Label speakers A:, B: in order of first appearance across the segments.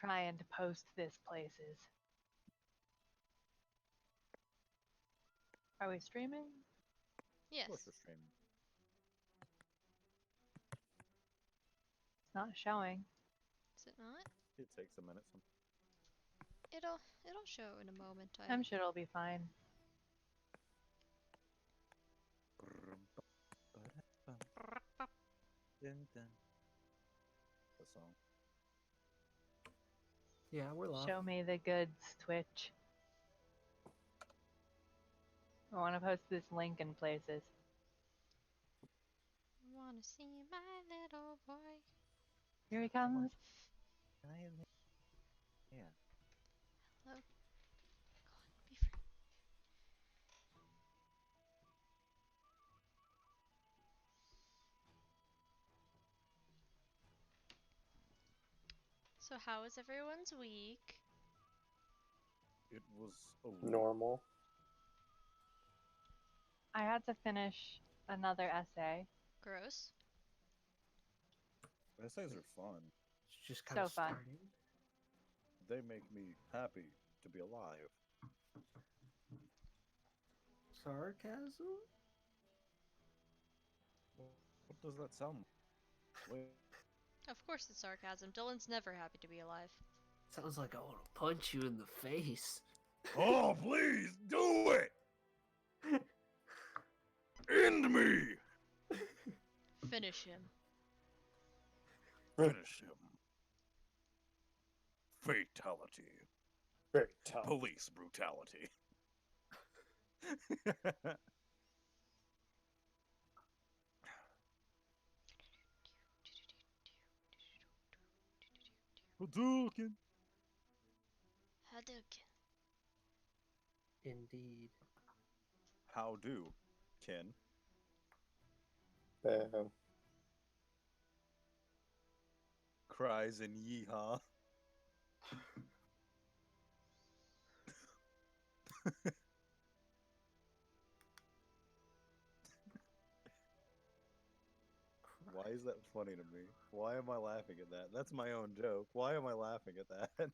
A: trying to post this places. Are we streaming?
B: Yes.
C: Of course we're streaming.
A: It's not showing.
B: Is it not?
C: It takes a minute.
B: It'll show in a moment.
A: I'm sure it'll be fine.
C: The song.
D: Yeah, we're live.
A: Show me the goods, Twitch. I want to post this link in places.
B: Wanna see my little boy?
A: Here he comes.
C: Yeah.
B: Hello. Go on, be free. So how was everyone's week?
C: It was a week.
E: Normal.
A: I had to finish another essay.
B: Gross.
C: Essays are fun.
D: It's just kind of
A: So fun.
D: starting.
C: They make me happy to be alive.
D: Sarcasm?
C: What does that sound like? Wait,
B: Of course it's sarcasm. Dylan's never happy to be alive.
D: Sounds like I want to punch you in the face.
C: oh, please do it! End me!
B: Finish him.
C: Finish him. Fatality.
E: Very tough.
C: Police brutality. Hadouken.
B: Hadouken.
D: Indeed.
C: How do, Ken? Cries and yeehaw. Why is that funny to me? Why am I laughing at that? That's my own joke. Why am I laughing at that?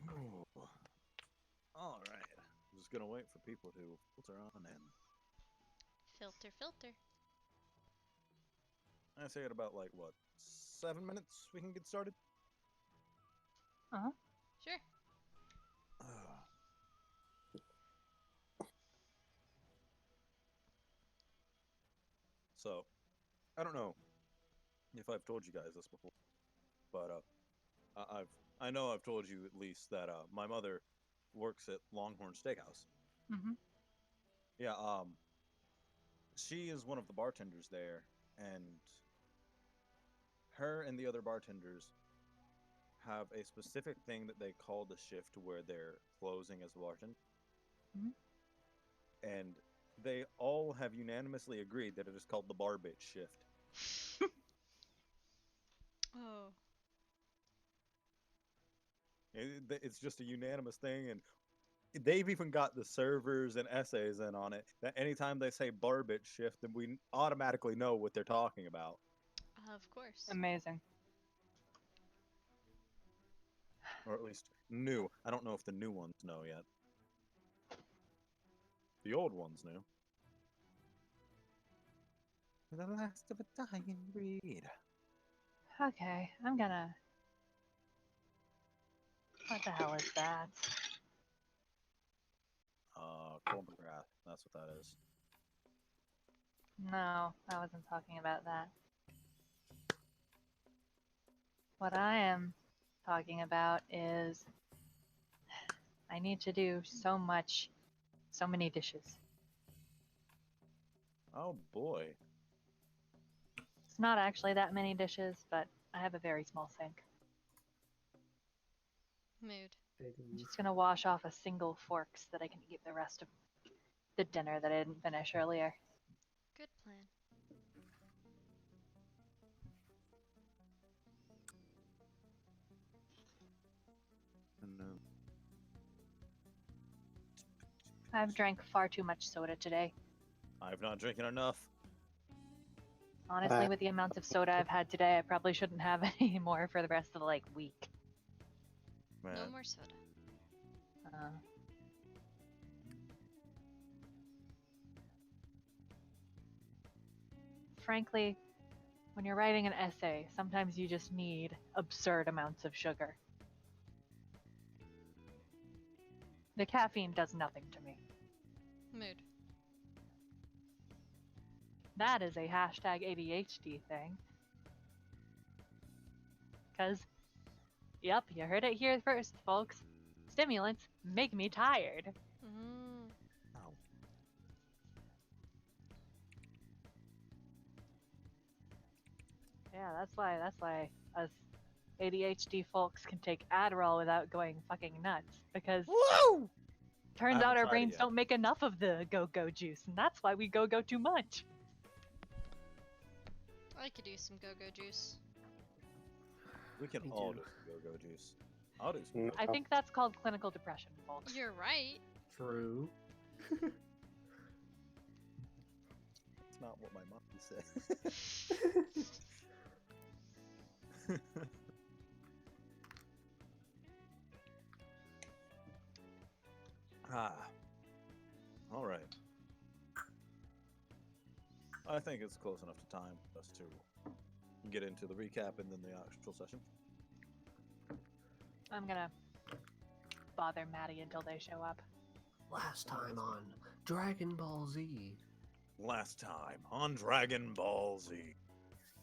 C: Ooh. All right. I'm just gonna wait for people to filter on in.
B: Filter, filter.
C: I say it about like what, 7 minutes we can get started.
B: Sure.
C: So, I don't know if I've told you guys this before, but I know I've told you at least that my mother works at Longhorn Steakhouse.
A: Mm-hmm.
C: Yeah, she is one of the bartenders there, and her and the other bartenders have a specific thing that they call the shift where they're closing as a bartender.
A: Mhm.
C: And they all have unanimously agreed that it is called the bar bitch shift.
B: Oh.
C: It's just a unanimous thing, and they've even got the servers and essays in on it that anytime they say bar bitch shift, then we automatically know what they're talking about.
B: Of course.
A: Amazing.
C: Or at least new. I don't know if the new ones know yet. The old ones knew. The last of a dying breed.
A: Okay, I'm gonna... What the hell is that?
C: Cold McGrath. That's what that is.
A: No, I wasn't talking about that. What I am talking about is... I need to do so many dishes.
C: Oh boy.
A: It's not actually that many dishes, but I have a very small sink.
B: Mood.
A: I'm just gonna wash off a single fork so that I can eat the rest of the dinner that I didn't finish earlier.
B: Good plan.
C: No.
A: I've drank far too much soda today.
C: I've not drinking enough.
A: Honestly, with the amounts of soda I've had today, I probably shouldn't have any more for the rest of the week.
C: Man.
B: No more soda.
A: Frankly, when you're writing an essay, sometimes you just need absurd amounts of sugar. The caffeine does nothing to me.
B: Mood.
A: That is a hashtag ADHD thing. Because, yep, you heard it here first, folks. Stimulants make me tired.
B: Mm.
C: Ow.
A: Yeah, that's why us ADHD folks can take Adderall without going fucking nuts. Because
C: Woo!
A: turns
C: I
A: out
C: haven't
A: our
C: tried it
A: brains
C: yet.
A: don't make enough of the go-go juice, and that's why we go-go too much.
B: I could use some go-go juice.
C: We can
D: Me
C: all
D: too.
C: do some go-go juice. I'll do some.
A: I
C: go-go.
A: think that's called clinical depression, folks.
B: You're right.
D: True.
C: That's not what my mom said. Ah. All right. I think it's close enough to time for us to get into the recap and then the actual session.
A: I'm gonna bother Maddie until they show up.
D: Last time on Dragon Ball Z.
C: Last time on Dragon Ball Z.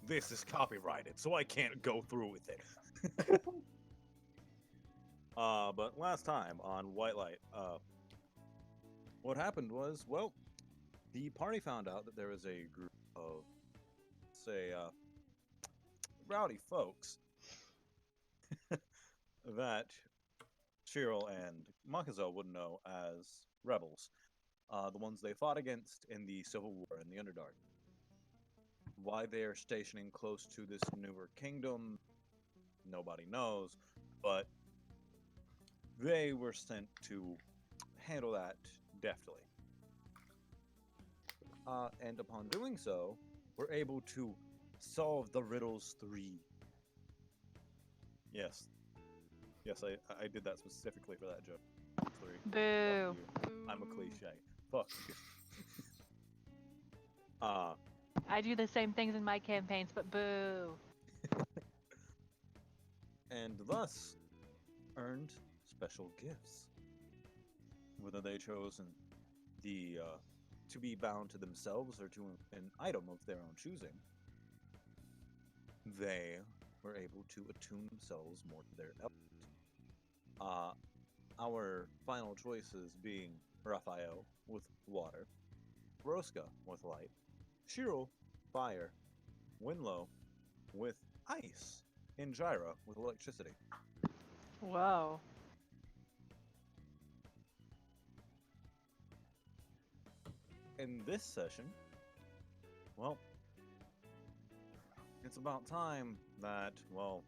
C: This is copyrighted, so I can't go through with it. But last time on White Light, what happened was, well, the party found out that there was a group of, say, rowdy folks that Shiro and Makazo would know as rebels. The ones they fought against in the Civil War in the Underdark. Why they are stationing close to this newer kingdom, nobody knows, but they were sent to handle that deftly. And upon doing so, were able to solve the Riddles 3. Yes. Yes, I did that specifically for that joke. 3.
A: Boo.
C: Fuck you. I'm a cliche. Fuck you.
A: I do the same things in my campaigns, but boo.
C: And thus earned special gifts. Whether they chose the to be bound to themselves or to an item of their own choosing, they were able to attune themselves more to their element. Our final choices being Raphael with water, Rosca with light, Shiro, fire, Winlow with ice, and Gyra with electricity.
A: Whoa.
C: In this session, well, it's about time that, well,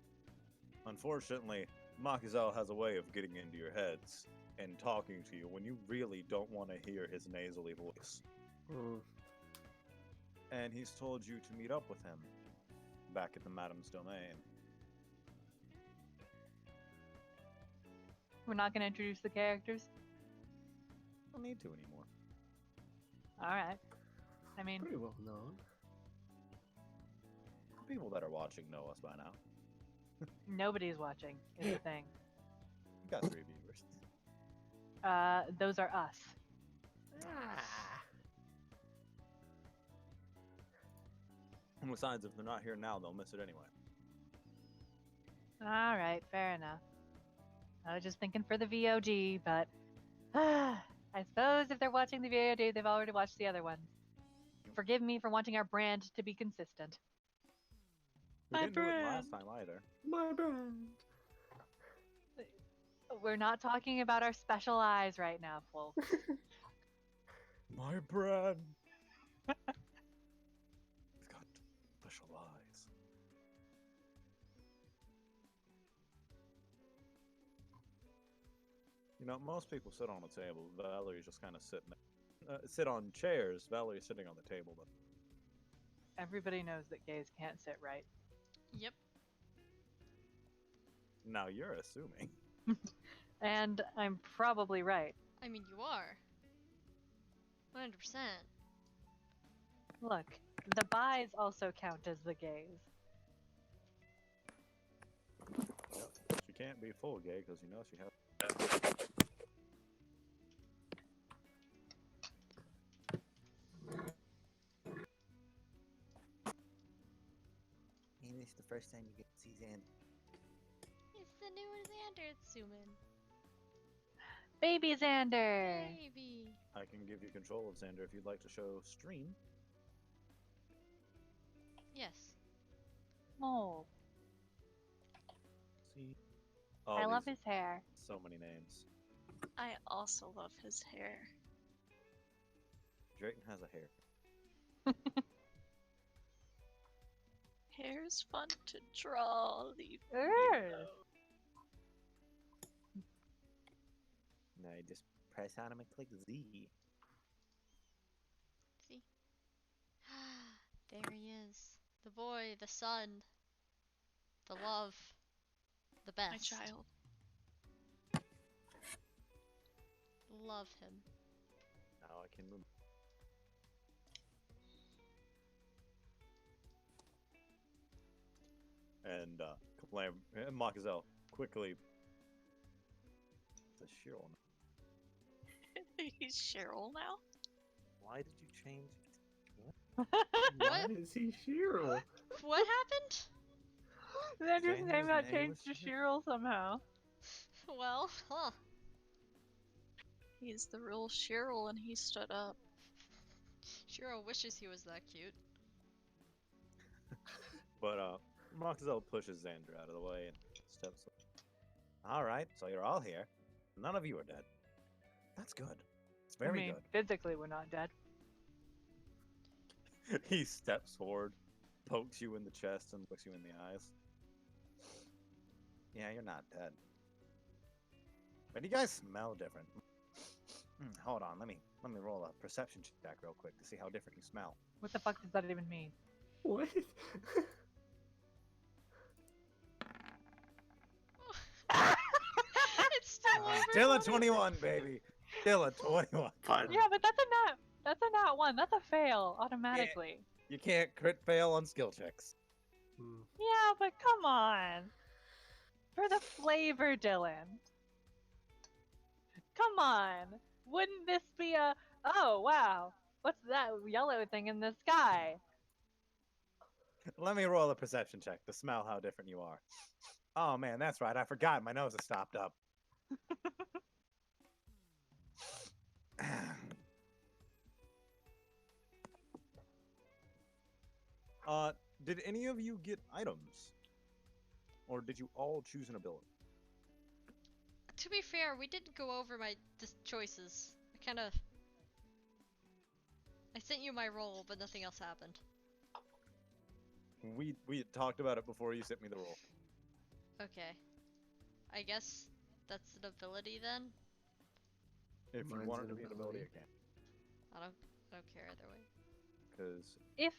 C: unfortunately, Makazel has a way of getting into your heads and talking to you when you really don't want to hear his nasally voice.
D: Mm.
C: And he's told you to meet up with him back at the Madam's Domain.
A: We're not gonna introduce the characters?
C: Don't need to anymore.
A: Alright. I mean,
D: Pretty well known.
C: The people that are watching know us by now.
A: nobody's watching, is the thing.
C: We got 3 viewers.
A: Those are us.
D: Ah.
C: And besides, if they're not here now, they'll miss it anyway.
A: Alright, fair enough. I was just thinking for the VOD, but I suppose if they're watching the VOD, they've already watched the other ones. Forgive me for wanting our brand to be consistent.
C: We
A: My
C: didn't do it
A: brand.
C: last time either.
D: My brand.
A: We're not talking about our special eyes right now, folks.
C: My brand. We've got special eyes. You know, most people sit on a table. Valerie's just kind of sitting there. sit on chairs. Valerie's sitting on the table, but
A: Everybody knows that gays can't sit right.
B: Yep.
C: now you're assuming.
A: And I'm probably right.
B: I mean, you are. 100%.
A: Look, the bis also count as the gays.
C: She can't be full gay because you know she has.
E: And it's the first time you get to see Xander.
B: It's the new Xander Suman.
A: Baby Xander!
B: Baby.
C: I can give you control of Xander if you'd like to show stream.
B: Yes.
A: Mole.
C: See? Oh,
A: I love
C: these-
A: his hair.
C: So many names.
F: I also love his hair.
C: Drayton has a hair.
F: Hair's fun to draw. Leave me
A: Urgh.
F: alone.
E: No, you just press on him and click Z.
B: See? There he is. The boy, the son, the love, the best.
F: My child.
B: Love him.
C: Now I can move. And Makazel quickly. It's a Cheryl.
F: He's Cheryl now.
E: Why did you change it?
D: Why is he Cheryl?
B: What happened?
A: Xander's name
E: Xander's
A: got
E: name
A: changed
E: was
A: to Cheryl somehow.
B: Well, huh.
F: He's the real Cheryl and he stood up.
B: Shiro wishes he was that cute.
C: But Makazel pushes Xander out of the way and steps. All right, so you're all here. None of you are dead. That's good. It's very
A: I mean, physically we're not dead.
C: good. He steps forward, pokes you in the chest, and looks you in the eyes. Yeah, you're not dead. But you guys smell different. Hold on, let me roll a perception check real quick to see how different you smell.
A: What the fuck does that even mean?
D: What?
B: It's still over.
C: Still a 21, baby. Still a 21.
D: Fine.
A: Yeah, but that's a nat. That's a nat one. That's a fail automatically.
C: You can't crit fail on skill checks.
D: Hmm.
A: Yeah, but come on. For the flavor, Dylan. Come on. Wouldn't this be a oh wow. What's that yellow thing in the sky?
C: Let me roll a perception check to smell how different you are. Oh man, that's right. I forgot. My nose is stopped up. Did any of you get items? Or did you all choose an ability?
B: To be fair, we didn't go over my choices. I sent you my roll, but nothing else happened.
C: We had talked about it before you sent me the roll.
B: Okay. I guess that's an ability then?
C: If you
D: Mine's
C: want it
D: an
C: to be an ability,
D: ability.
C: it can.
B: I don't care either way.
C: Because
A: If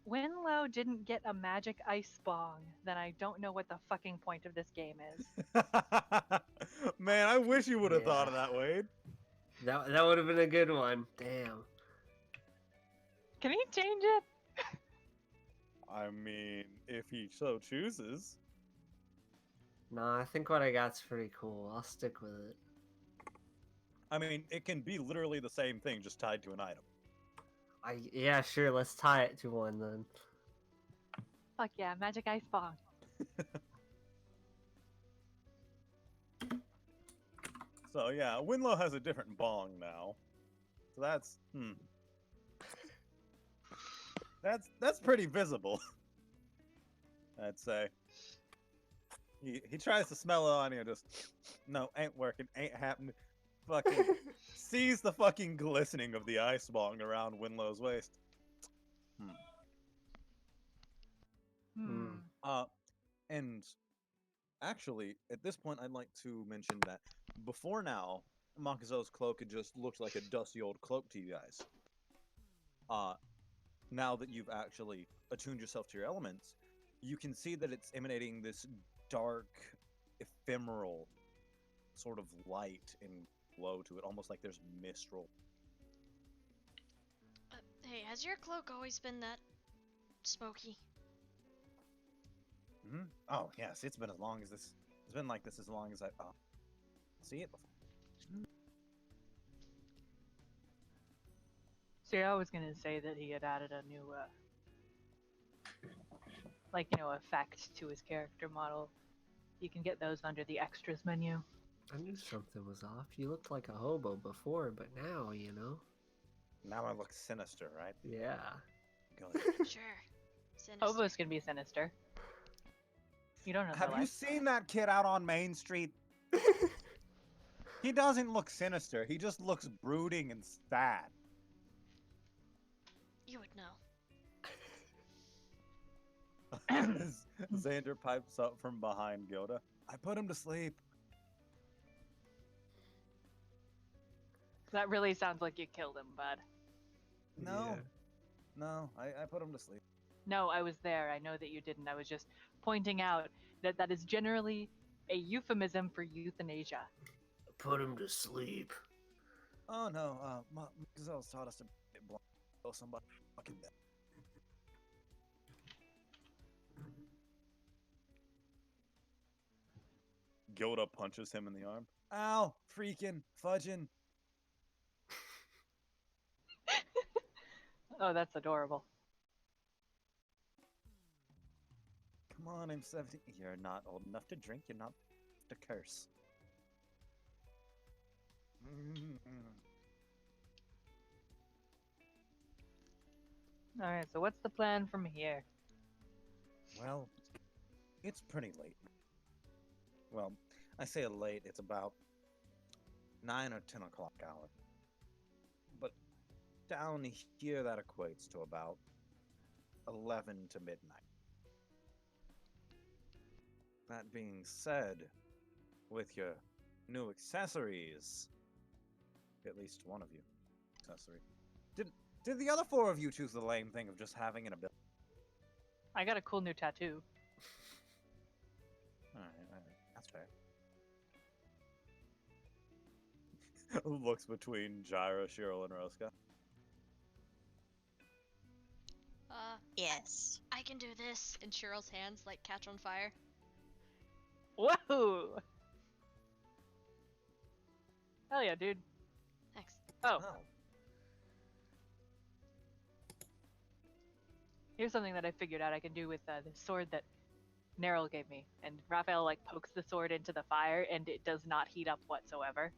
A: Winlow didn't get a magic ice bong, then I don't know what the fucking point of this game is.
C: man, I wish you would have thought of
D: Yeah.
C: that, Wade.
D: That would have been a good one. Damn.
A: Can he change it?
C: I mean, if he so chooses.
D: Nah, I think what I got's pretty cool. I'll stick with it.
C: I mean, it can be literally the same thing, just tied to an item.
D: Yeah, sure. Let's tie it to one then.
A: Fuck yeah, magic ice bong.
C: So yeah, Winlow has a different bong now. So that's That's pretty visible. I'd say. He tries to smell it on you, just no, ain't working, ain't happening. Fucking sees the fucking glistening of the ice bong around Winlow's waist.
A: Hmm.
C: And actually, at this point, I'd like to mention that before now, Makazo's cloak, it just looked like a dusty old cloak to you guys. Now that you've actually attuned yourself to your elements, you can see that it's emanating this dark, ephemeral sort of light and glow to it, almost like there's mistral.
B: Hey, has your cloak always been that smoky?
C: Hmm. Oh yes, it's been as long as this. It's been like this as long as I see it before.
A: See, I was gonna say that he had added a new, effect to his character model. You can get those under the extras menu.
D: I knew something was off. You looked like a hobo before, but now, you know?
C: Now I look sinister, right?
D: Yeah.
C: Good.
B: Sure. Sinister.
A: Hobo's can be sinister. You don't know
C: Have
A: their
C: you
A: life.
C: seen that kid out on Main Street? He doesn't look sinister. He just looks brooding and sad.
B: You would know.
C: Xander pipes up from behind Gilda. I put him to sleep.
A: That really sounds like you killed him, bud.
C: No.
D: Yeah.
C: No, I put him to sleep.
A: No, I was there. I know that you didn't. I was just pointing out that that is generally a euphemism for euthanasia.
D: Put him to sleep.
C: Oh no, Mazel's taught us to kill somebody fucking dead. Gilda punches him in the arm. Ow! Freaking fudging.
A: Oh, that's adorable.
C: Come on, I'm 17. You're not old enough to drink. You're not to curse.
A: Alright, so what's the plan from here?
C: Well, it's pretty late. Well, I say late, it's about 9 or 10 o'clock hour. But down here, that equates to about 11 to midnight. That being said, with your new accessories, at least one of you accessory, did the other 4 of you choose the lame thing of just having an ability?
A: I got a cool new tattoo.
C: Alright, that's fair. Looks between Gyra, Cheryl, and Roska.
F: Yes.
B: I can do this. And Cheryl's hands like catch on fire.
A: Whoa! Hell yeah, dude.
B: Thanks.
A: Oh,
C: Oh.
A: here's something that I figured out I can do with the sword that Neryl gave me. And Raphael like pokes the sword into the fire and it does not heat up whatsoever.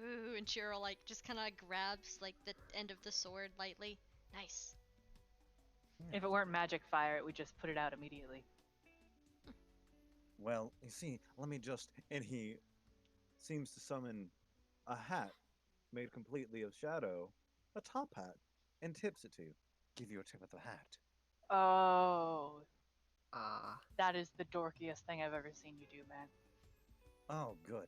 B: Ooh, and Cheryl like just kind of grabs like the end of the sword lightly. Nice.
A: If it weren't magic fire, it would just put it out immediately.
C: Well, you see, let me just. And he seems to summon a hat made completely of shadow, a top hat, and tips it to you. Give you a tip of the hat.
A: Oh,
D: Ah.
A: that is the dorkiest thing I've ever seen you do, man.
C: Oh, good.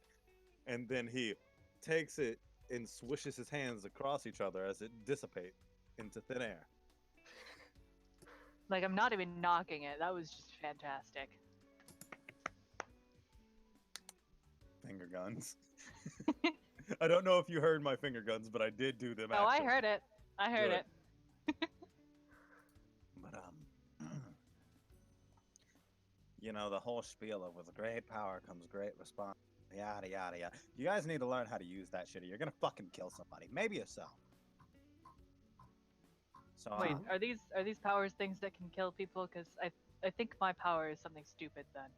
C: And then he takes it and swishes his hands across each other as it dissipates into thin air.
A: Like, I'm not even knocking it. That was just fantastic.
C: Finger guns. I don't know if you heard my finger guns, but I did do them.
A: Oh, I
C: actually.
A: heard it. I heard
C: Good.
A: it.
C: But you know, the whole spiel of with great power comes great response. Yada yada yada. You guys need to learn how to use that shit. Or you're gonna fucking kill somebody, maybe yourself. So
A: Wait, are these powers things that can kill people? Because I think my power is something stupid then.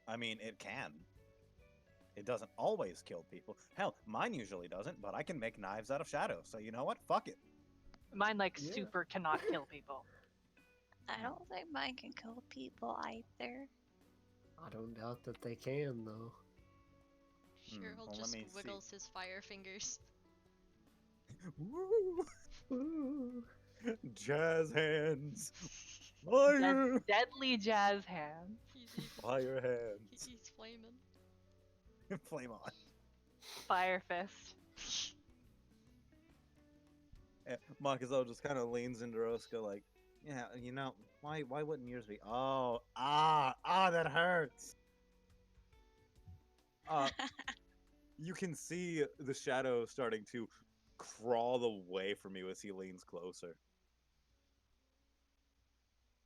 C: I mean, it can. It doesn't always kill people. Hell, mine usually doesn't, but I can make knives out of shadow. So you know what? Fuck it.
A: Mine like
D: Yeah.
A: super cannot kill people.
F: I don't think mine can kill people either.
D: I don't doubt that they can, though.
B: Cheryl
C: well, let
B: just
C: me see.
B: wiggles his fire fingers.
C: Woo!
D: Ooh.
C: Jazz hands. Fire.
A: Deadly jazz hands.
B: He's
C: Fire hands.
B: he's flaming.
C: Flame on.
A: Fire fist.
C: Makazo just kind of leans into Roscoe like, yeah, why wouldn't yours be? Oh, that hurts. You can see the shadow starting to crawl away from you as he leans closer.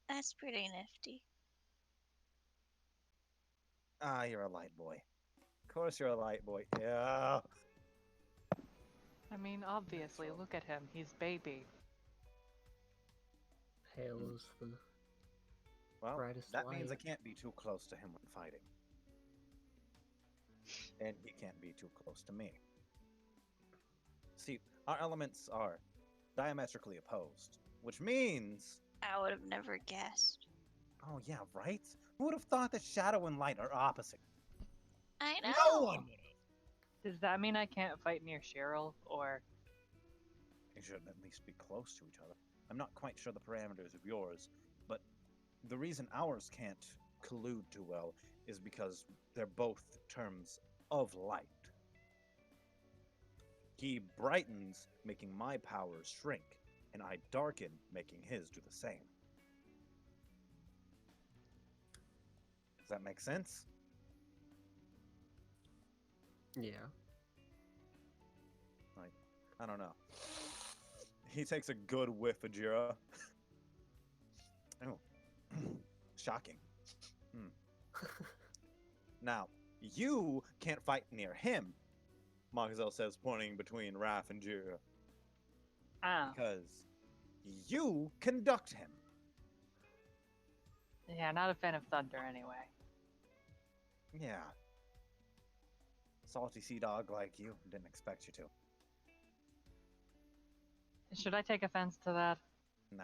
F: That's pretty nifty.
C: You're a light boy. Of course you're a light boy. Yeah.
A: I mean, obviously, look at him. He's baby.
D: Halo's the
C: Well,
D: brightest
C: that
D: light.
C: means I can't be too close to him when fighting. And he can't be too close to me. See, our elements are diametrically opposed, which means...
F: I would have never guessed.
C: Oh, yeah, right? Who would have thought that shadow and light are opposite?
F: I know.
C: No one would have!
A: Does that mean I can't fight near Cheryl, or...
C: They should at least be close to each other. I'm not quite sure the parameters of yours, but the reason ours can't collude too well is because they're both terms of light. He brightens, making my powers shrink, and I darken, making his do the same. Does that make sense?
D: Yeah.
C: I don't know. He takes a good whiff of Jira. Oh. Shocking. Now, you can't fight near him, Makazel says, pointing between Raph and Jira,
A: Ah,
C: because you conduct him.
A: yeah, not a fan of thunder anyway.
C: Yeah. Salty sea dog like you. Didn't expect you to.
A: Should I take offense to that?
C: Nah.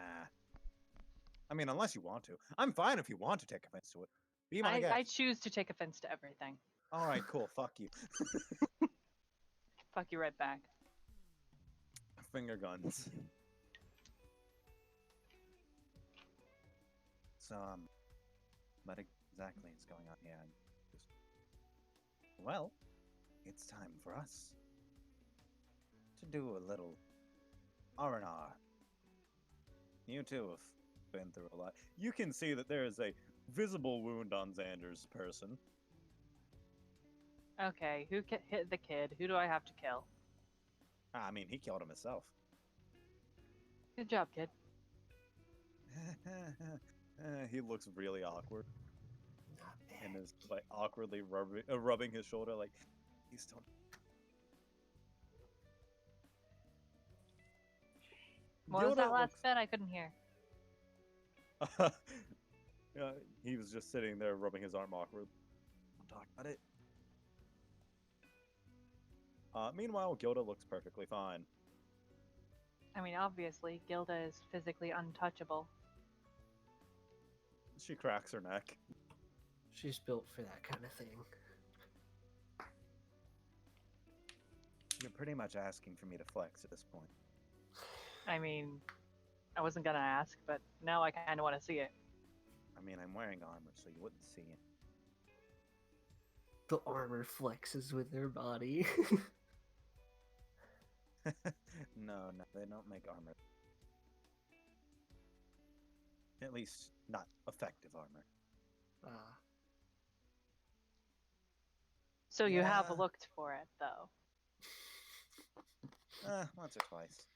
C: I mean, unless you want to. I'm fine if you want to take offense to it. Be my guest.
A: I choose to take offense to everything.
C: All right, cool. Fuck you.
A: Fuck you right back.
C: Finger guns. So, what exactly is going on here? Well, it's time for us to do a little R&R. You too have been through a lot. You can see that there is a visible wound on Xander's person.
A: Okay, who hit the kid? Who do I have to kill?
C: I mean, he killed him himself.
A: Good job, kid.
C: He looks really awkward
D: Not
C: and
D: bad.
C: is like awkwardly rubbing his shoulder like he's still.
A: What was that
C: Yoda
A: last bit? I couldn't hear.
C: Yeah, he was just sitting there rubbing his arm awkward. Don't talk about it. Meanwhile, Gilda looks perfectly fine.
A: I mean, obviously, Gilda is physically untouchable.
C: She cracks her neck.
D: She's built for that kind of thing.
C: You're pretty much asking for me to flex at this point.
A: I mean, I wasn't gonna ask, but now I kind of want to see it.
C: I mean, I'm wearing armor, so you wouldn't see it.
D: The armor flexes with their body.
C: No, they don't make armor. At least, not effective armor.
D: Ah,
A: So you have
C: Yeah.
A: looked for it, though.
C: Once or twice.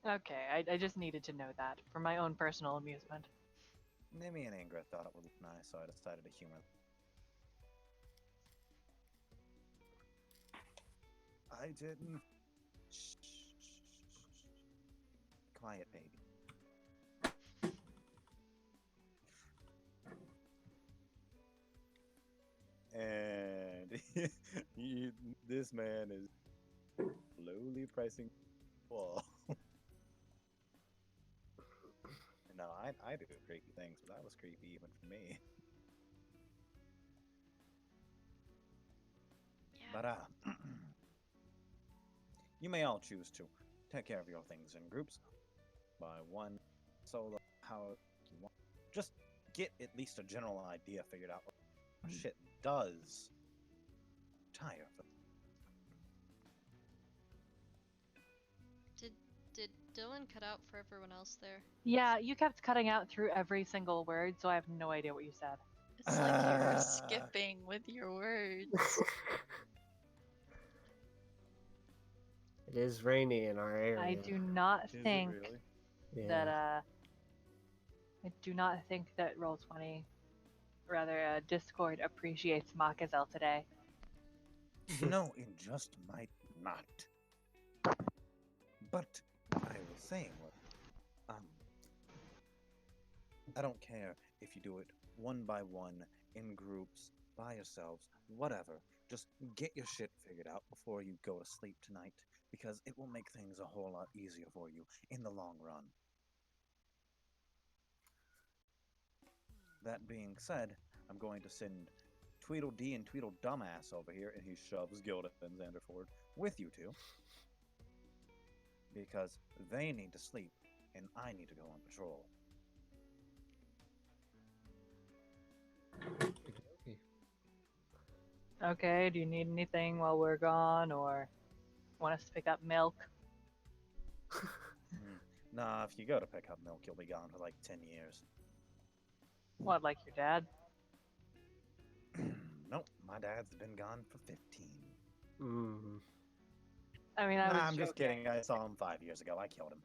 A: Okay, I just needed to know that for my own personal amusement.
C: Nimi and Ingra thought it would look nice, so I decided to humor them. I didn't. Shh. Quiet, baby. And this man is slowly pressing the wall. No, I do creepy things, but that was creepy even for me.
F: Yeah.
C: But you may all choose to take care of your things in groups by one solo, how you want. Just get at least a general idea figured out what shit does. retire.
B: Did Dylan cut out for everyone else there?
A: Yeah, you kept cutting out through every single word, so I have no idea what you said.
F: It's like you were
C: Ah.
F: skipping with your words.
D: It is rainy in our area.
A: I do not
C: Is it
A: think
C: really?
A: that
D: Yeah.
A: I do not think that Roll20, rather Discord appreciates Makazel today.
C: No, it just might not. But what I was saying was, I don't care if you do it one by one, in groups, by yourselves, whatever. Just get your shit figured out before you go to sleep tonight, because it will make things a whole lot easier for you in the long run. That being said, I'm going to send Tweedledee and Tweedledumbass over here, and he shoves Gilda and Xanderford with you two. Because they need to sleep, and I need to go on patrol.
D: Okay.
A: Okay, do you need anything while we're gone, or want us to pick up milk?
C: Nah, if you go to pick up milk, you'll be gone for like 10 years.
A: What, like your dad?
C: Nope, my dad's been gone for 15.
D: Mm.
A: I mean, I was
C: I'm just
A: joking.
C: kidding. I saw him 5 years ago. I killed him.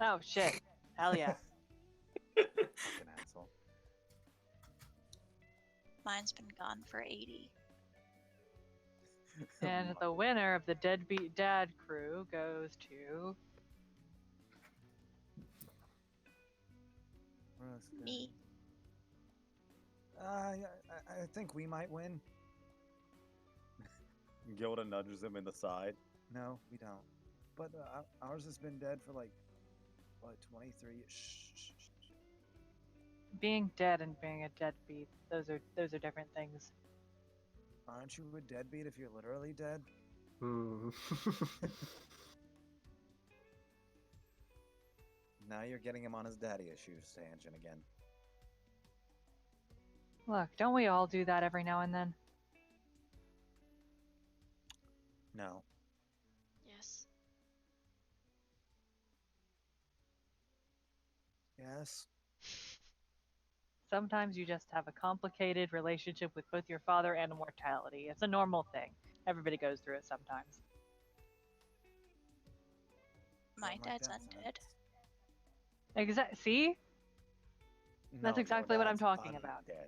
A: Oh shit! Hell yeah!
C: Fucking asshole.
F: Mine's been gone for 80.
A: And the winner of the Deadbeat Dad crew goes to
F: Me.
C: I think we might win. Gilda nudges him in the side. No, we don't. But ours has been dead for like, what, 23? Shh.
A: being dead and being a deadbeat. Those are different things.
C: Aren't you a deadbeat if you're literally dead?
D: Mm.
C: Now you're getting him on his daddy issues tangent again.
A: Look, don't we all do that every now and then?
C: No.
B: Yes.
C: Yes.
A: Sometimes you just have a complicated relationship with both your father and mortality. It's a normal thing. Everybody goes through it sometimes.
F: My
C: Something like
F: dad's
C: that
F: undead.
A: See?
C: No,
A: That's
C: your
A: exactly what I'm
C: dad's
A: talking about.
C: undead.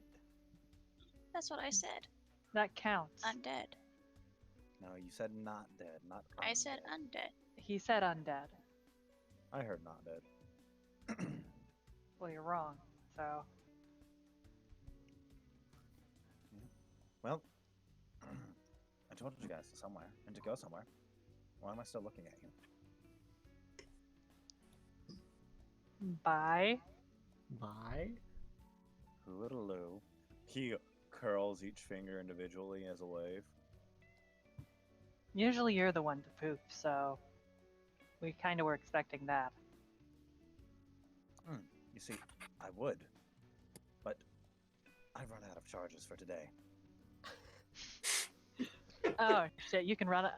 F: That's what I said.
A: That counts.
F: Undead.
C: No, you said not dead, not
F: I said
C: undead.
F: undead.
A: He said undead.
C: I heard not dead.
A: Well, you're wrong. So,
C: Well, I told you guys to somewhere and to go somewhere. Why am I still looking at you?
A: bye.
D: Bye.
C: Hootaloo. He curls each finger individually as a wave.
A: Usually you're the one to poof, so we kind of were expecting that.
C: You see, I would, but I've run out of charges for today.
A: Oh shit, you can run it.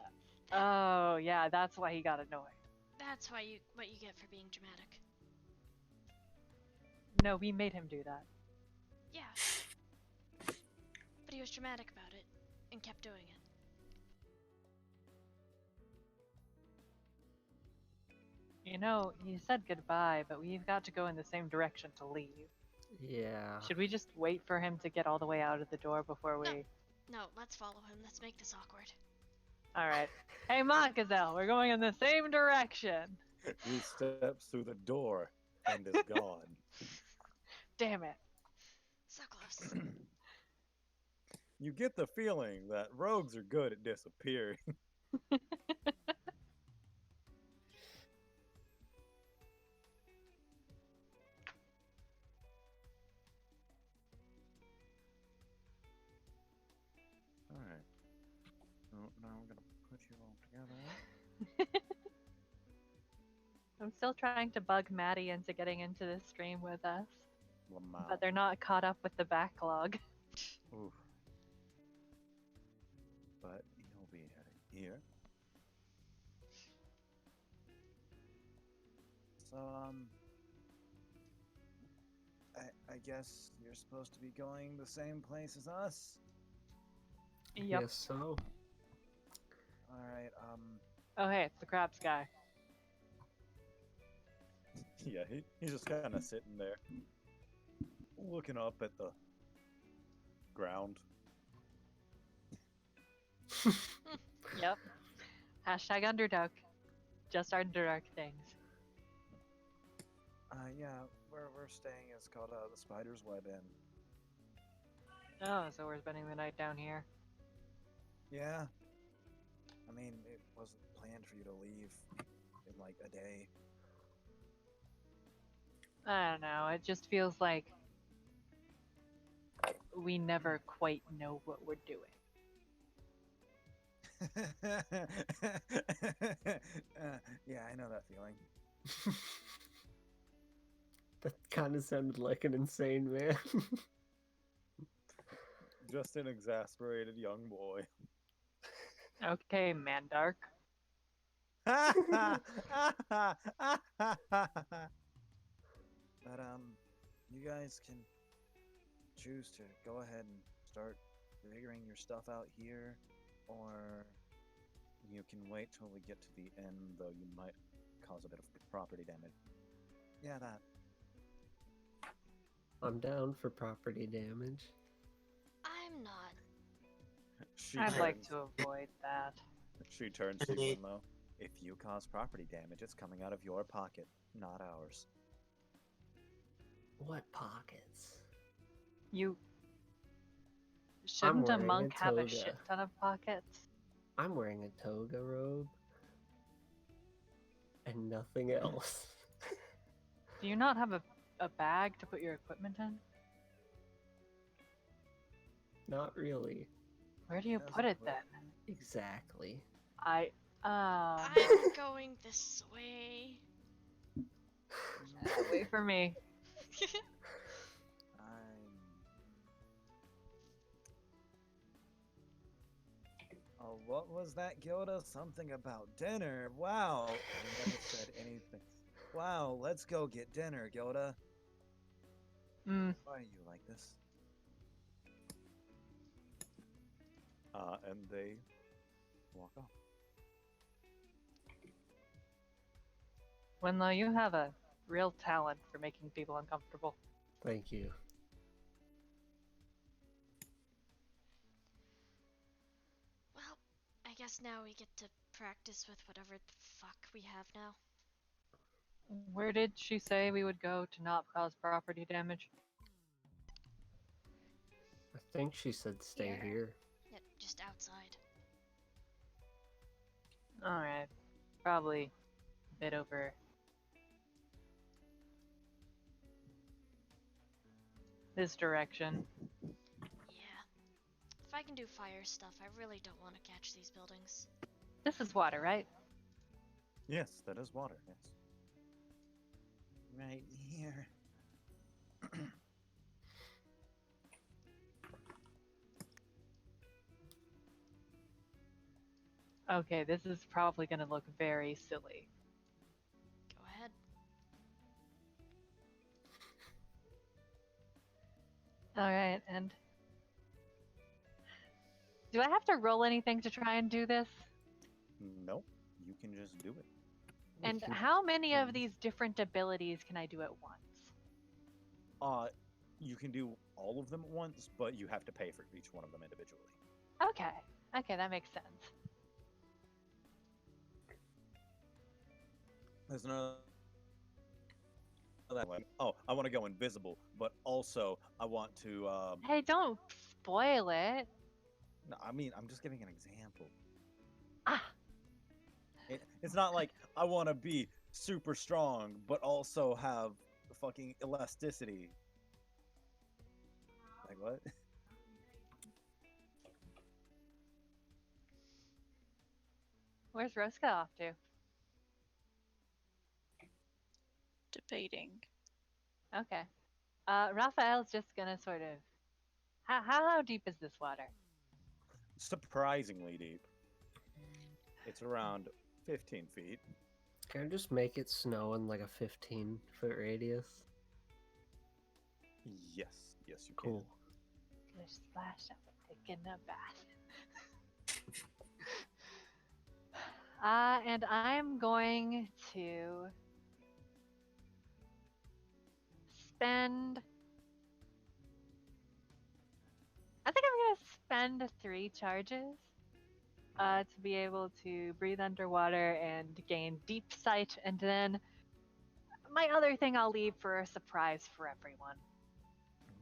A: Oh yeah, that's why he got annoyed.
B: That's what you get for being dramatic.
A: No, we made him do that.
B: Yeah. But he was dramatic about it and kept doing it.
A: You know, he said goodbye, but we've got to go in the same direction to leave.
D: Yeah.
A: Should we just wait for him to get all the way out of the door before we...
B: No, let's follow him. Let's make this awkward.
A: Alright. Hey, Makazel, we're going in the same direction!
C: He steps through the door and is gone.
A: Damn it.
B: So close.
C: You get the feeling that rogues are good at disappearing. Alright. So now we're gonna put you all together.
A: I'm still trying to bug Maddie into getting into this stream with us,
C: Lamau.
A: but they're not caught up with the backlog.
C: Oof. But here. So, I guess you're supposed to be going the same place as us?
A: Yep.
D: Yes, so.
C: Alright,
A: Oh, hey, it's the crabs guy.
C: yeah, he's just kind of sitting there, looking up at the ground.
A: Yep. Hashtag underdog. Just underdog things.
C: Yeah, where we're staying is called the Spider's Web Inn.
A: Oh, so we're spending the night down here.
C: Yeah. I mean, it wasn't planned for you to leave in like a day.
A: I don't know. It just feels like we never quite know what we're doing.
C: Yeah, I know that feeling.
D: That kind of sounded like an insane man.
C: Just an exasperated young boy.
A: Okay, Mandark.
C: But you guys can choose to go ahead and start figuring your stuff out here, or you can wait till we get to the end, though you might cause a bit of property damage. Yeah, that.
D: I'm down for property damage.
B: I'm not.
A: I'd like to avoid that.
C: She turns to you, though. If you cause property damage, it's coming out of your pocket, not ours.
D: What pockets?
A: You shouldn't a
D: wearing a
A: monk have a
D: toga.
A: shit ton of pockets?
D: I'm wearing a toga robe. And nothing else.
A: Do you not have a bag to put your equipment in?
D: Not really.
A: Where do you
C: Yes,
A: put it
C: but-
A: then?
D: Exactly.
B: I'm going this way.
A: Wait for me.
C: Oh, what was that, Gilda? Something about dinner. Wow. I never said anything. Wow, let's go get dinner, Gilda.
A: Mm,
C: Why are you like this? And they walk off.
A: Winlow, you have a real talent for making people uncomfortable.
D: Thank you.
B: Well, I guess now we get to practice with whatever the fuck we have now.
A: Where did she say we would go to not cause property damage?
D: I think she said stay
F: Here.
D: here.
B: Yeah, just outside.
A: Alright. Probably a bit over this direction.
B: Yeah. If I can do fire stuff, I really don't want to catch these buildings.
A: This is water, right?
C: Yes, that is water, yes. Right here.
A: Okay, this is probably going to look very silly.
B: Go ahead.
A: Alright, and... Do I have to roll anything to try and do this?
C: Nope, you can just do it.
A: And
D: You-
A: how many of these different abilities can I do at once?
C: You can do all of them at once, but you have to pay for each one of them individually.
A: Okay. Okay, that makes sense.
C: There's another. Oh, I want to go invisible, but also I want to.
A: Hey, don't spoil it.
C: No, I mean, I'm just giving an example.
A: Ah,
C: It's not like I want to be super strong, but also have fucking elasticity. Like what?
A: where's Rosca off to?
F: Debating.
A: Okay. Raphael's just gonna sort of... How deep is this water?
C: Surprisingly deep. It's around 15 feet.
D: Can I just make it snow in like a 15-foot radius?
C: Yes, yes, you can.
D: Cool.
A: Gonna splash up taking a bath. And I'm going to spend. I think I'm gonna spend 3 charges to be able to breathe underwater and gain deep sight, and then my other thing I'll leave for a surprise for everyone.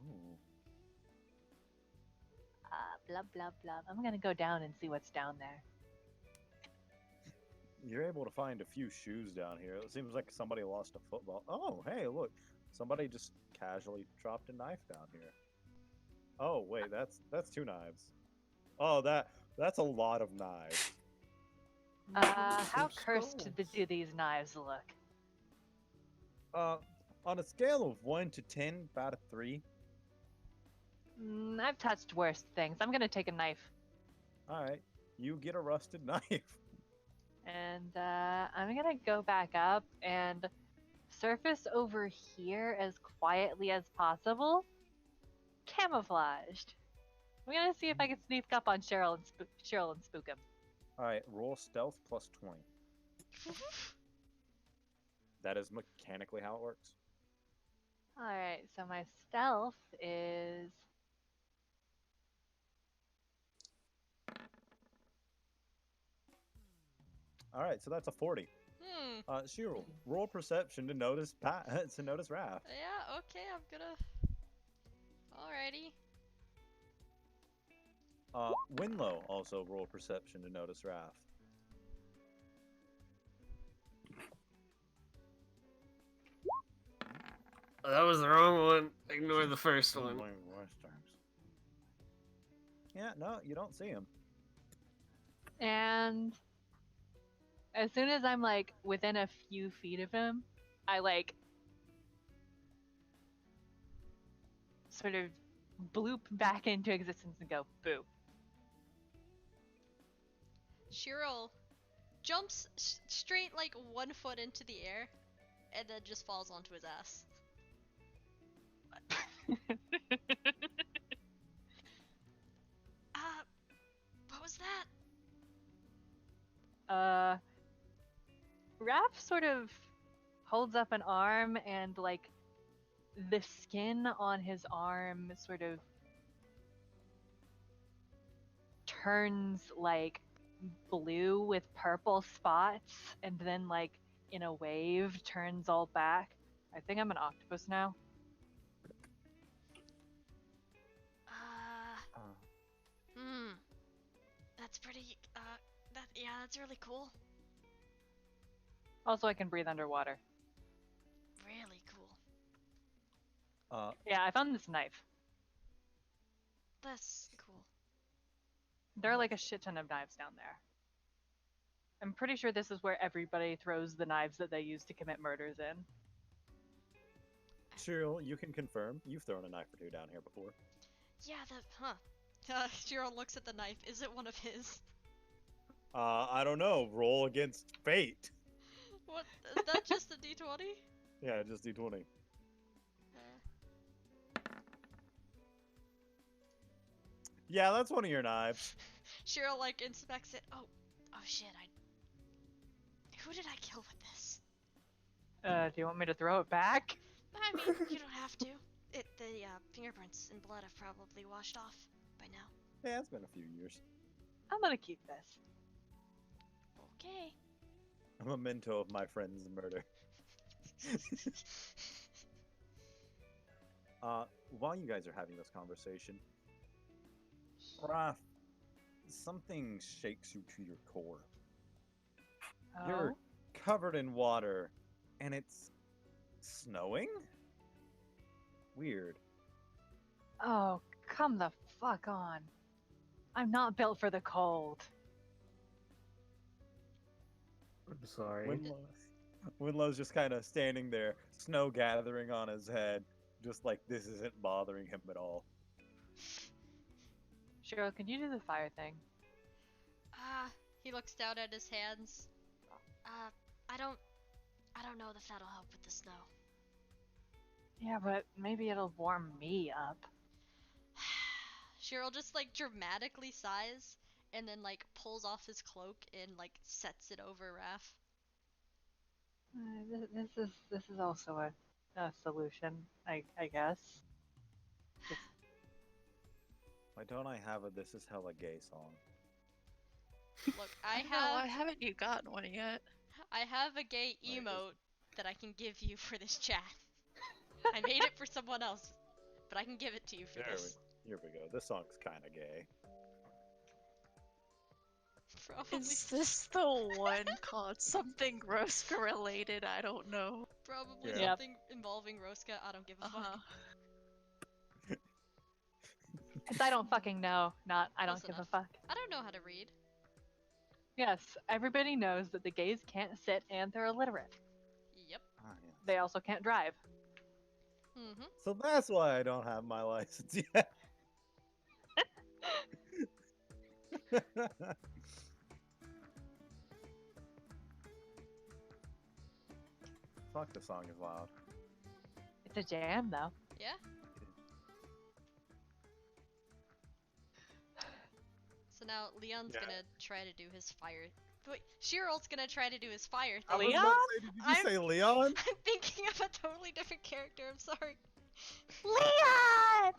C: Ooh.
A: Blah blah blah. I'm gonna go down and see what's down there.
C: You're able to find a few shoes down here. It seems like somebody lost a football. Oh, hey, look. Somebody just casually dropped a knife down here. Oh, wait, that's 2 knives. Oh, that's a lot of knives.
A: How
D: Some
A: cursed
D: skulls.
A: do these knives look?
C: On a scale of 1 to 10, about a 3.
A: I've touched worse things. I'm gonna take a knife.
C: All right, you get a rusted knife.
A: And I'm gonna go back up and surface over here as quietly as possible, camouflaged. I'm gonna see if I can sneak up on Cheryl and spook him.
C: All right, roll stealth plus 20. That is mechanically how it works.
A: All right, so my stealth is
C: All right, so that's a 40. Shiro, roll perception to notice to notice Raph.
B: Yeah, okay, I'm gonna. Alrighty.
C: Winlow also roll perception to notice Raph.
D: Oh, that was the wrong one. Ignore the first one.
C: Yeah, no, you don't see him.
A: and as soon as I'm like within a few feet of him, I like sort of bloop back into existence and go boo.
B: Shiro jumps straight like 1 foot into the air and then just falls onto his ass. What was that?
A: Raph sort of holds up an arm, and like the skin on his arm sort of turns like blue with purple spots, and then like in a wave turns all back. I think I'm an octopus now.
B: That's pretty, that's really cool.
A: Also, I can breathe underwater.
B: Really cool.
A: Yeah, I found this knife.
B: That's cool.
A: There are like a shit ton of knives down there. I'm pretty sure this is where everybody throws the knives that they use to commit murders in.
C: Shiro, you can confirm you've thrown a knife or 2 down here before.
B: Yeah, Shiro looks at the knife. Is it one of his?
C: I don't know. Roll against fate.
B: What? Is that just a d20?
C: Yeah, just D20. Yeah, that's one of your knives.
B: Shiro like inspects it. Oh shit! Who did I kill with this?
A: Do you want me to throw it back?
B: I mean, you don't have to. The fingerprints and blood have probably washed off by now.
C: Yeah, it's been a few years.
A: I'm gonna keep this.
B: Okay.
C: A memento of my friend's murder. While you guys are having this conversation, Raph, something shakes you to your core. You're covered in water, and it's snowing? Weird.
A: Oh, come the fuck on. I'm not built for the cold.
D: I'm sorry.
C: Winlow's just kind of standing there, snow gathering on his head, just like this isn't bothering him at all.
A: Cheryl, can you do the fire thing?
B: He looks down at his hands. I don't know if that'll help with the snow.
A: Yeah, but maybe it'll warm me up.
B: Cheryl just like dramatically sighs and then like pulls off his cloak and like sets it over Raph.
A: This is also a solution, I guess.
C: Why don't I have a "This Is Hella Gay" song?
B: Look,
F: I don't know, why haven't you gotten one yet?
B: I have a gay
C: Wait, is-
B: emote that I can give you for this chat. I made it for someone else, but I can give it to you for this.
C: Here we go. This song's kind of gay.
B: Probably,
F: Is this the one called something Rosca related? I don't know.
B: probably
C: Yeah.
B: something involving Rosca. I don't give a
F: Uh-huh.
B: fuck.
A: Because I don't fucking know. I don't
B: Close
A: give
B: enough.
A: a fuck.
B: I don't know how to read.
A: Yes, everybody knows that the gays can't sit and they're illiterate.
B: Yep.
C: Ah, yeah.
A: They also can't drive.
B: Mm-hmm.
C: So that's why I don't have my license yet. Fuck, the song is loud.
A: It's a jam, though.
B: Yeah. So now Leon's
C: Yeah.
B: gonna try to do his fire. Wait, Cheryl's gonna try to do his fire
C: I
B: thing.
C: was about to say, did you say Leon?
B: I'm thinking of a totally different character. I'm sorry.
A: Leon!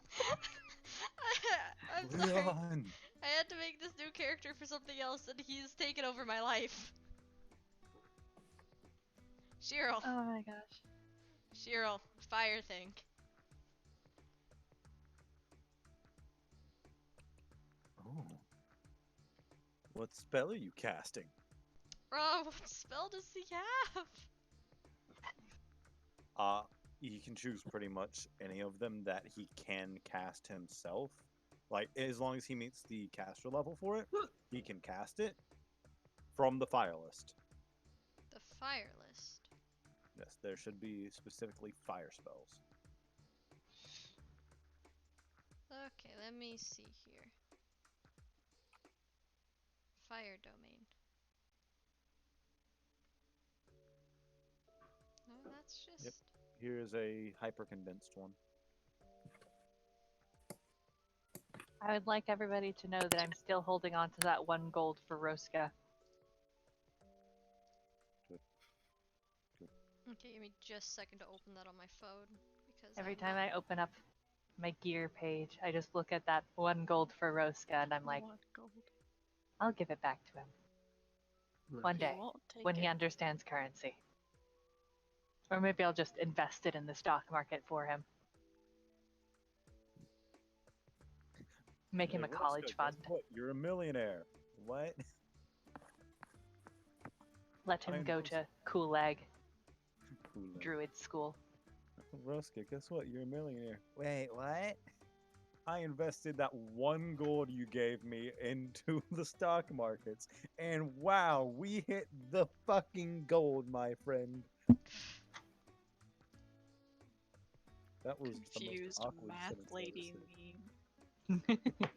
B: I'm sorry.
C: Leon!
B: I had to make this new character for something else, and he's taken over my life. Cheryl.
A: Oh my gosh.
B: Cheryl. Fire thing.
C: Oh. What spell are you casting?
B: Bro, what spell does he have?
C: You can choose pretty much any of them that he can cast himself. Like, as long as he meets the caster level for it, he can cast it from the fire list.
B: The fire list.
C: Yes, there should be specifically fire spells.
B: Okay, let me see here. Fire domain. No, that's just.
C: Yep. Here's a hyper condensed one.
A: I would like everybody to know that I'm still holding on to that 1 gold for Rosca.
B: Okay, give me just a second to open that on my phone because
A: Every
B: I'm
A: time
B: not-
A: I open up my gear page, I just look at that 1 gold for Rosca and I'm like,
F: One gold.
A: I'll give it back to him. One
F: He
A: day,
F: won't take
A: when
F: it.
A: he understands currency. Or maybe I'll just invest it in the stock market for him. Make him
C: Hey,
A: a
C: Roscoe,
A: college
C: guess
A: fund.
C: what? You're a millionaire. What?
A: Let him
C: I'm
A: go
C: just-
A: to Kulag
C: Cool.
A: Druid School.
C: Roscoe, guess what? You're a millionaire.
E: Wait, what?
C: I invested that 1 gold you gave me into the stock markets, and wow, we hit the fucking gold, my friend. That was
F: Confused
C: the most awkward
F: math
C: sentence I've ever
F: lady
C: said.
F: meme.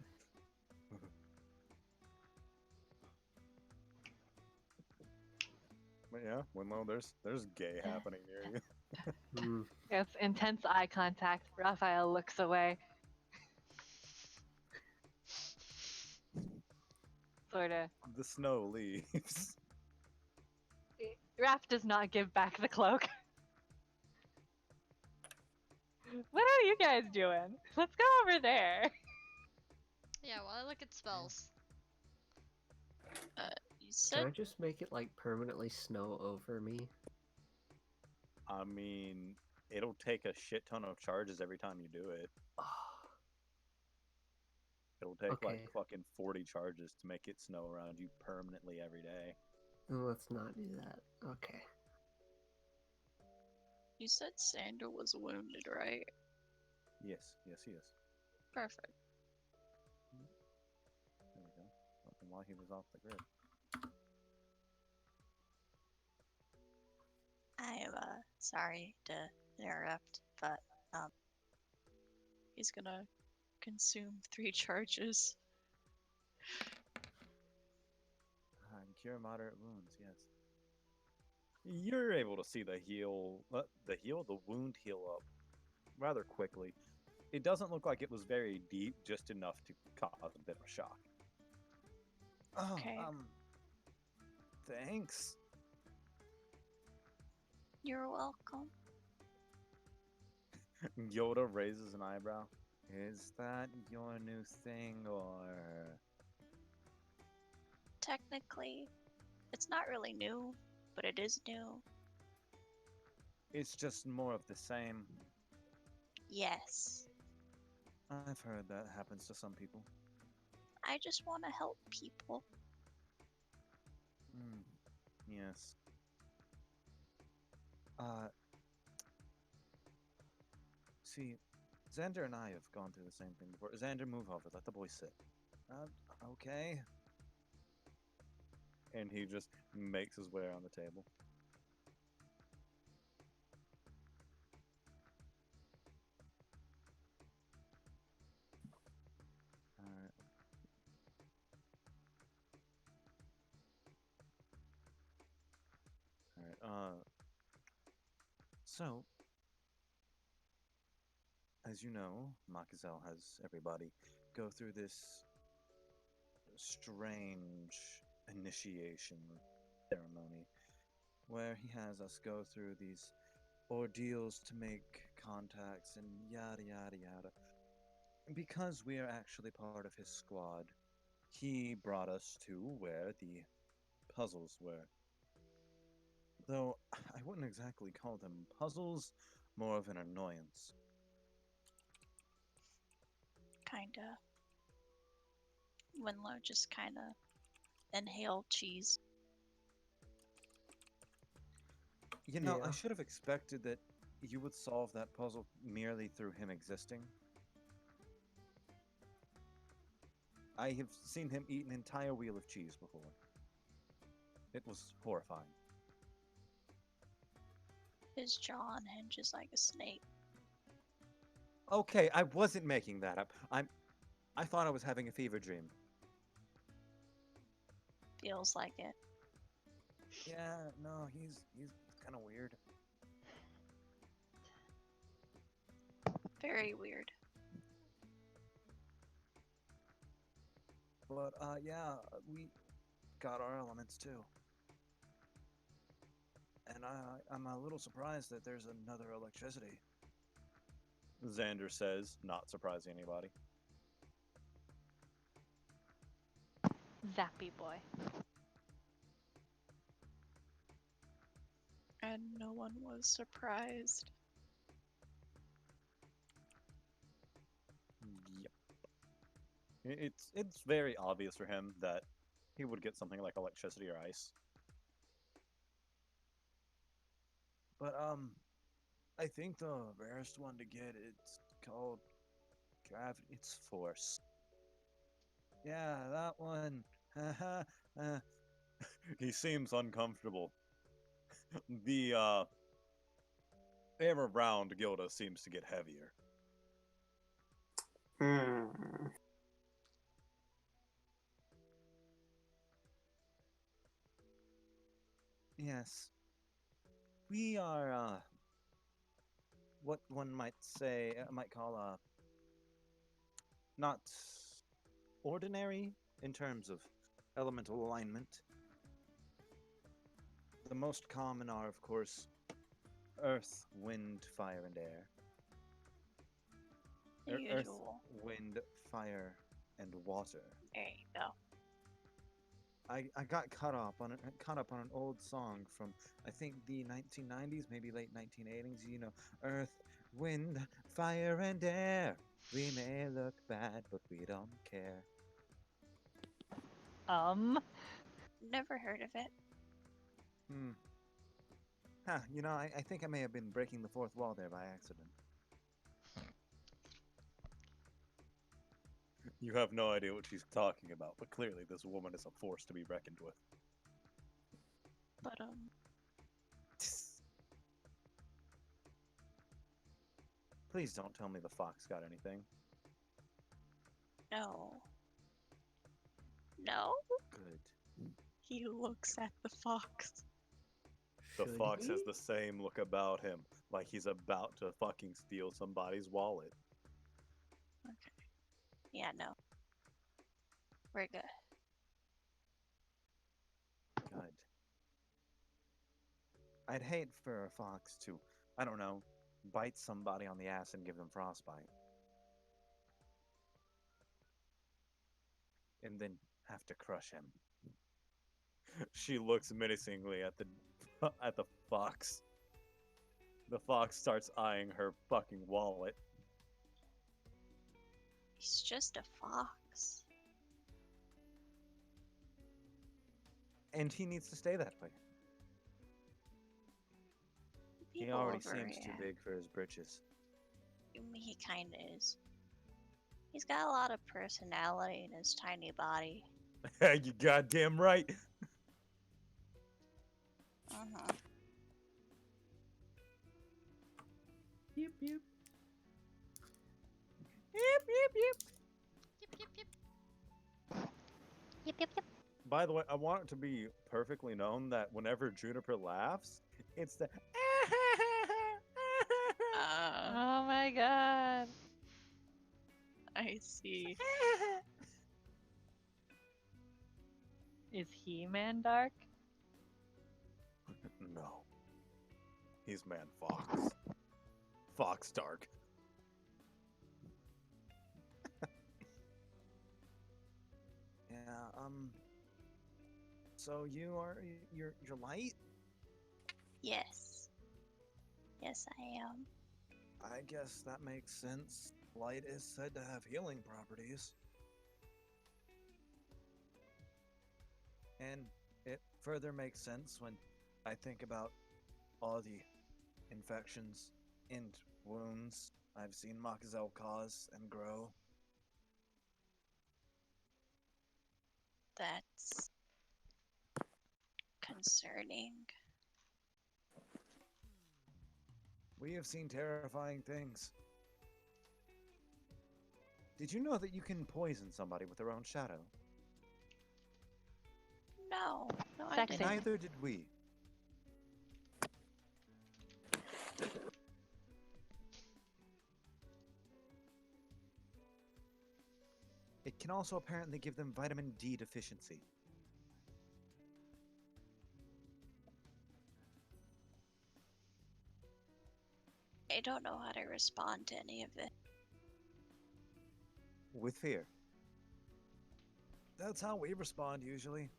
C: But yeah, well, there's gay happening near you.
D: Mm.
A: It's intense eye contact. Raphael looks away. Sorta.
C: The snow leaves.
A: Raph does not give back the cloak. What are you guys doing? Let's go over there.
B: Yeah, while I look at spells.
F: You
D: Can I
F: said
D: just make it like permanently snow over me?
C: I mean, it'll take a shit ton of charges every time you do it.
D: Oh,
C: It'll take
D: Okay.
C: like fucking 40 charges to make it snow around you permanently every day.
D: let's not do that. Okay.
F: you said Sandra was wounded, right?
C: Yes, he is.
F: Perfect.
C: There we go. Looking while he was off the grid.
F: I am sorry to interrupt, but he's gonna consume 3 charges.
C: cure moderate wounds. Yes. You're able to see the wound heal up rather quickly. It doesn't look like it was very deep, just enough to cause a bit of a shock. Oh,
F: Okay.
C: Thanks.
F: You're welcome.
C: Yoda raises an eyebrow. Is that your new thing, or?
F: Technically, it's not really new, but it is new.
C: It's just more of the same.
F: Yes.
C: I've heard that happens to some people.
F: I just want to help people.
C: Hmm. Yes. See, Xander and I have gone through the same thing before. Xander, move over. Let the boy sit. Okay. And he just makes his way around the table. Alright. Alright, so, as you know, Makizel has everybody go through this strange initiation ceremony where he has us go through these ordeals to make contacts and yada yada yada. Because we are actually part of his squad, he brought us to where the puzzles were. Though I wouldn't exactly call them puzzles, more of an annoyance.
F: Kinda. Winlow just kinda inhaled cheese.
C: You know, I
D: Yeah.
C: should have expected that you would solve that puzzle merely through him existing. I have seen him eat an entire wheel of cheese before. It was horrifying.
F: His jaw unhinges like a snake.
C: Okay, I wasn't making that up. I thought I was having a fever dream.
F: Feels like it.
C: Yeah, no, he's kind of weird.
F: Very weird.
C: But yeah, we got our elements too. And I'm a little surprised that there's another electricity. Xander says, not surprising anybody.
A: Zappy boy.
F: And no one was surprised.
C: Yep. It's very obvious for him that he would get something like electricity or ice. But I think the rarest one to get, it's called gravity. It's force. Yeah, that one. He seems uncomfortable. The air around Gilda seems to get heavier.
D: Hmm.
C: Yes. We are what one might say might call not ordinary in terms of elemental alignment. The most common are, of course, earth, wind, fire, and air.
F: The
C: Earth,
F: usual.
C: wind, fire, and water.
F: There you go.
C: I got caught up on an old song from I think the 1990s, maybe late 1980s. You know, earth, wind, fire, and air. We may look bad, but we don't care.
F: Never heard of it.
C: Hmm. Huh, you know, I think I may have been breaking the fourth wall there by accident. You have no idea what she's talking about, but clearly this woman is a force to be reckoned with.
F: But
C: Please don't tell me the fox got anything.
F: no. No?
C: Good.
F: He looks at the fox.
C: The
D: Should
C: fox has
D: he?
C: the same look about him, like he's about to fucking steal somebody's wallet.
F: Okay. Yeah, no. We're good.
C: God. I'd hate for a fox to, I don't know, bite somebody on the ass and give them frostbite. And then have to crush him. She looks menacingly at the at the fox. The fox starts eyeing her fucking wallet.
F: He's just a fox.
C: And he needs to stay that way. He
F: People
C: already seems too
F: overreact.
C: big for his britches.
F: He kinda is. He's got a lot of personality in his tiny body.
C: You goddamn right.
F: Uh-huh.
D: Yep, yep.
C: Yep, yep, yep.
B: Yip, yip, yip.
A: Yep, yep, yep.
C: By the way, I want it to be perfectly known that whenever Juniper laughs, it's the
A: Oh my god.
F: I see.
A: Is He-Man dark?
C: No. He's Man Fox. Fox Dark. Yeah, so you're light?
F: Yes. Yes, I am.
C: I guess that makes sense. Light is said to have healing properties. And it further makes sense when I think about all the infections and wounds I've seen Makazel cause and grow.
F: That's concerning.
C: We have seen terrifying things. Did you know that you can poison somebody with their own shadow?
F: No, no, I
A: Sexy.
F: didn't.
C: Neither did we. It can also apparently give them vitamin D deficiency.
F: I don't know how to respond to any of it.
C: With fear. That's how we respond usually.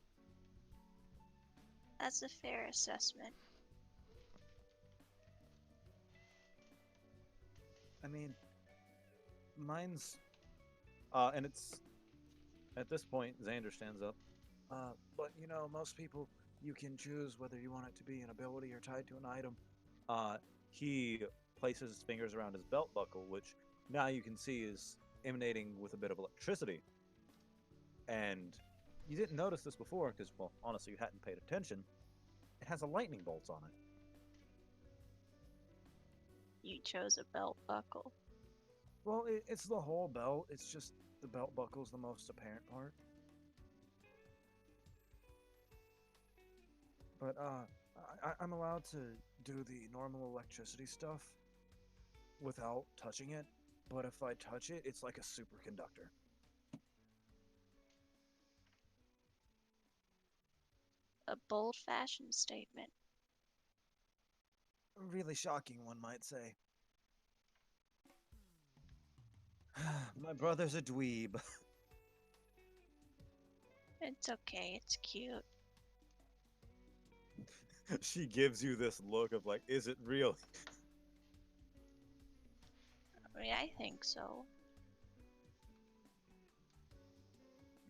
F: That's a fair assessment.
C: I mean, mine's. And it's. At this point, Xander stands up. But you know, most people, you can choose whether you want it to be an ability or tied to an item. He places his fingers around his belt buckle, which now you can see is emanating with a bit of electricity. And you didn't notice this before because, well, honestly, you hadn't paid attention. It has a lightning bolt on it.
F: You chose a belt buckle.
C: Well, it's the whole belt. It's just the belt buckle's the most apparent part. But I'm allowed to do the normal electricity stuff without touching it. But if I touch it, it's like a superconductor.
F: A bold-fashioned statement.
C: A really shocking, one might say. My brother's a dweeb.
F: It's okay, it's cute.
C: She gives you this look of like, is it real?
F: I mean, I think so.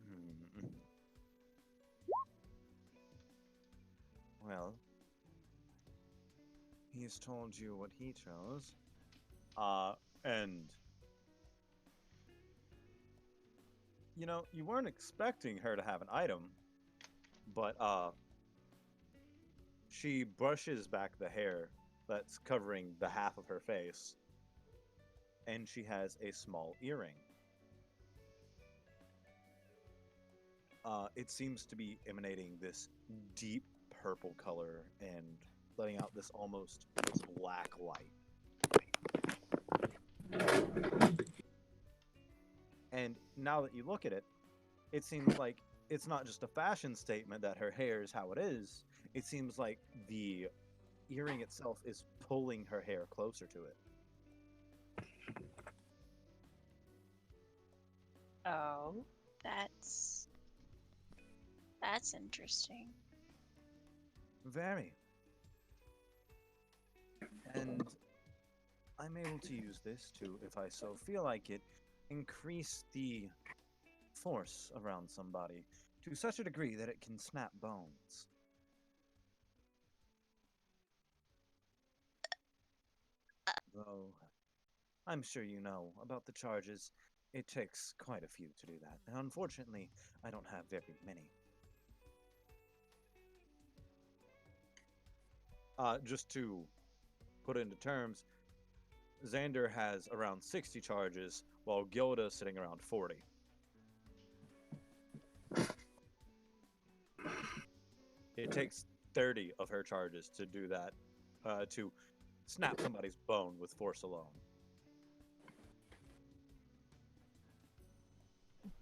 C: Hmm. Well, he's told you what he chose. And you know, you weren't expecting her to have an item, but she brushes back the hair that's covering the half of her face, and she has a small earring. it seems to be emanating this deep purple color and letting out this almost black light. And now that you look at it, it seems like it's not just a fashion statement that her hair is how it is. It seems like the earring itself is pulling her hair closer to it.
A: Oh.
F: That's interesting.
C: Very. And I'm able to use this to, if I so feel like it, increase the force around somebody to such a degree that it can snap bones. Though, I'm sure you know about the charges. It takes quite a few to do that. And unfortunately, I don't have very many. Just to put it into terms, Xander has around 60 charges, while Gilda's sitting around 40. It takes 30 of her charges to do that, to snap somebody's bone with force alone.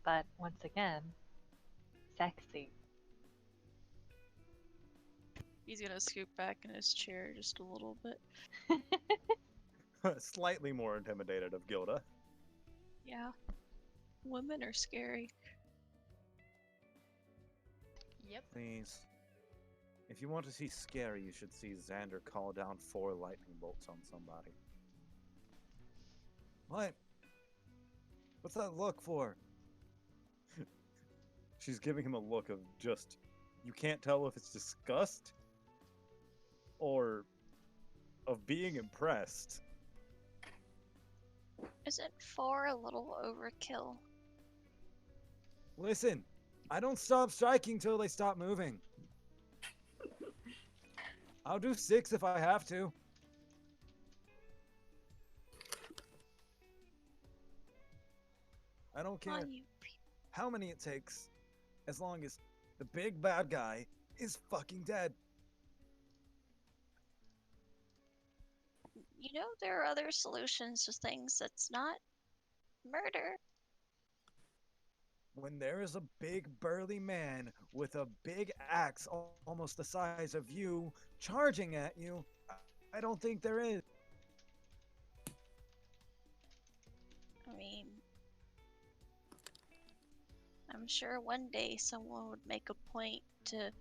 A: But once again, sexy.
F: He's gonna scoot back in his chair just a little bit.
C: Slightly more intimidated of Gilda.
F: Yeah. Women are scary.
B: Yep.
C: Please. If you want to see scary, you should see Xander call down 4 lightning bolts on somebody. What? What's that look for? She's giving him a look of just, you can't tell if it's disgust or of being impressed.
F: Isn't 4 a little overkill?
C: Listen, I don't stop striking till they stop moving. I'll do 6 if I have to. I don't care
F: Come on, you
C: how many it takes, as long as the big bad guy is fucking dead.
F: You know there are other solutions to things that's not murder.
C: When there is a big burly man with a big axe almost the size of you charging at you, I don't think there is.
F: I mean, I'm sure one day someone would make a point to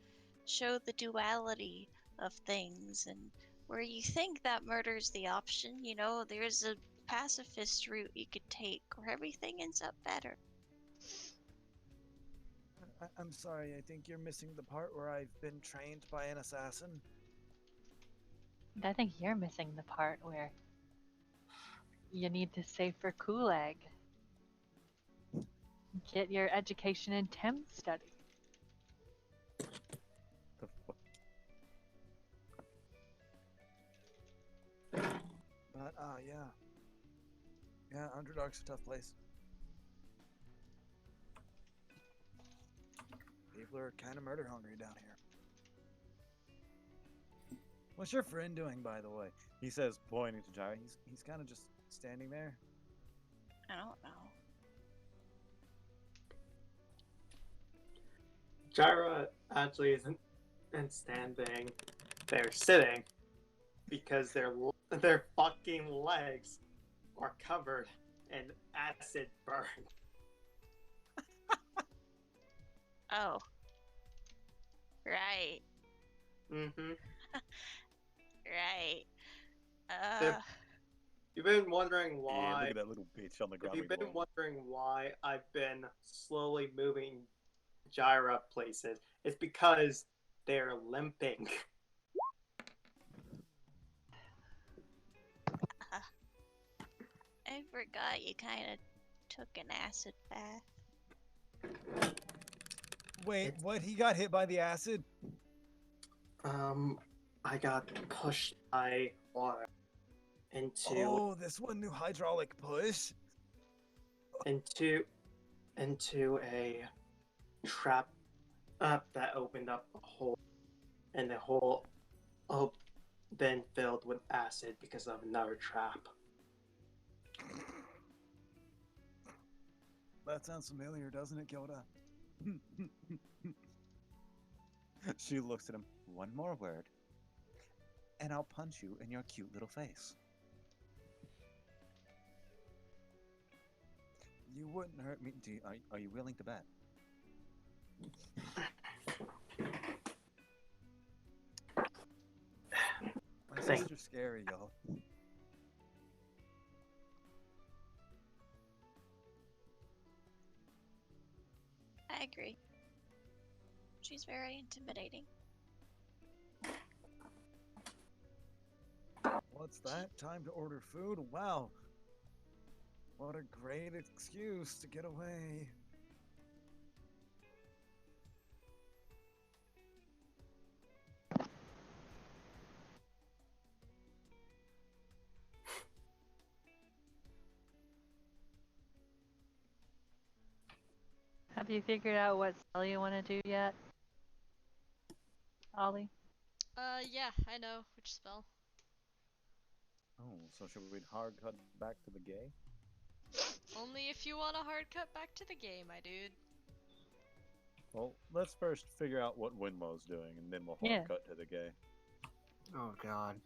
F: show the duality of things, and where you think that murder's the option, you know, there's a pacifist route you could take where everything ends up better.
C: I'm sorry, I think you're missing the part where I've been trained by an assassin.
A: I think you're missing the part where you need to save for Kulag. Get your education in Thames study.
C: The fuck? But, yeah. Yeah, Underdark's a tough place. People are kind of murder hungry down here. What's your friend doing, by the way? He says, pointing to Jira. He's kind of just standing there.
F: I don't know.
G: Jira actually isn't standing; they're sitting because their fucking legs are covered in acid burn.
F: Oh. Right.
G: Mm-hmm.
F: Right.
G: You've been wondering
C: Yeah,
G: why.
C: look at that little bitch on the ground.
G: You've been wondering why I've been slowly moving Jira places. It's because they're limping.
F: I forgot you kind of took an acid bath.
C: Wait, what? He got hit by the acid?
G: I got pushed by water into
C: Oh, this one new hydraulic push?
G: into a trap up that opened up a hole, and the hole then filled with acid because of another trap.
C: That sounds familiar, doesn't it, Yoda? She looks at him. One more word, and I'll punch you in your cute little face. You wouldn't hurt me. Are you willing to bet? My
G: Thank-
C: sister's scary, y'all.
F: I agree. She's very intimidating.
C: What's that? Time to order food? Wow. What a great excuse to get away.
A: Have you figured out what spell you want to do yet? Ollie?
B: Yeah, I know which spell.
C: Oh, so should we hard cut back to the gay?
B: Only if you want a hard cut back to the game, my dude.
C: Well, let's first figure out what Winlow's doing, and then we'll hard
A: Yeah.
C: cut to the gay.
D: Oh god.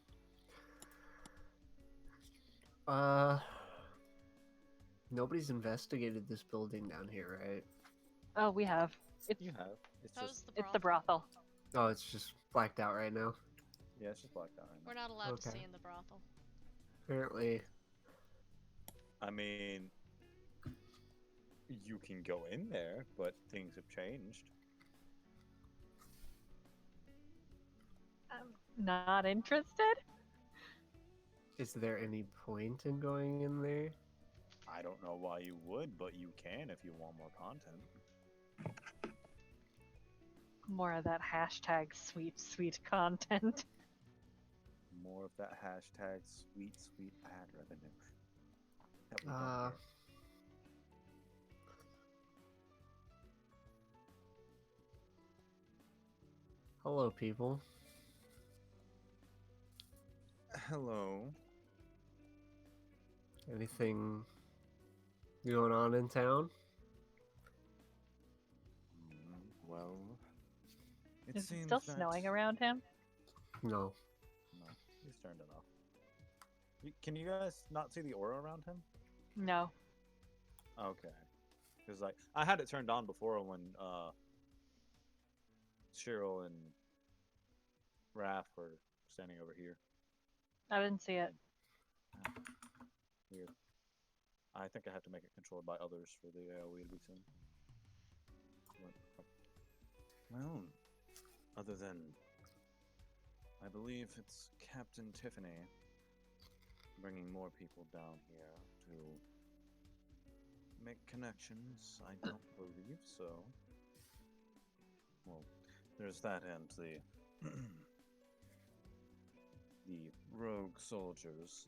D: Nobody's investigated this building down here, right?
A: Oh, we have. It's
C: You have. It's
B: How's
C: just,
B: the
A: it's the
B: brothel?
A: brothel.
D: Oh, it's just blacked out right now.
C: yeah, it's just blacked out right
B: We're
C: now.
B: not allowed to
D: Okay.
B: see in the brothel.
D: Apparently.
C: I mean, you can go in there, but things have changed.
A: I'm not interested.
D: Is there any point in going in there?
C: I don't know why you would, but you can if you want more content.
A: More of that hashtag sweet content.
C: More of that hashtag sweet ad revenue. That we don't
D: Uh,
C: get.
D: Hello, people.
C: Hello.
D: Anything going on in town?
C: Well, it
A: Is it
C: seems
A: still
C: that...
A: snowing around him?
D: No.
C: No, he's turned it off. Can you guys not see the aura around him?
A: No.
C: Okay. Because, like, I had it turned on before when, Cheryl and Raph were standing over here.
A: I didn't see it.
C: Weird. I think I have to make it controlled by others for the AoE to be seen. Well, other than... I believe it's Captain Tiffany bringing more people down here to make connections. I don't believe so. Well, there's that and the the rogue soldiers.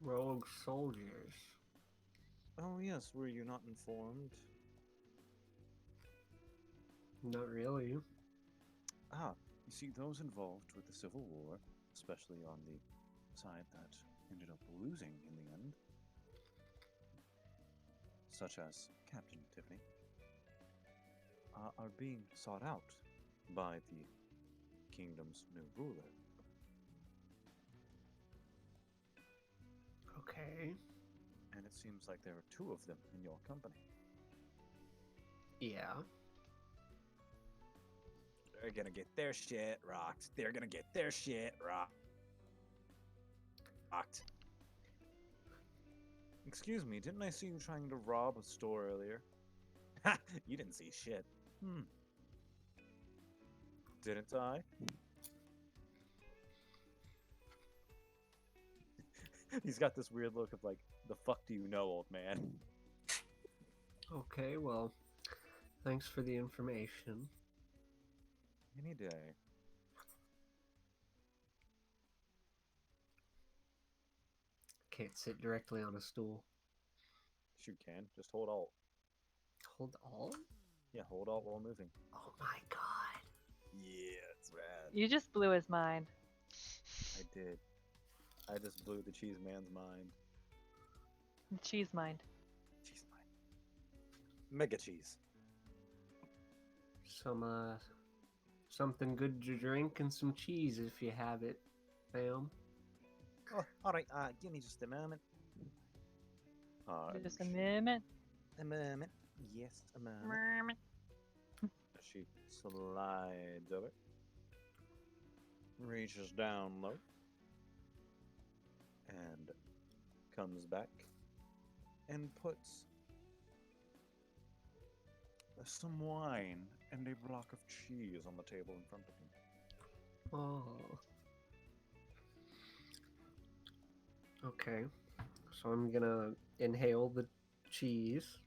D: Rogue soldiers.
C: Oh yes, were you not informed?
D: Not really.
C: Ah, you see, those involved with the Civil War, especially on the side that ended up losing in the end, such as Captain Tiffany, are being sought out by the kingdom's new ruler.
D: Okay.
C: And it seems like there are two of them in your company.
D: Yeah.
C: They're gonna get their shit rocked. They're gonna get their shit rocked. Excuse me, didn't I see you trying to rob a store earlier? Ha! You didn't see shit. Didn't I? He's got this weird look of like, the fuck do you know, old man?
D: Okay, well, thanks for the information.
C: Any day.
D: Can't sit directly on a stool.
C: You can. Just hold alt.
D: Hold Alt?
C: Yeah, hold Alt while moving.
D: Oh my god.
C: Yeah, it's rad.
A: You just blew his mind.
C: I did. I just blew the cheese man's mind.
A: Cheese mind.
C: Cheese mind. Mega cheese.
D: Something good to drink and some cheese if you have it, fam.
E: Oh, all right. Give me just a moment.
A: Just a moment.
E: A moment. Yes, a moment.
A: Moment.
C: She slides over, reaches down low, and comes back and puts some wine and a block of cheese on the table in front of him.
D: Oh. Okay. So I'm gonna inhale the cheese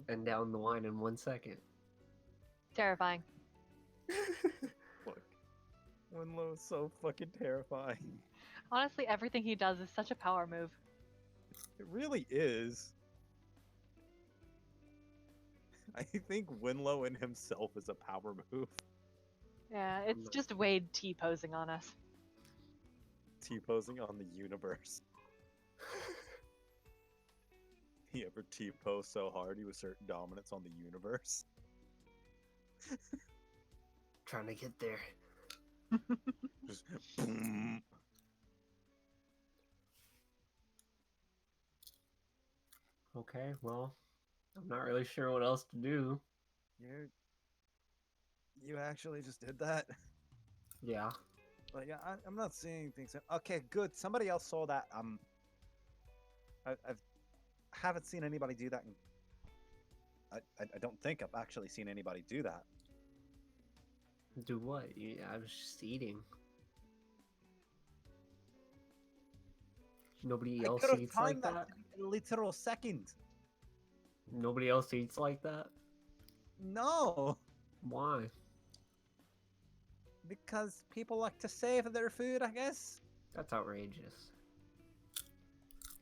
D: and down the wine in 1 second.
A: Terrifying.
C: Look, Winlow is so fucking terrifying.
A: Honestly, everything he does is such a power move.
C: It really is. I think Winlow in himself is a power move.
A: Yeah, it's just Wade T-posing on us.
C: T-posing on the universe. He ever T-pose so hard he was certain dominance on the universe?
D: Trying to get there.
C: Just boom.
D: Okay, well, I'm not really sure what else to do.
C: You actually just did that?
D: Yeah.
C: Like, I'm not seeing things. Okay, good. Somebody else saw that. I haven't seen anybody do that. I don't think I've actually seen anybody do that.
D: Do what? I was just eating. Nobody else
C: could've
D: eats like
C: timed
D: that?
C: to be a literal second.
D: Nobody else eats like that?
C: No,
D: Why?
C: because people like to save their food, I guess.
D: That's outrageous.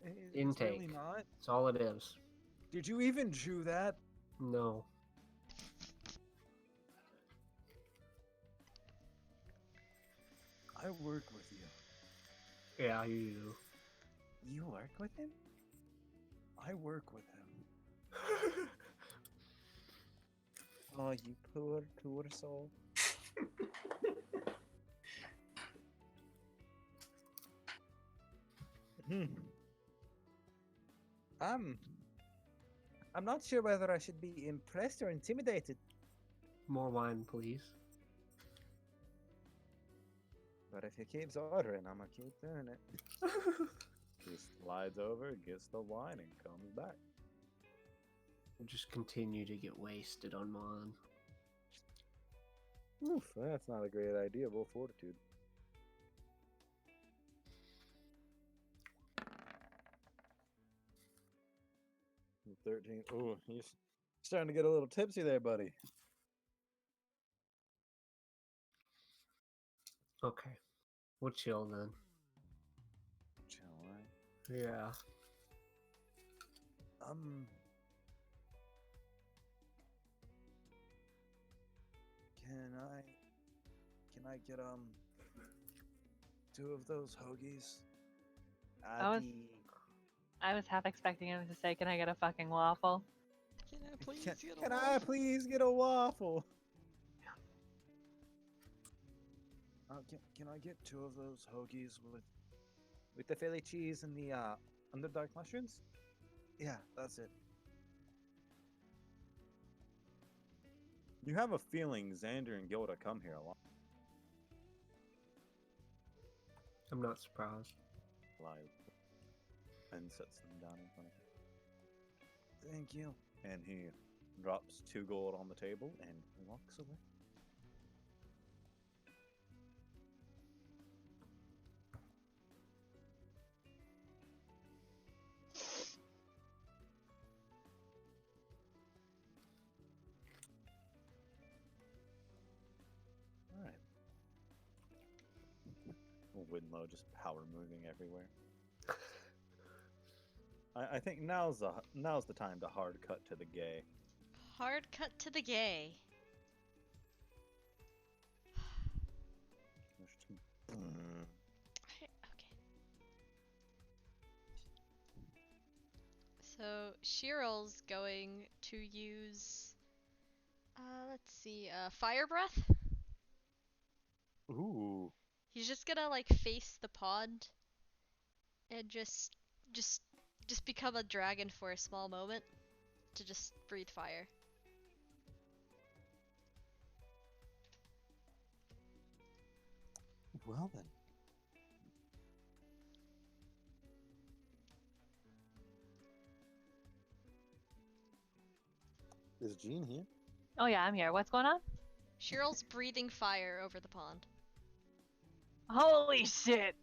C: It's
D: Intake.
C: really not.
D: That's all it is.
C: Did you even chew that?
D: No.
C: I work with you.
D: Yeah, you do.
C: You work with him? I work with him. Oh, you poor soul. I'm not sure whether I should be impressed or intimidated.
D: More wine, please.
C: But if he keeps ordering, I'm gonna keep doing it. He slides over, gets the wine, and comes back.
D: We'll just continue to get wasted on wine.
C: Oof, that's not a great idea. Roll fortitude. And 13. Ooh, you're starting to get a little tipsy there, buddy.
D: Okay. We'll chill then.
C: Chill, right?
D: Yeah.
C: Can I get 2 of those hoagies?
A: I was half expecting him to say, "Can I get a fucking waffle?"
B: Can I please
C: Can,
B: get a
C: can I
B: waffle?
C: please get a waffle? Can I get 2 of those hoagies with the Philly cheese and the Underdark mushrooms? Yeah, that's it. You have a feeling Xander and Gilda come here a lot.
D: I'm not surprised.
C: Live. And sets them down in front of him. Thank you. And he drops 2 gold on the table and walks away. Alright. Winlow just power moving everywhere. I think now's the time to hard cut to the gay.
B: Hard cut to the gay. Okay. So Shirl's going to use, let's see, fire breath.
C: Ooh.
B: He's just gonna like face the pond and just become a dragon for a small moment to just breathe fire.
C: Well then. Is Jean here?
A: Oh yeah, I'm here. What's going on?
B: Shirl's breathing fire over the pond.
A: Holy shit!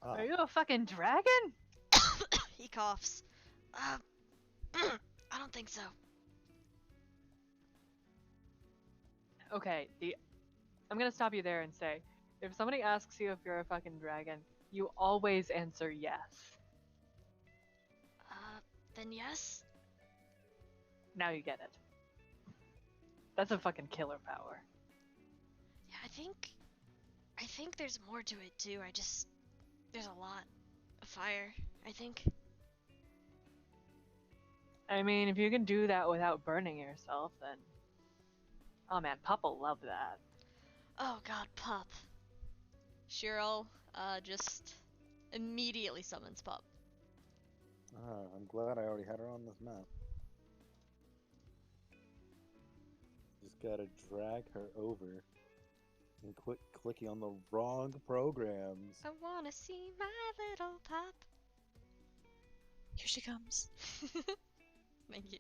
A: Are you a fucking dragon?
B: He coughs. I don't think so.
A: Okay, I'm gonna stop you there and say, if somebody asks you if you're a fucking dragon, you always answer yes.
B: Then yes?
A: Now you get it. That's a fucking killer power.
B: Yeah, I think there's more to it too. There's a lot of fire, I think.
A: I mean, if you can do that without burning yourself, then... Oh man, Pup will love that.
B: Oh god, Pup. Cheryl, just immediately summons Pup.
C: I'm glad I already had her on this map. Just gotta drag her over and quit clicking on the wrong programs.
B: I wanna see my little Pup.
F: Here she comes.
B: Thank you.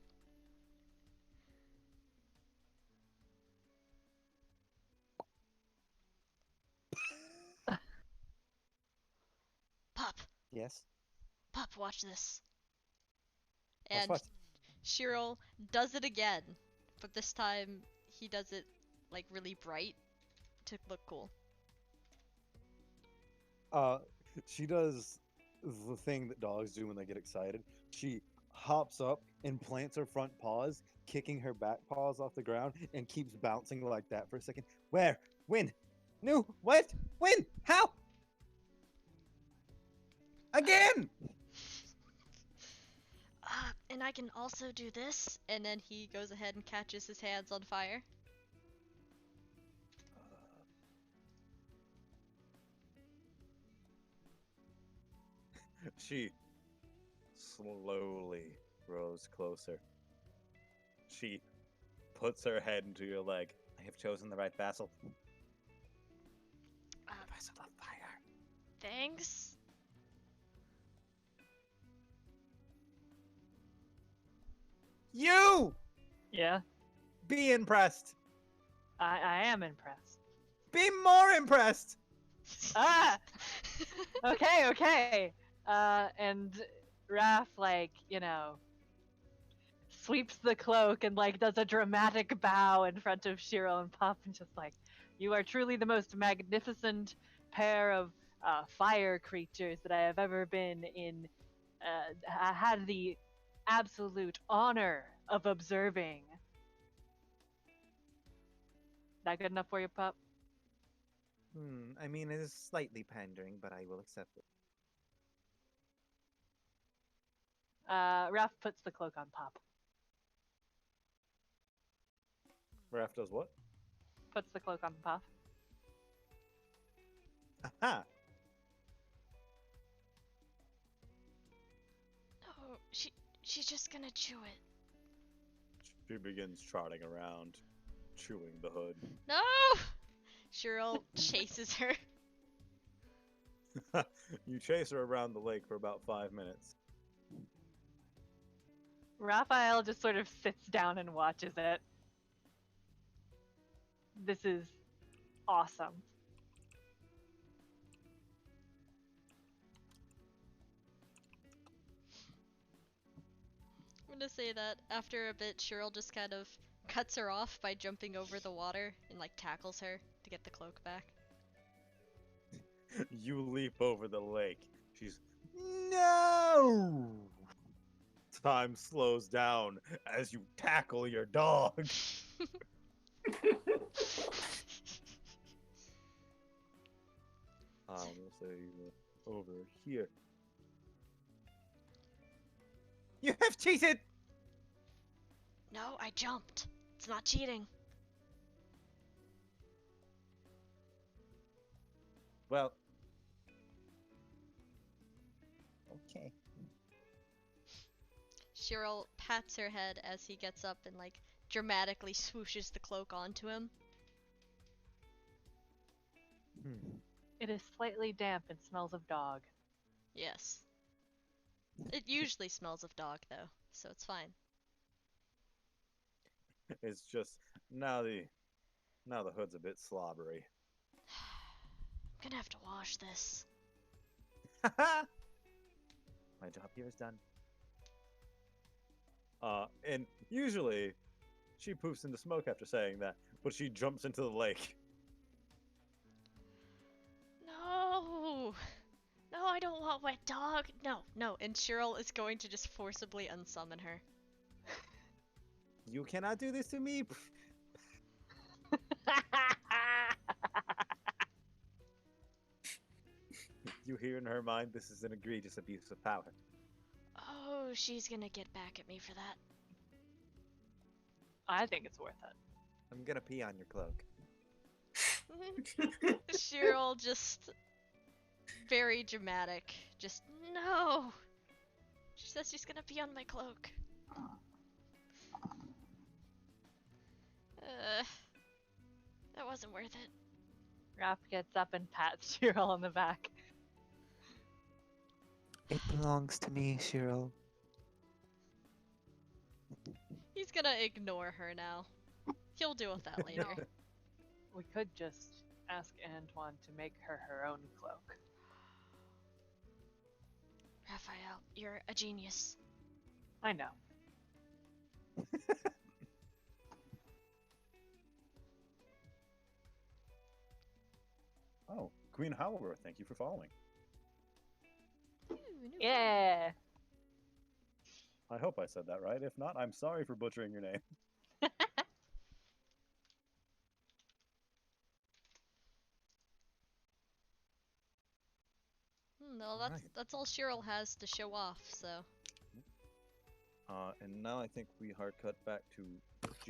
B: Pup,
E: Yes.
B: Pup, watch this.
E: Watch
B: And
E: what?
B: Cheryl does it again, but this time he does it like really bright to look cool.
C: She does the thing that dogs do when they get excited. She hops up and plants her front paws, kicking her back paws off the ground, and keeps bouncing like that for a second. Where? When? No? What? When? How? Again!
B: And I can also do this, and then he goes ahead and catches his hands on fire.
C: She slowly grows closer. She puts her head into your leg.
E: I have chosen the right vassal.
C: Vassal of fire.
B: Thanks.
E: You!
A: Yeah,
E: Be impressed!
A: I am impressed.
E: Be more impressed!
A: Ah! Okay. And Raph, like, sweeps the cloak and, like, does a dramatic bow in front of Shiro and Pup and just like, you are truly the most magnificent pair of fire creatures that I have ever been in. I had the absolute honor of observing. That good enough for you, Pup?
E: I mean, it is slightly pandering, but I will accept it.
A: Raph puts the cloak on Pup.
C: Raph does what?
A: Puts the cloak on Pup.
E: Aha!
B: No, she's just gonna chew it.
C: She begins trotting around, chewing the hood.
B: No! Cheryl chases her.
C: You chase her around the lake for about 5 minutes.
A: Raphael just sort of sits down and watches it. This is awesome.
B: I'm gonna say that after a bit, Cheryl just kind of cuts her off by jumping over the water and like tackles her to get the cloak back.
C: You leap over the lake. She's
E: No!
C: time slows down as you tackle your dog. We'll say over here.
E: You have cheated!
B: No, I jumped. It's not cheating.
C: Well,
E: Okay.
B: Cheryl pats her head as he gets up and like dramatically swooshes the cloak onto him.
A: It is slightly damp and smells of dog.
B: Yes. It usually smells of dog though, so it's fine.
C: it's just now the hood's a bit slobbery.
B: I'm gonna have to wash this.
E: My job here is done.
C: And usually she poofs into smoke after saying that, but she jumps into the lake.
B: No! No, I don't want wet dog! No, no, and Cheryl is going to just forcibly unsummon her.
E: You cannot do this to me.
C: You hear in her mind, this is an egregious abuse of power.
B: Oh, she's gonna get back at me for that.
A: I think it's worth it.
E: I'm gonna pee on your cloak.
B: Cheryl just very dramatic. Just no. She says she's gonna pee on my cloak. That wasn't worth it.
A: Raph gets up and pats Cheryl on the back.
E: It belongs to me, Cheryl.
B: He's gonna ignore her now. He'll deal with that later.
A: We could just ask Antoine to make her her own cloak.
B: Raphael, you're a genius.
A: I know.
C: Oh, Queen Howler, thank you for following.
A: Yeah.
C: I hope I said that right. If not, I'm sorry for butchering your name.
B: No,
C: Alright.
B: that's all Cheryl has to show off, so.
C: And now I think we hard cut back to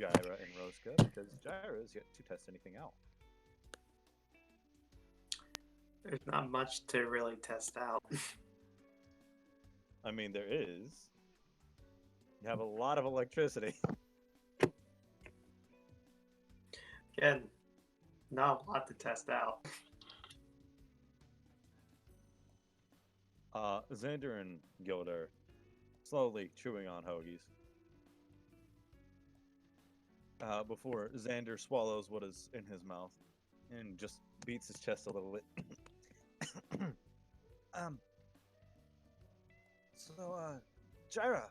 C: Jaira and Rosca because Jaira is yet to test anything out.
G: There's not much to really test out.
C: I mean, there is. You have a lot of electricity.
G: Again, not a lot to test out.
C: Xander and Gildar slowly chewing on hoagies. Before Xander swallows what is in his mouth and just beats his chest a little bit. Jaira,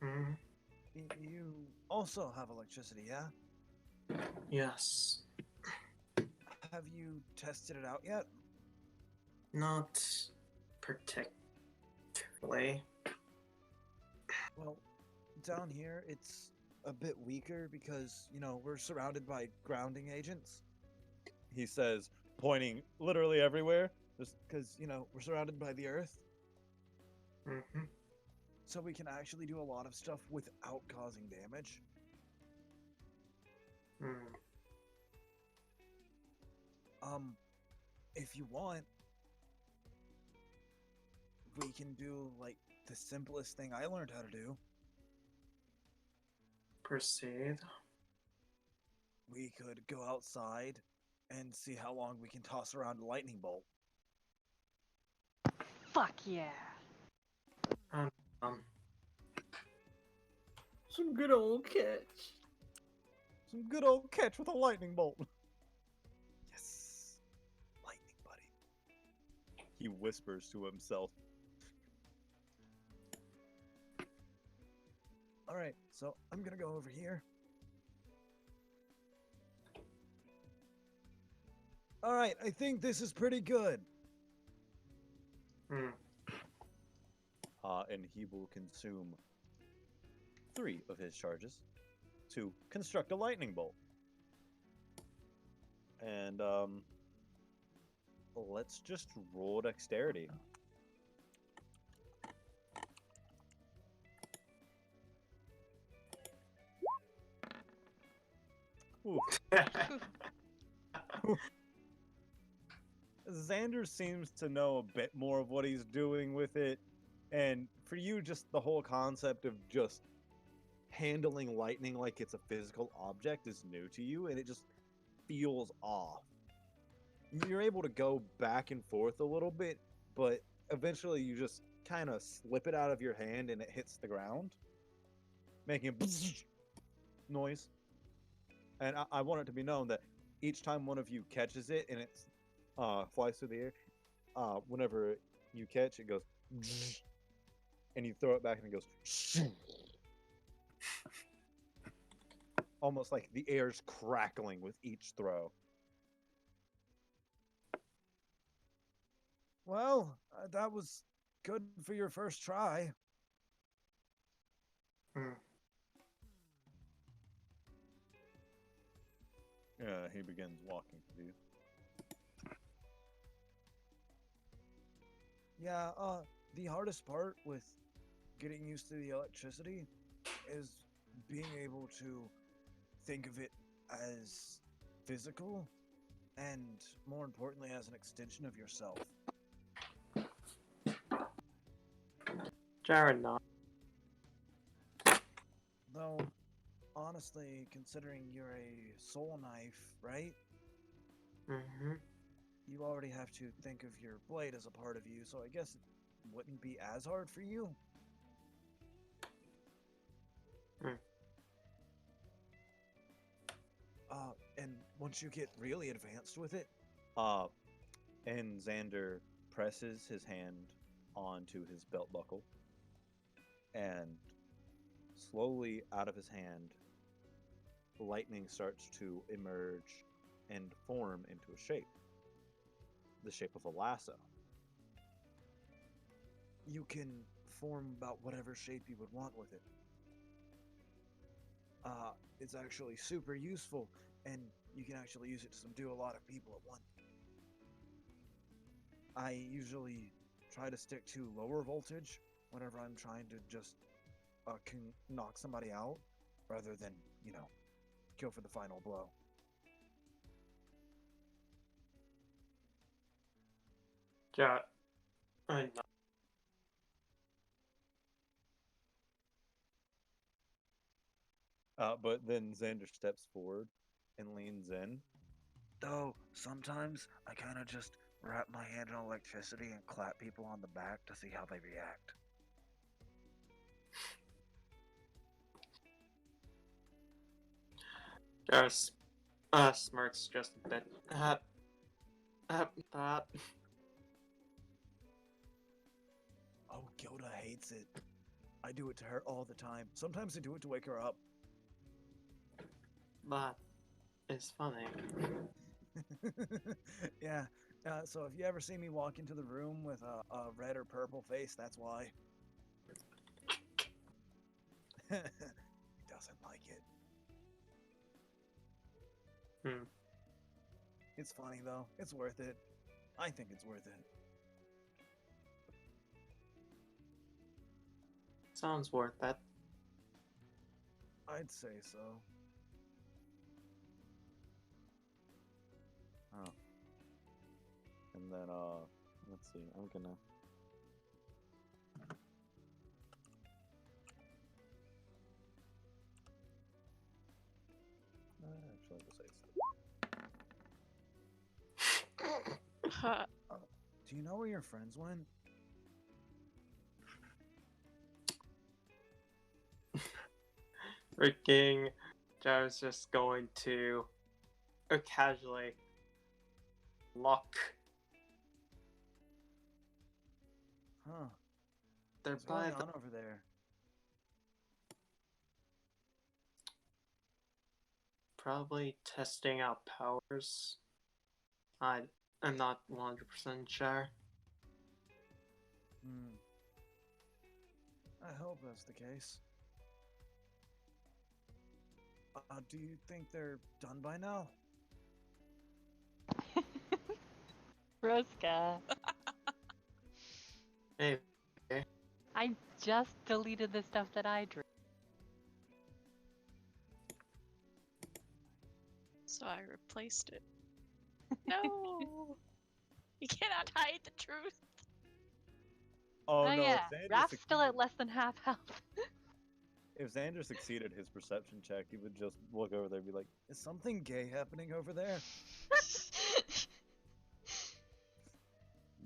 G: Hmm?
C: you also have electricity, yeah?
G: Yes.
C: Have you tested it out yet?
G: Not particularly.
C: Well, down here it's a bit weaker because, you know, we're surrounded by grounding agents. He says, pointing literally everywhere, just because, you know, we're surrounded by the earth.
G: Mm-hmm.
C: So we can actually do a lot of stuff without causing damage.
G: Mm.
C: If you want, we can do, like, the simplest thing I learned how to do.
G: Proceed.
C: We could go outside and see how long we can toss around a lightning bolt.
A: Fuck yeah.
D: Some good old catch.
C: Some good old catch with a lightning bolt. Yes. Lightning, buddy. He whispers to himself. Alright, so I'm gonna go over here. Alright, I think this is pretty good.
G: Hmm.
C: and he will consume 3 of his charges to construct a lightning bolt. And let's just roll dexterity. Ooh. Xander seems to know a bit more of what he's doing with it, and for you, just the whole concept of just handling lightning like it's a physical object is new to you, and it just feels off. You're able to go back and forth a little bit, but eventually you just kind of slip it out of your hand and it hits the ground, making a noise. And I want it to be known that each time one of you catches it and it flies through the air, whenever you catch it goes and you throw it back and it goes almost like the air's crackling with each throw. Well, that was good for your first try. He begins walking to you. Yeah, the hardest part with getting used to the electricity is being able to think of it as physical and, more importantly, as an extension of yourself.
G: Jared, not.
C: Though, honestly, considering you're a soul knife, right?
G: Mm-hmm.
C: You already have to think of your blade as a part of you, so I guess it wouldn't be as hard for you. And once you get really advanced with it, and Xander presses his hand onto his belt buckle, and slowly out of his hand, lightning starts to emerge and form into a shape. The shape of a lasso. You can form about whatever shape you would want with it. It's actually super useful, and you can actually use it to subdue a lot of people at once. I usually try to stick to lower voltage whenever I'm trying to just knock somebody out, rather than, go for the final blow.
G: Jared, I know.
C: But then Xander steps forward and leans in. Though, sometimes I kind of just wrap my hand in electricity and clap people on the back to see how they react.
G: Jared smirks just a bit. That.
C: Oh, Gilda hates it. I do it to her all the time. Sometimes I do it to wake her up.
G: That is funny.
C: Yeah. So if you ever see me walk into the room with a red or purple face, that's why. He doesn't like it. It's funny though. It's worth it. I think it's worth it.
G: Sounds worth it.
C: I'd say so. Oh. And then, let's see, I'm gonna... Actually, we'll say so. Do you know where your friends went?
G: Freaking, Jared's just going to casually lock.
C: Huh.
G: They're
C: What's
G: by
C: going
G: the
C: on over there?
G: probably testing out powers. I'm not 100% sure.
C: I hope that's the case. Do you think they're done by now?
A: Roska,
G: Hey,
A: I just deleted the stuff that I drew.
F: So I replaced it. No! You cannot hide the truth.
C: Oh no!
A: yeah,
C: If Xander,
A: Raph's still at
C: succeeded,
A: less than half health.
C: if Xander succeeded his perception check, he would just look over there and be like, "Is something gay happening over there?"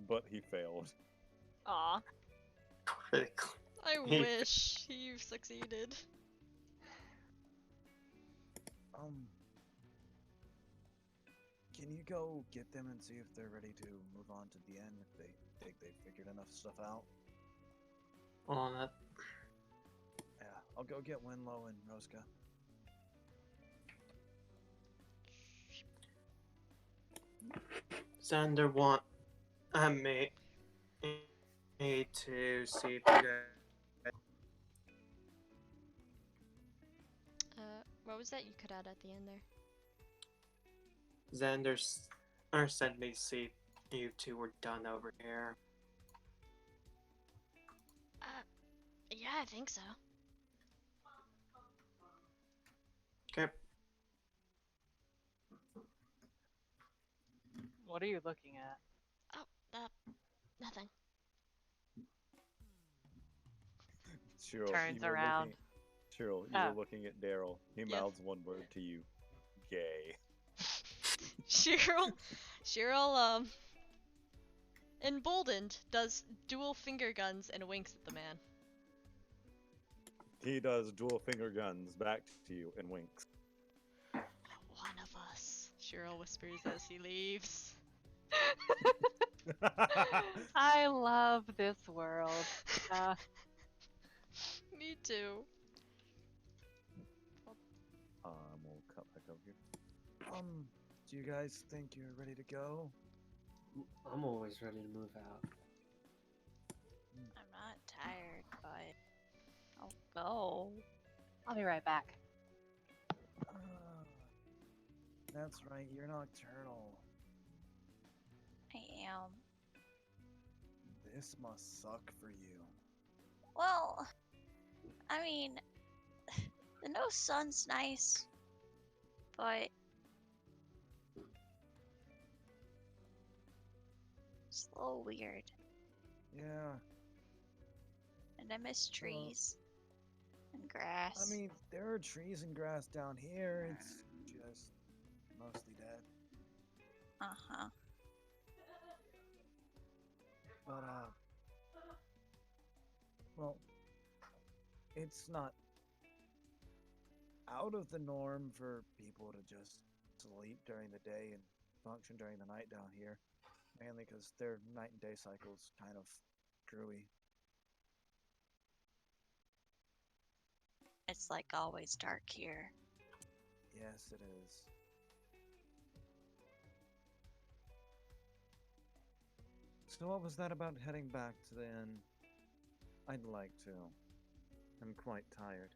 C: But he failed.
A: Aw.
G: critical.
B: I
G: He-
B: wish you succeeded.
C: Can you go get them and see if they're ready to move on to the end? If they think they've figured enough stuff out?
G: On it.
C: Yeah, I'll go get Winlow and Roska.
G: Xander want me to see if you guys.
B: What was that you cut out at the end there?
G: Xander sent me to see if you two were done over here.
B: Yeah, I think so.
G: Okay.
A: What are you looking at?
B: Nothing.
C: Cheryl,
A: Turns
C: you were
A: around.
C: Looking, Cheryl, you
A: Oh.
C: were looking at Daryl. He
B: Yeah.
C: mouths one word to you: gay.
B: Cheryl, emboldened, does dual finger guns and winks at the man.
C: He does dual finger guns back to you and winks.
B: One of us, Cheryl whispers as he leaves.
A: I love this world.
B: Me too.
C: We'll cut back over here. Do you guys think you're ready to go?
D: I'm always ready to move out.
F: I'm not tired, but I'll go.
A: I'll be right back.
C: That's right, you're nocturnal.
F: I am.
C: This must suck for you.
F: Well, I mean, the no sun's nice, but it's a little weird.
C: Yeah,
F: And I miss trees and grass.
C: I mean, there are trees and grass down here. It's just mostly dead.
F: uh-huh.
C: But, well, it's not out of the norm for people to just sleep during the day and function during the night down here. Mainly because their night and day cycle's kind of screwy.
F: It's like always dark here.
C: Yes, it is. So what was that about heading back to the inn? I'd like to. I'm quite tired.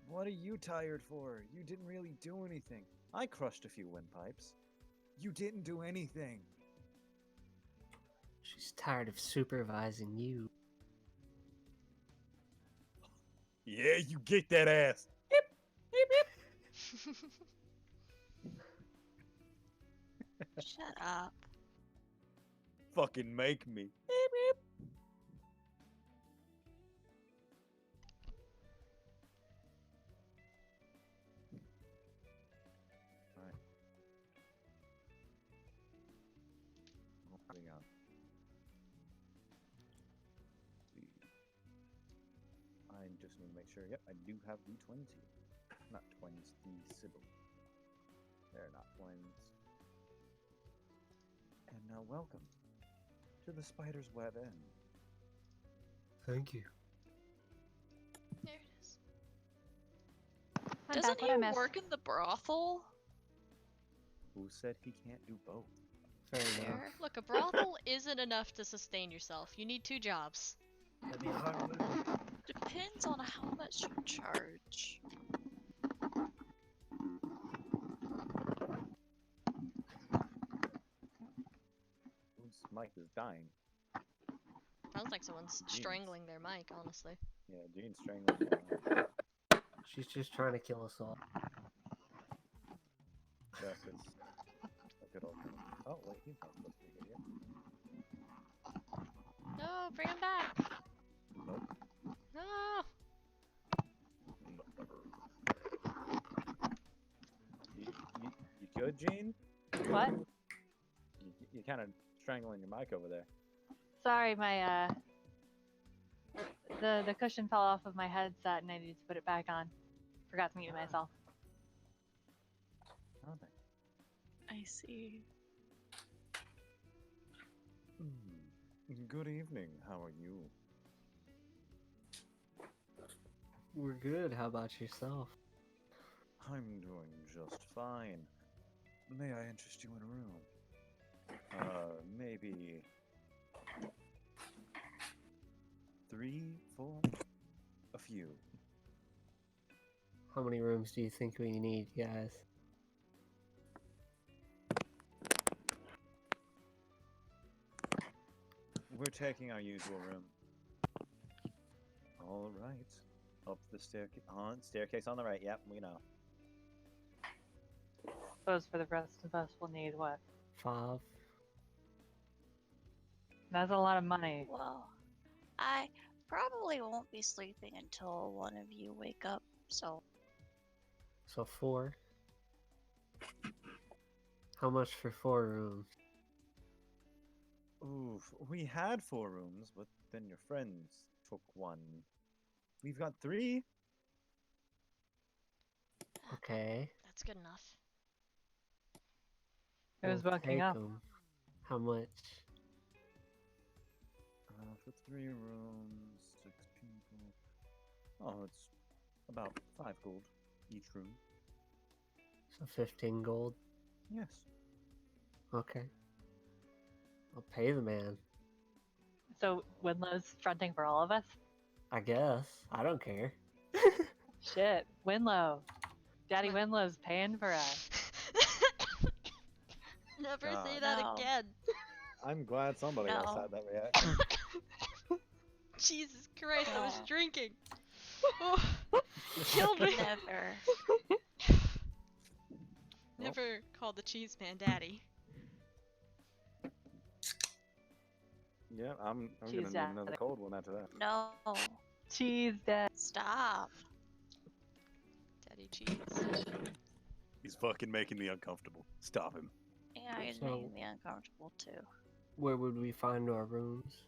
C: What are you tired for? You didn't really do anything. I crushed a few windpipes. You didn't do anything.
D: She's tired of supervising you.
C: Yeah, you get that ass.
F: Shut up.
C: Fucking make me. Alright. Moving on. I just need to make sure. Yep, I do have the twins here. Not twins, the siblings. They're not twins. And now welcome to the Spider's Web Inn.
D: Thank you.
B: There it is.
A: I'm
F: Doesn't
A: back. What I
F: he
A: missed?
F: work in the brothel?
C: Who said he can't do both?
D: Fair enough.
F: Fair.
B: Look, a brothel isn't enough to sustain yourself. You need 2 jobs.
D: That'd be a hard move.
F: Depends on how much you charge.
C: Whose mic is dying?
B: Sounds like someone's strangling their mic, honestly.
C: Yeah, Gene's strangling.
D: She's just trying to kill us all.
C: Yeah, 'cause a good old. Oh wait, he's not supposed to be here yet.
B: No, bring him back.
C: Nope.
B: No.
C: You good, Gene?
A: What?
C: You kind of strangling your mic over there.
A: Sorry, my the cushion fell off of my headset and I needed to put it back on. Forgot to mute myself.
C: Oh,
F: I see.
C: Good evening. How are you?
D: We're good. How about yourself?
C: I'm doing just fine. May I interest you in a room? Maybe 3, 4, a few.
D: How many rooms do you think we need, guys?
C: We're taking our usual room. All right. Up the staircase on the right. Yep, we know.
A: Suppose for the rest of us, we'll need what?
D: 5.
A: That's a lot of money.
F: Well, I probably won't be sleeping until one of you wake up, so
D: So 4. How much for 4 rooms?
C: Oof, we had 4 rooms, but then your friends took one. We've got 3.
D: Okay.
B: That's good enough.
A: Who's
D: we'll
A: bucking
D: take
A: up?
D: 'em. How much?
C: For 3 rooms, 6 people. Oh, it's about 5 gold each room.
D: So 15 gold?
C: Yes.
D: Okay. I'll pay the man.
A: So Winlow's fronting for all of us?
D: I guess. I don't care.
A: Shit, Winlow. Daddy
B: What?
A: Winlow's paying for us.
B: Never say
C: God.
B: that
F: No.
B: again.
C: I'm glad somebody else
F: No.
C: had that reaction.
B: Jesus Christ, I was
F: No.
B: drinking. Oh, you killed me.
F: never.
B: Never call the cheese man daddy.
C: Yeah, I'm
A: She's
C: gonna need
A: at
C: another
A: it.
C: cold one after that.
F: No.
A: Cheese dad.
F: Stop.
B: Daddy cheese.
C: He's fucking making me uncomfortable. Stop him.
F: Yeah, he's
D: So-
F: making me uncomfortable too.
D: Where would we find our rooms?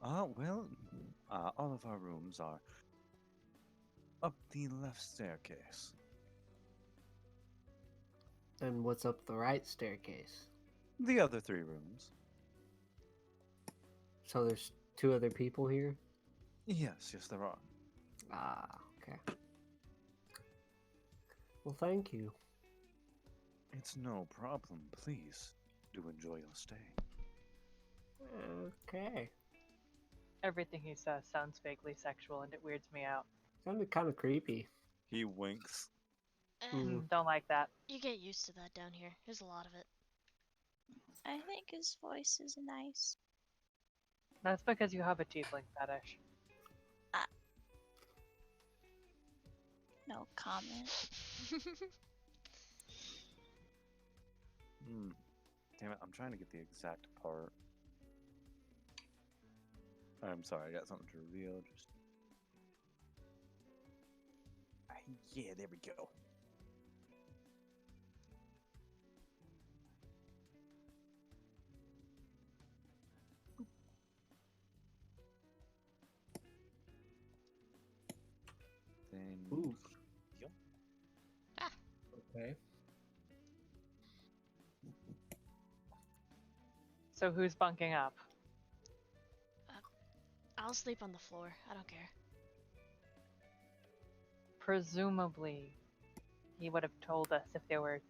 C: Well, all of our rooms are up the left staircase.
D: And what's up the right staircase?
C: The other 3 rooms.
D: So there's 2 other people here?
C: Yes, there are.
D: Ah, okay. Well, thank you.
C: It's no problem. Please do enjoy your stay.
D: Okay.
A: Everything he says sounds vaguely sexual and it weirds me out.
D: Sounded kind of creepy.
C: He winks.
D: Mm.
A: Don't like that.
B: You get used to that down here. There's a lot of it.
F: I think his voice is nice.
A: That's because you have a tiefling fetish.
F: No comment.
C: Damn it, I'm trying to get the exact part. I'm sorry, I got something to reveal. Just. Yeah, there we go. Then.
D: Ooh.
C: Yep.
D: Okay.
A: So who's bunking up?
B: I'll sleep on the floor. I don't care.
A: Presumably, he would have told us if there were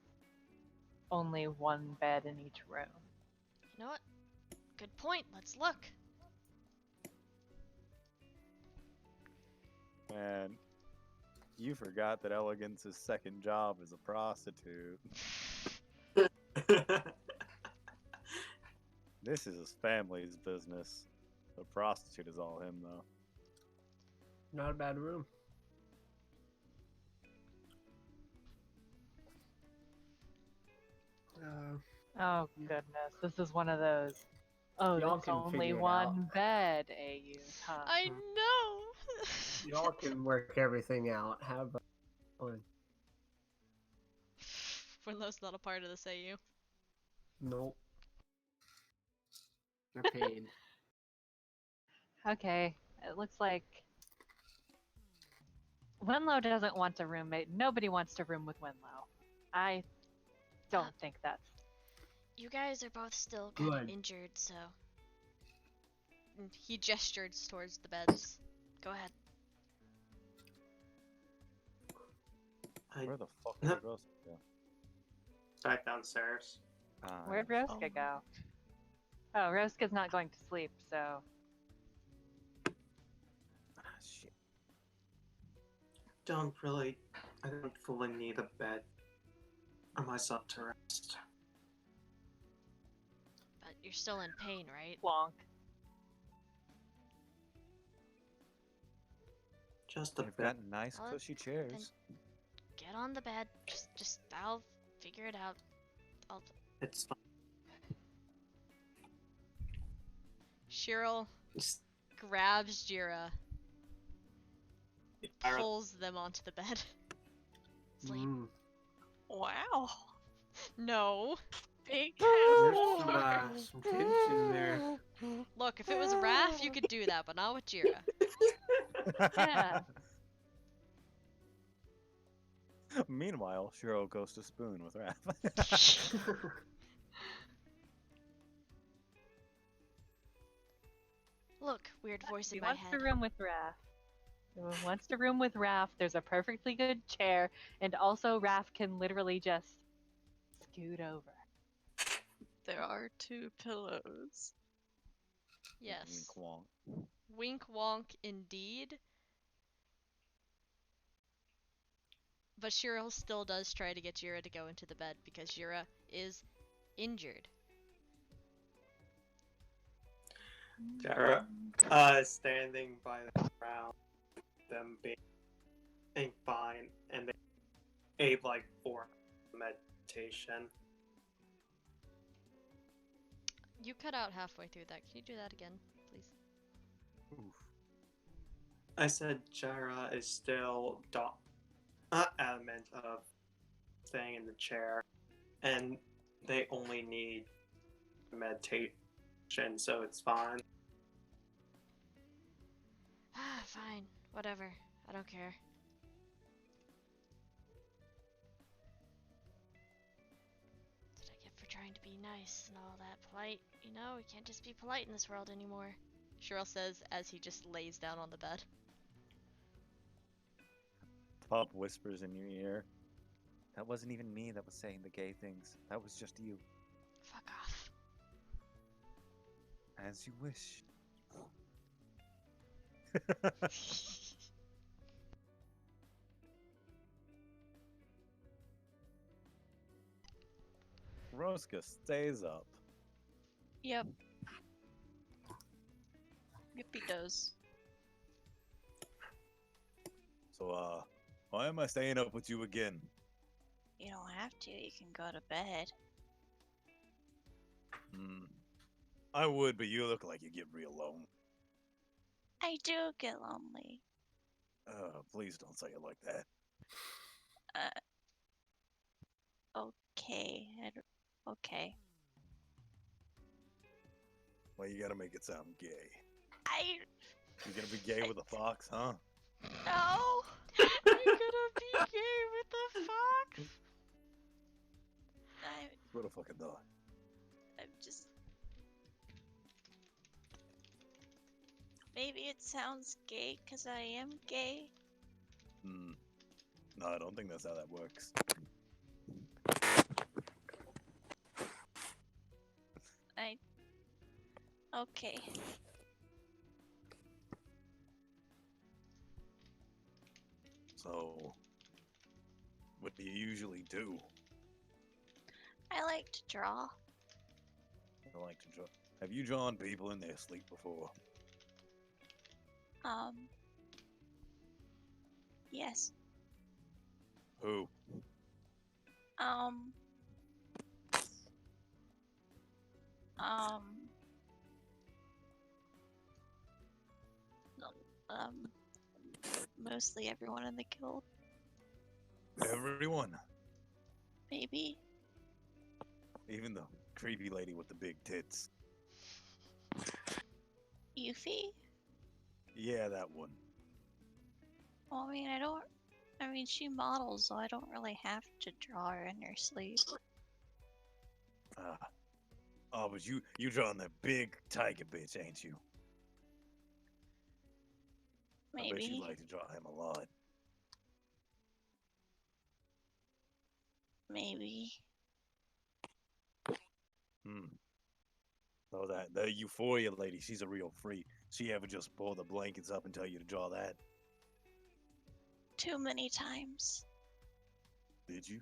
A: only one bed in each room.
B: You know what? Good point. Let's look.
C: Man, you forgot that Elegance's second job is a prostitute. This is his family's business. The prostitute is all him, though.
D: Not a bad room.
A: Oh goodness, this is one of those. Oh,
D: Y'all
A: there's
D: can
A: only
D: figure it
A: one bed, AU. Huh.
B: I know.
D: Y'all can work everything out. Have fun.
B: Winlow's not a part of this AU.
D: Nope. They're paid.
A: Okay, it looks like Winlow doesn't want a roommate. Nobody wants to room with Winlow. I don't think that's.
B: You guys are both still kind of
D: Good.
B: injured, so. And he gestures towards the beds. Go ahead.
G: I
C: Where the fuck did Rose go?
G: back downstairs.
A: Where'd Roska go? Oh, Roska's not going to sleep, so.
C: Shit.
G: I don't fully need a bed or myself to rest.
B: But you're still in pain, right?
A: Wonk.
G: Just a
C: We've
G: bit.
C: got nice
B: Well,
C: cushy chairs.
B: Get on the bed. Just I'll figure it out.
G: It's fine.
B: Cheryl
G: It's-
B: grabs Jira,
G: I-
B: pulls them onto the bed. Sleep.
F: Wow.
B: No.
F: Big
D: There's
F: house.
D: some tension there.
B: Look, if it was Raph, you could do that, but not with Jira.
A: Yeah.
C: Meanwhile, Shiro goes to spoon with Raph.
B: Look, weird voice
A: He
B: in my
A: wants
B: head.
A: to room with Raph. He wants to room with Raph. There's a perfectly good chair, and also Raph can literally just scoot over.
F: There are 2 pillows.
B: Yes.
C: Wink wonk.
B: Wink wonk indeed. But Shiro still does try to get Jira to go into the bed because Jira is injured.
G: Jara, standing by the ground, them being fine, and they ate like 4 meditation.
B: You cut out halfway through that. Can you do that again, please?
C: Oof.
G: I said Jara is still adamant of staying in the chair, and they only need meditation, so it's fine.
B: Fine. Whatever. I don't care. That's what I get for trying to be nice and all that polite. You know, we can't just be polite in this world anymore. Cheryl says as he just lays down on the bed.
C: Pop whispers in your ear. That wasn't even me that was saying the gay things. That was just you.
B: Fuck off.
C: As you wish. Roska stays up.
F: Yep. Yep, he does.
C: So, why am I staying up with you again?
F: You don't have to. You can go to bed.
C: I would, but you look like you get real lone.
F: I do get lonely.
C: Please don't say it like that.
F: Okay. Okay.
C: Well, you gotta make it sound gay.
F: I
C: You gonna be gay with a fox, huh?
F: no.
B: You're gonna be gay with the fox?
C: What a fucking dog.
F: I'm just. Maybe it sounds gay because I am gay.
C: No, I don't think that's how that works.
F: Okay.
C: So, what do you usually do?
F: I like to draw.
C: I like to draw. Have you drawn people in their sleep before?
F: Yes.
C: Who?
F: Um, um, um, mostly everyone in the guild.
C: Everyone.
F: Maybe.
C: Even the creepy lady with the big tits.
F: Yuffie?
C: Yeah, that one.
F: Well, I mean, she models, so I don't really have to draw her in her sleep.
C: Ah. Oh, but you drawing that big tiger bitch, ain't you? I bet
F: Maybe.
C: you'd like to draw him a lot.
F: Maybe.
C: Oh, the Euphoria lady, she's a real freak. She ever just pull the blankets up and tell you to draw that?
F: Too many times.
C: Did you?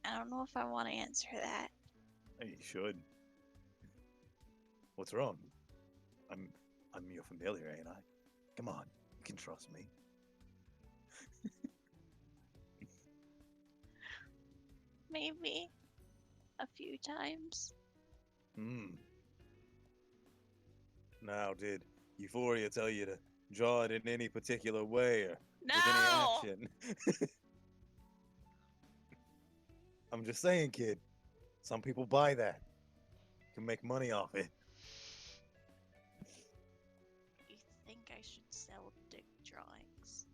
F: I don't know if I want to answer that.
C: Hey, you should. What's wrong? I'm your familiar, ain't I? Come on, you can trust me.
F: Maybe. A few times.
C: Now, did Euphoria tell you to draw it in any particular way or
F: No!
C: with any action? I'm just saying, kid. Some people buy that. Can make money off it.
F: You think I should sell dick drawings?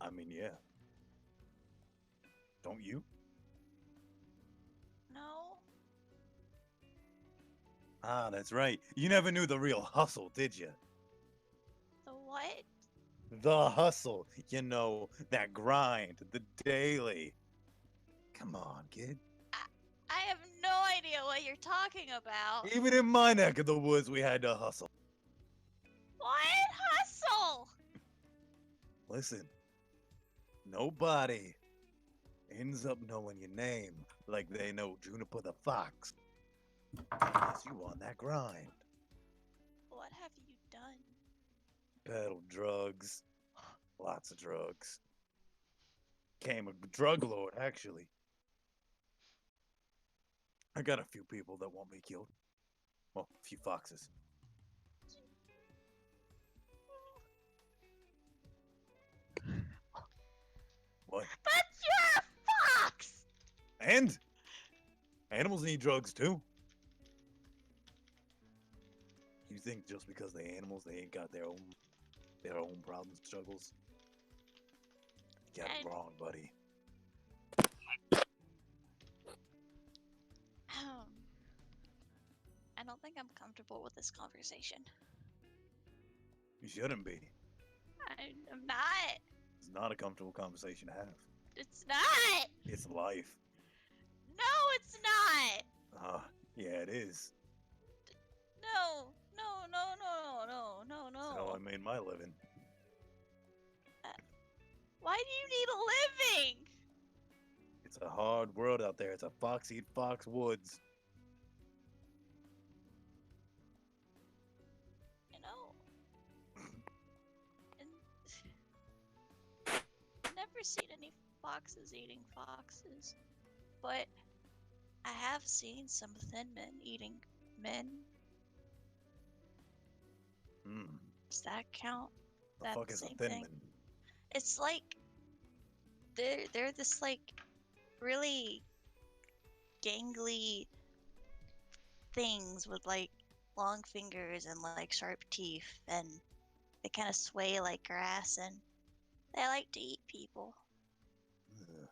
C: I mean, yeah. Don't you?
F: No?
C: Ah, that's right. You never knew the real hustle, did you?
F: The what?
C: The hustle. You know, that grind, the daily. Come on, kid.
F: I have no idea what you're talking about.
C: Even in my neck of the woods, we had to hustle.
F: What? Hustle!
C: Listen, nobody ends up knowing your name like they know Juniper the Fox. Unless you on that grind.
F: What have you done?
C: Peddle drugs. Lots of drugs. Became a drug lord, actually. I got a few people that want me killed. Well, a few foxes. What?
F: But you're a fox!
C: And animals need drugs too. You think just because they're animals, they ain't got their own problems, struggles? You got it wrong, buddy.
F: I don't think I'm comfortable with this conversation.
C: You shouldn't be.
F: I'm not.
C: It's not a comfortable conversation to have.
F: It's not.
C: It's life.
F: No, it's not.
C: Yeah, it is.
F: No, no, no, no, no, no, no.
C: That's how I made my living.
F: Why do you need a living?
C: It's a hard world out there. It's a fox eat fox woods.
F: You know, and I've never seen any foxes eating foxes, but I have seen some thin men eating men. Does that count?
C: The fuck is a thin man?
F: It's like they're this like really gangly things with like long fingers and like sharp teeth, and they kind of sway like grass, and they like to eat people.
C: Ugh.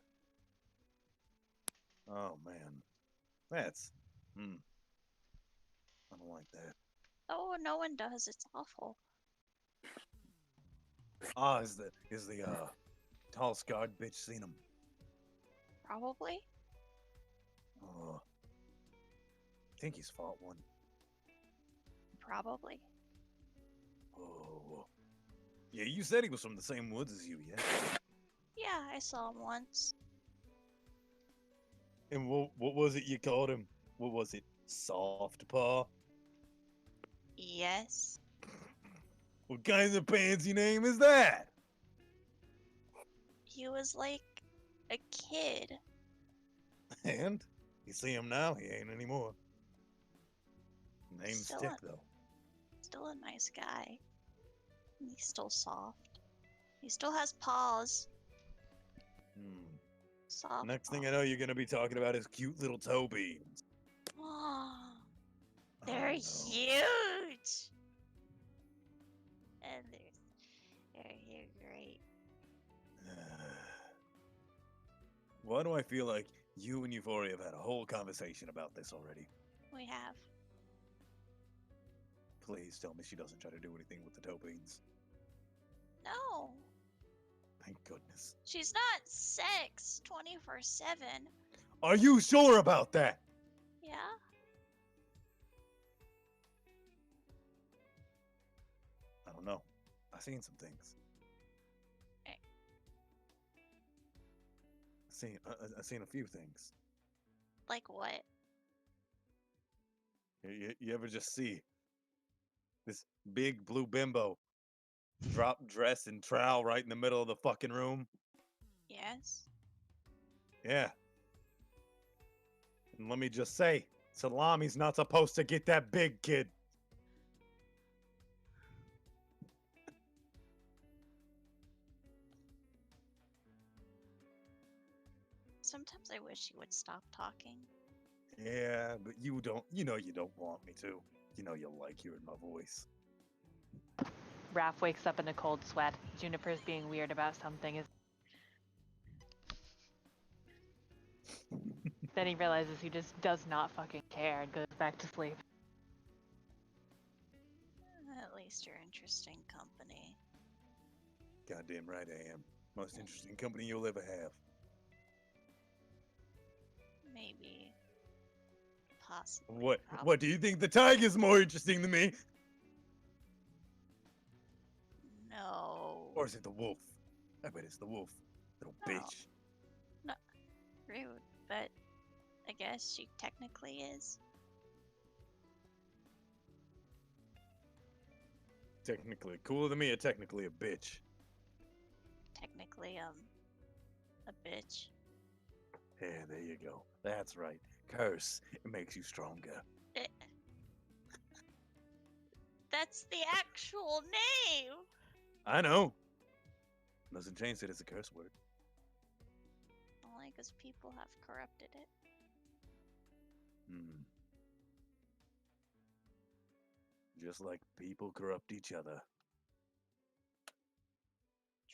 C: Oh man, that's I don't like that.
F: Oh, no one does. It's awful.
C: Is the tall scarred bitch seen him?
F: Probably.
C: Oh, I think he's fought one.
F: Probably.
C: Oh. Yeah, you said he was from the same woods as you, yeah?
F: Yeah, I saw him once.
C: And what was it you called him? What was it? Soft paw?
F: Yes.
C: What kind of pansy name is that?
F: He was like a kid.
C: And you see him now, he ain't anymore. Name's
F: Still
C: Stick,
F: a-
C: though.
F: Still a nice guy. And he's still soft. He still has paws.
C: Hmm.
F: Soft
C: Next thing I
F: paws.
C: know, you're gonna be talking about his cute little toe beans.
F: Oh,
C: Oh,
F: they're
C: no.
F: huge. And they're great.
C: Why do I feel like you and Euphoria have had a whole conversation about this already?
F: We have.
C: Please tell me she doesn't try to do anything with the toe beans.
F: No.
C: Thank goodness.
F: She's not sex 24/7.
C: Are you sure about that?
F: Yeah?
C: I don't know. I've seen some things.
F: Eh.
C: I've seen a few things.
F: Like what?
C: You ever just see this big blue bimbo drop dress and trowel right in the middle of the fucking room?
F: Yes.
C: Yeah. And let me just say, Salami's not supposed to get that big, kid.
F: Sometimes I wish you would stop talking.
C: Yeah, but you don't want me to. You know you like hearing my voice.
A: Raph wakes up in a cold sweat. Juniper's being weird about something. Then he realizes he just does not fucking care and goes back to sleep.
F: At least you're interesting company.
C: Goddamn right I am. Most interesting company you'll ever have.
F: Maybe. Possibly.
C: What do you think the tiger's more interesting than me?
F: No.
C: Or is it the wolf? I bet it's the wolf. Little
F: No.
C: bitch.
F: Rude, but I guess she technically is.
C: Technically cooler than me or technically a bitch?
F: Technically, a bitch.
C: Yeah, there you go. That's right. Curse. It makes you stronger.
F: That's the actual name!
C: I know. Doesn't change it as a curse word.
F: Only because people have corrupted it.
C: Hmm. Just like people corrupt each other.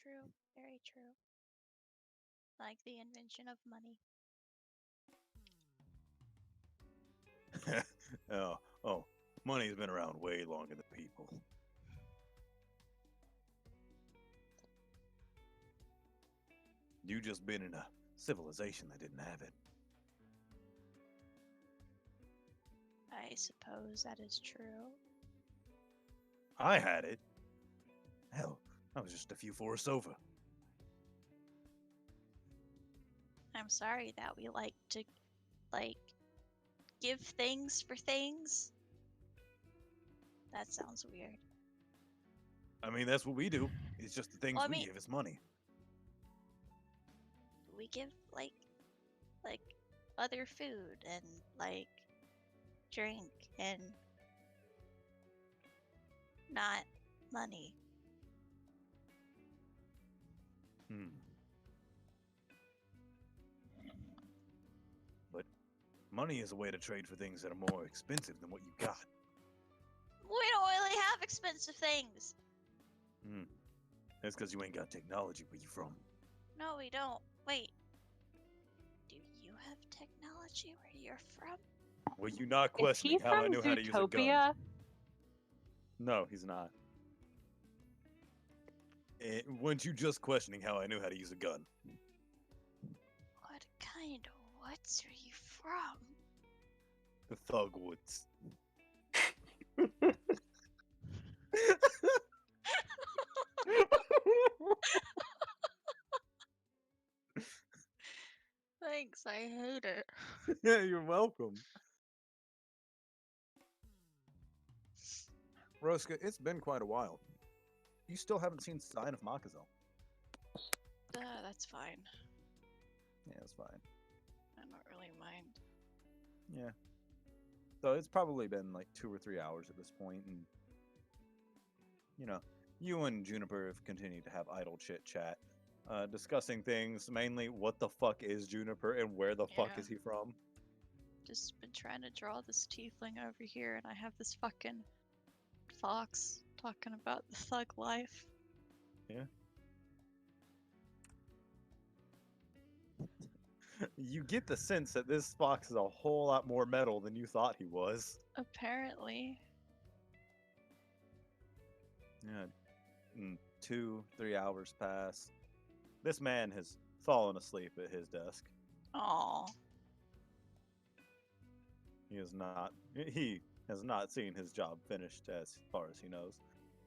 F: True. Very true. Like the invention of money.
C: oh, money's been around way longer than people. You just been in a civilization that didn't have it.
F: I suppose that is true.
C: I had it. Hell, I was just a few forests over.
F: I'm sorry that we like to, give things for things. That sounds weird.
C: I mean, that's what we do. It's just the things
F: Well, I
C: we
F: mean-
C: give is money.
F: We give, like other food and, drink and not money.
C: Hmm. But money is a way to trade for things that are more expensive than what you got.
F: We don't really have expensive things.
C: Hmm. That's because you ain't got technology where you from.
F: No, we don't. Wait. Do you have technology where you're from?
C: Were you not
A: Is he
C: questioning how I
A: from
C: knew how to use a gun?
A: Zootopia?
C: No, he's not. Weren't you just questioning how I knew how to use a gun?
F: What kind of woods are you from?
C: The Thugwoods.
F: I hate it.
C: Yeah, you're welcome. Roska, it's been quite a while. You still haven't seen sign of Makazel.
F: That's fine.
C: Yeah, it's fine.
F: I don't really mind.
C: Yeah. So it's probably been like 2 or 3 hours at this point, and you and Juniper have continued to have idle chit chat, discussing things, mainly what the fuck is Juniper and where the fuck
F: Yeah.
C: is he from?
F: Just been trying to draw this tiefling over here, and I have this fucking fox talking about the thug life.
C: You get the sense that this fox is a whole lot more metal than you thought he was.
F: Apparently.
C: Yeah. 2, 3 hours pass. This man has fallen asleep at his desk.
F: Aw.
C: He has not seen his job finished as far as he knows.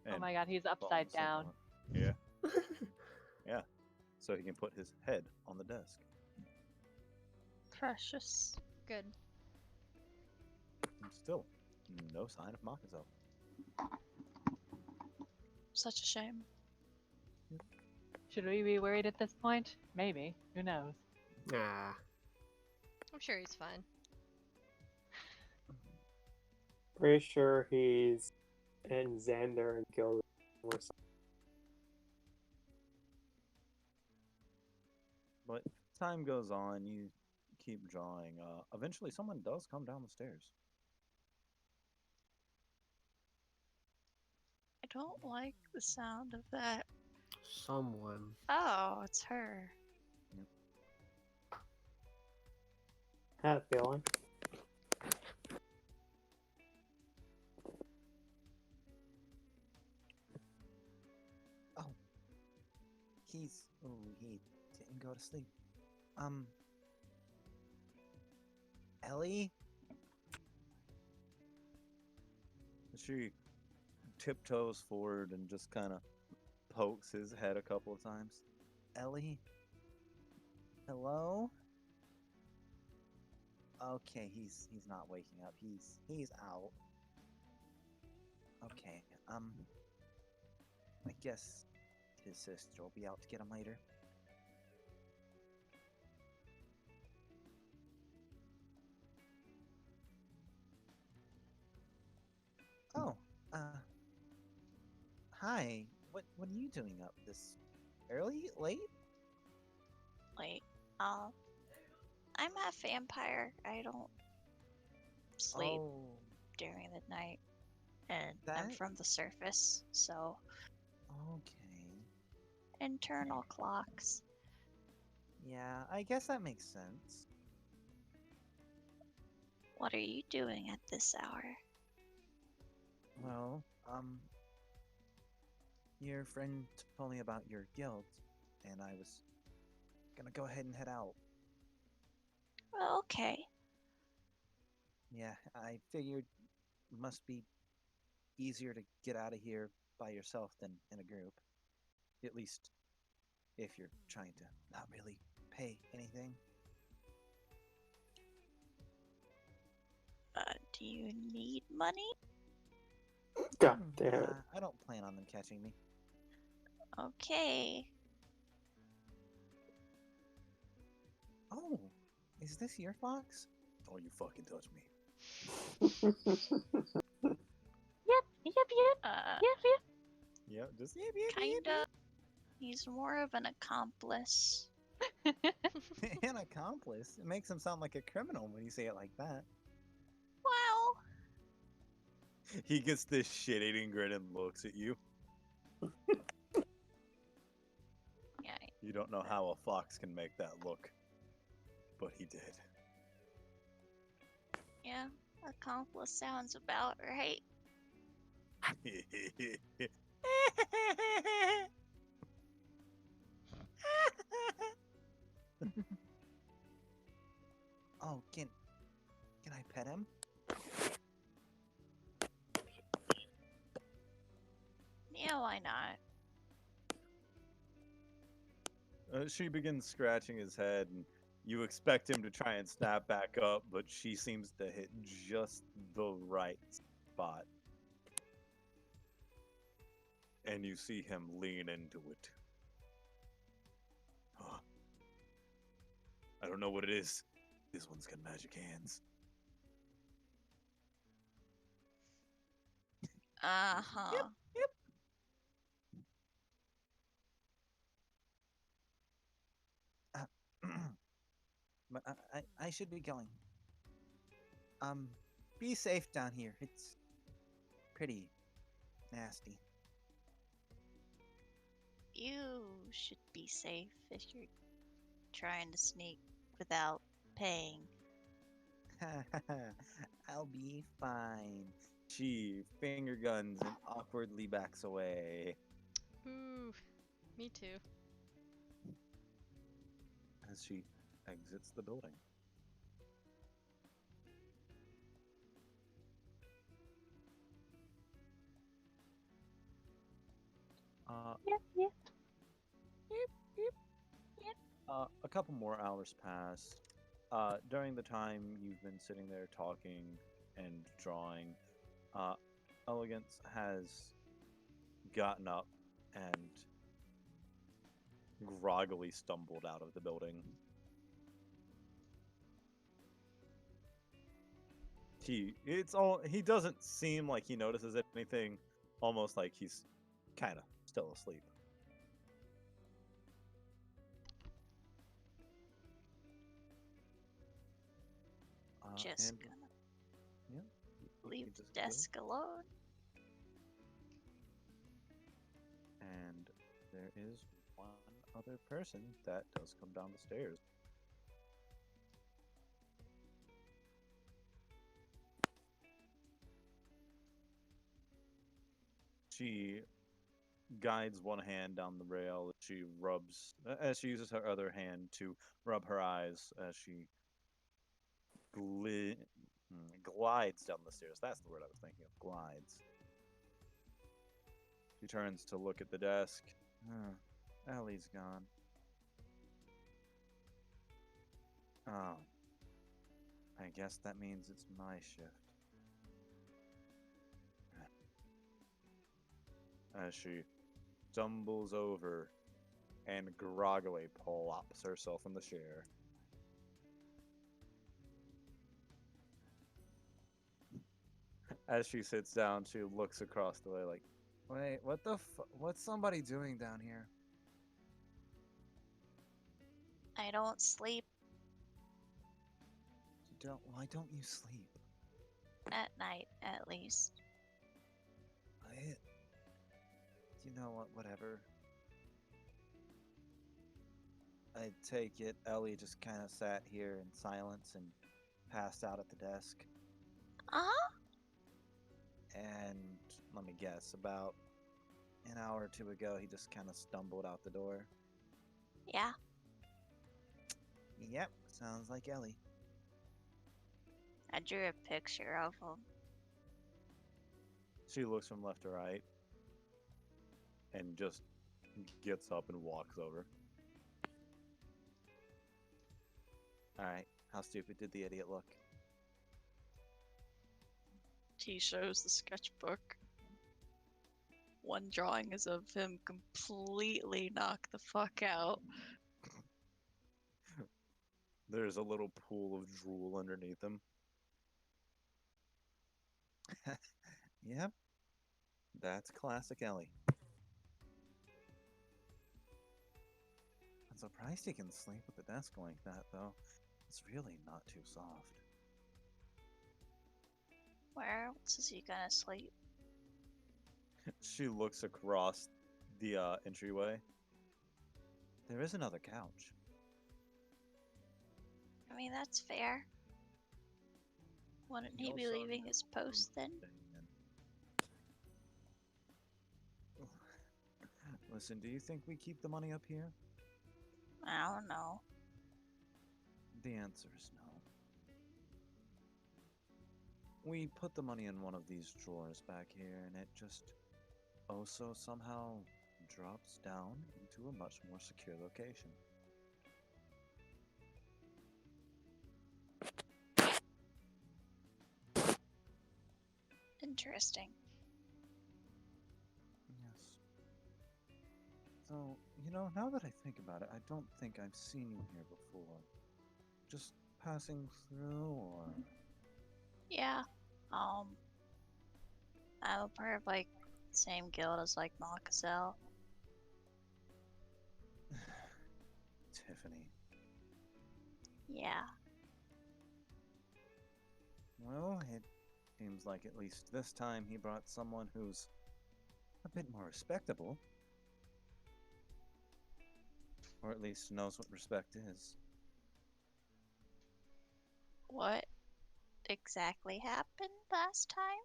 A: Oh
C: and
A: my god, he's
C: fallen
A: upside
C: asleep
A: down.
C: on it. Yeah. So he can put his head on the desk.
F: Precious.
B: Good.
C: And still, no sign of Makazel.
F: Such a shame.
A: Should we be worried at this point? Maybe. Who knows?
D: Nah.
B: I'm sure he's fine.
G: Pretty sure he's in Xander and Gilda.
C: But time goes on, you keep drawing. Eventually, someone does come down the stairs.
F: I don't like the sound of that.
D: Someone.
F: Oh, it's her.
G: Had a feeling.
E: He didn't go to sleep. Ellie?
C: She tiptoes forward and just kind of pokes his head a couple of times.
E: Ellie? Hello? Okay, he's not waking up. He's out. Okay, I guess his sister will be out to get him later. Oh, hi. What are you doing up this early? Late?
F: Wait, I'm a vampire. I don't sleep
E: Oh,
F: during the night. And I'm
E: That-
F: from the surface, so
E: okay.
F: internal clocks.
E: Yeah, I guess that makes sense.
F: What are you doing at this hour?
E: Well, your friend told me about your guild, and I was gonna go ahead and head out.
F: Well, okay.
E: Yeah, I figured it must be easier to get out of here by yourself than in a group. At least if you're trying to not really pay anything.
F: Do you need money?
G: God damn it.
E: I don't plan on them catching me.
F: Okay.
E: Oh, is this your fox?
C: Don't you fucking touch me.
A: Yep, yep, yep, yep, yep.
C: Yeah, just
F: Kinda. He's more of an accomplice.
E: An accomplice. It makes him sound like a criminal when you say it like that.
F: Well,
C: He gets this shit-eating grin and looks at you.
F: yeah.
C: You don't know how a fox can make that look, but he did.
F: Yeah, accomplice sounds about right.
E: Oh, can I pet him?
F: Yeah, why not?
C: She begins scratching his head, and You expect him to try and snap back up, but she seems to hit just the right spot. And you see him lean into it. Huh. I don't know what it is. This one's got magic hands.
F: Uh-huh.
E: But I should be going. Be safe down here. It's pretty nasty.
F: You should be safe if you're trying to sneak without paying.
E: I'll be fine.
C: She finger guns and awkwardly backs away
B: Ooh, me too.
C: as she exits the building.
A: Yep.
C: A couple more hours pass. During the time you've been sitting there talking and drawing, Elegance has gotten up and groggily stumbled out of the building. He doesn't seem like he notices anything, almost like he's kind of still asleep.
F: Just
C: and-
F: gonna
C: yeah,
F: leave
C: you
F: the
C: just go.
F: desk alone.
C: And there is one other person that does come down the stairs. She guides one hand down the rail. She rubs, as she uses her other hand to rub her eyes as she glides down the stairs. That's the word I was thinking of. Glides. She turns to look at the desk.
E: Ellie's gone. Oh. I guess that means it's my shift.
C: As she stumbles over and groggily plops herself in the chair. As she sits down, she looks across the way like,
E: Wait, what's somebody doing down here?
F: I don't sleep
E: Why don't you sleep?
F: at night, at least.
E: You know what, whatever. I take it Ellie just kind of sat here in silence and passed out at the desk.
F: Uh-huh.
E: And let me guess, about an hour or two ago, he just kind of stumbled out the door.
F: Yeah.
E: Yep, sounds like Ellie.
F: I drew a picture of him.
C: she looks from left to right and just gets up and walks over.
E: Alright, how stupid did the idiot look?
F: He shows the sketchbook. One drawing is of him completely knocked the fuck out.
C: There's a little pool of drool underneath him.
E: Yep, that's classic Ellie. I'm surprised he can sleep at the desk like that, though. It's really not too soft.
F: Where else is he gonna sleep?
C: She looks across the entryway.
E: There is another couch.
F: I mean, that's fair. Wouldn't he be
C: also
F: leaving his post then?
E: Listen, do you think we keep the money up here?
F: I don't know.
E: The answer is no. We put the money in one of these drawers back here, and it just also somehow drops down into a much more secure location.
F: Interesting.
C: Yes. So, now that I think about it, I don't think I've seen you here before. Just passing through, or...
F: Yeah. I'm a part of like same guild as like Makazel.
C: Tiffany.
F: Yeah.
C: Well, it seems like at least this time he brought someone who's a bit more respectable. Or at least knows what respect is.
F: What exactly happened last time?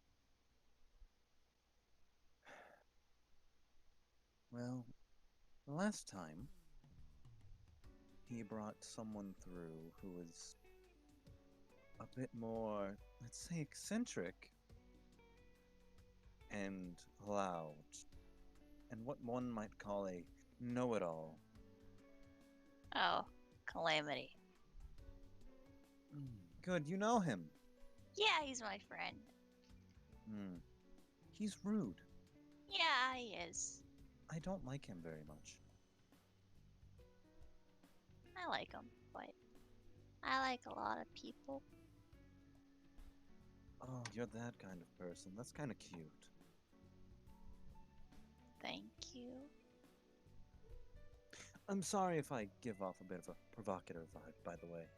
C: Well, last time, he brought someone through who was a bit more, let's say, eccentric and loud, and what one might call a know-it-all.
F: Oh, Calamity.
C: Good, you know him.
F: Yeah, he's my friend.
C: He's rude.
F: Yeah, he is.
C: I don't like him very much.
F: I like him, but I like a lot of people.
C: Oh, you're that kind of person. That's kind of cute.
F: Thank you.
C: I'm sorry if I give off a bit of a provocative vibe, by the way.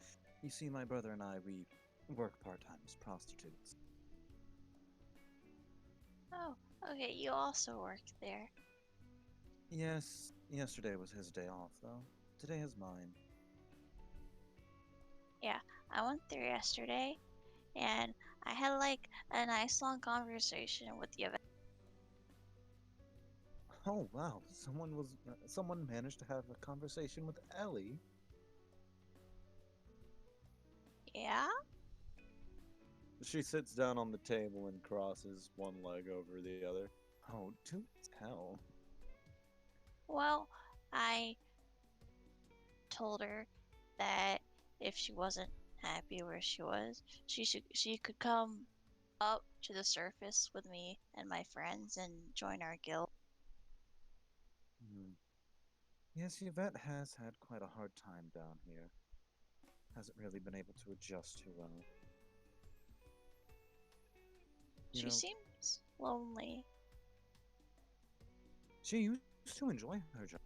C: You see, my brother and I, we work part-time as prostitutes.
F: Oh, okay, you also work there.
C: Yes, yesterday was his day off, though. Today is mine.
F: I went there yesterday, and I had like a nice long conversation with the event.
C: Oh, wow. Someone managed to have a conversation with Ellie.
F: Yeah?
C: She sits down on the table and crosses one leg over the other. Oh, do tell.
F: Well, I told her that if she wasn't happy where she was, she could come up to the surface with me and my friends and join our guild.
C: Yes, Yvette has had quite a hard time down here. Hasn't really been able to adjust too well.
F: She seems lonely.
C: She used to enjoy her job.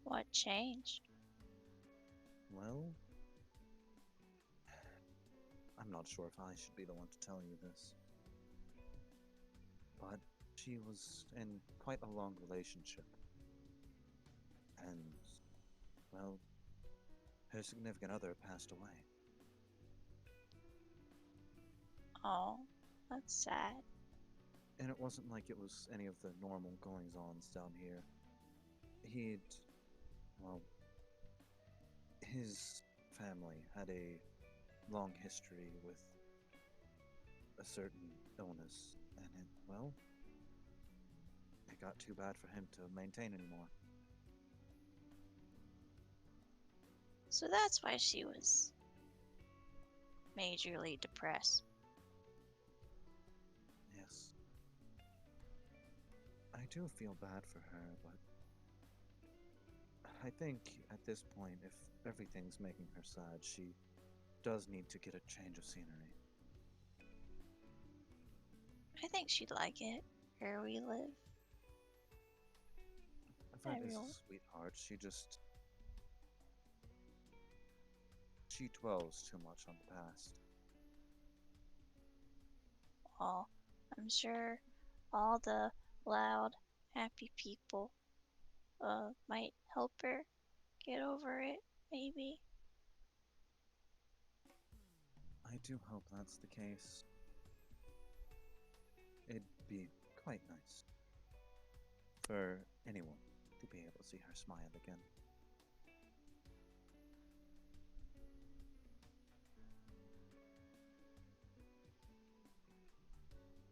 F: What changed?
C: Well, I'm not sure if I should be the one to tell you this. But she was in quite a long relationship. And, well, her significant other passed away.
F: Oh, that's sad.
C: And it wasn't like it was any of the normal goings-ons down here. His family had a long history with a certain illness, and it got too bad for him to maintain anymore.
F: So that's why she was majorly depressed.
C: Yes. I do feel bad for her, but I think at this point, if everything's making her sad, she does need to get a change of scenery.
F: I think she'd like it where we live.
C: Yvette is a
F: Everyone.
C: sweetheart. She dwells too much on the past.
F: Well, I'm sure all the loud, happy people might help her get over it, maybe.
C: I do hope that's the case. It'd be quite nice for anyone to be able to see her smile again.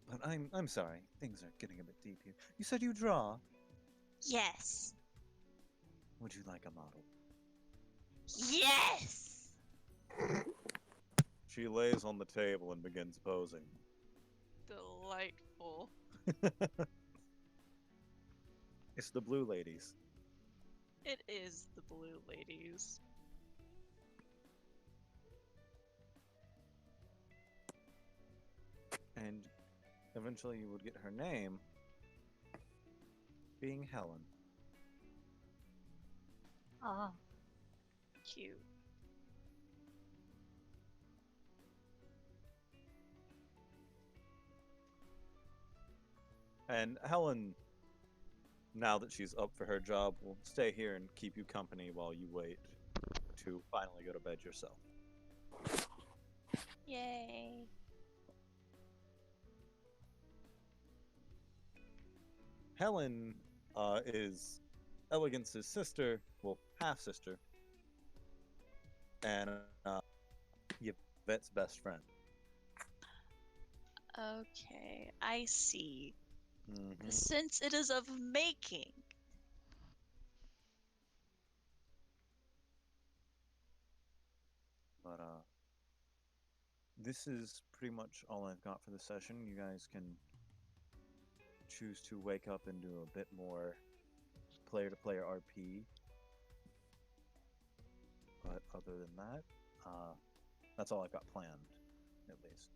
C: But I'm sorry, things are getting a bit deep here. You said you draw?
F: Yes.
C: Would you like a model?
F: Yes!
C: She lays on the table and begins posing.
H: Delightful.
C: It's the Blue Ladies.
H: It is the Blue Ladies.
C: And eventually you would get her name being Helen.
A: Oh,
H: Cute.
C: And Helen, now that she's up for her job, will stay here and keep you company while you wait to finally go to bed yourself.
F: Yay.
C: Helen is Elegance's sister, well, half sister, and Yvette's best friend.
F: Okay, I see.
C: Mhm.
F: Since it is of making.
C: But this is pretty much all I've got for the session. You guys can choose to wake up and do a bit more player-to-player RP. But other than that, that's all I've got planned, at least.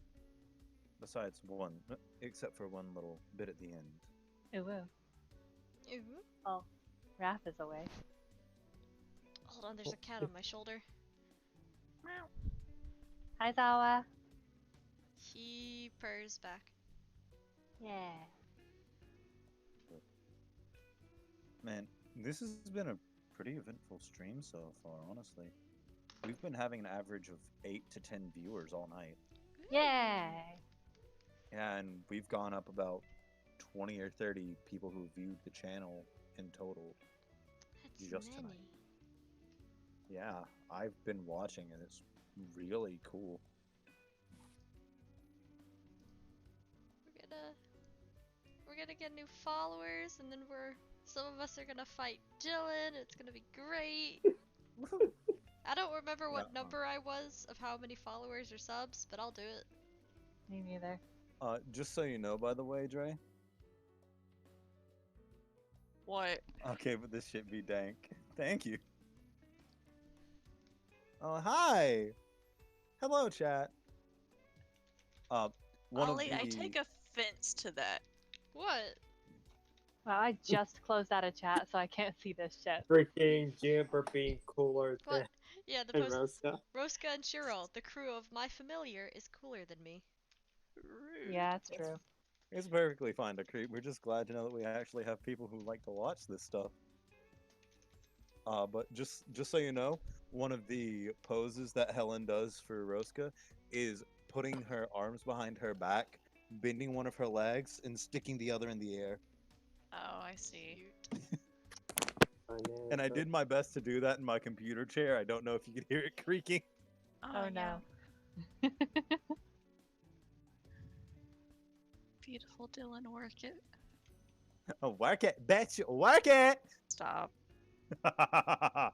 C: Besides one, except for one little bit at the end.
A: ooh, ooh.
B: Ooh.
A: Oh, Raph is away.
B: Hold on, there's a cat on my shoulder.
A: Hi, Zawa.
B: He purrs back.
A: Yeah.
C: Man, this has been a pretty eventful stream so far, honestly. We've been having an average of 8 to 10 viewers all night.
A: Yay.
C: And we've gone up about 20 or 30 people who viewed the channel in total.
B: That's
C: Just
B: many.
C: tonight. Yeah, I've been watching and it's really cool.
B: We're gonna get new followers, and then some of us are gonna fight Dylan. It's gonna be great. I don't remember what
C: Yeah,
B: number I was of how many followers or subs, but I'll do it.
A: Me neither.
C: Just so you know, by the way, Dre.
H: What?
C: Okay, but this shit be dank. Thank you. Oh, hi! Hello, chat. One
H: Ollie,
C: of the...
H: I take offense to that.
B: What?
A: Well, I just closed out a chat, so I can't see this shit.
G: Freaking Juniper being cooler
B: What?
G: than
B: Yeah, the post.
G: Rosa.
B: Rosca and Shiro, the crew of My Familiar, is cooler than me.
H: Rude.
A: Yeah, it's true.
C: It's perfectly fine to creep. We're just glad to know that we actually have people who like to watch this stuff. But just so you know, one of the poses that Helen does for Rosca is putting her arms behind her back, bending one of her legs, and sticking the other in the air.
H: Oh, I see.
C: And I did my best to do that in my computer chair. I don't know if you could hear it creaking.
A: Oh,
H: yeah.
A: no.
H: Beautiful Dylan, work it.
C: Oh, work it, bitch! Work it!
H: Stop.
C: I'm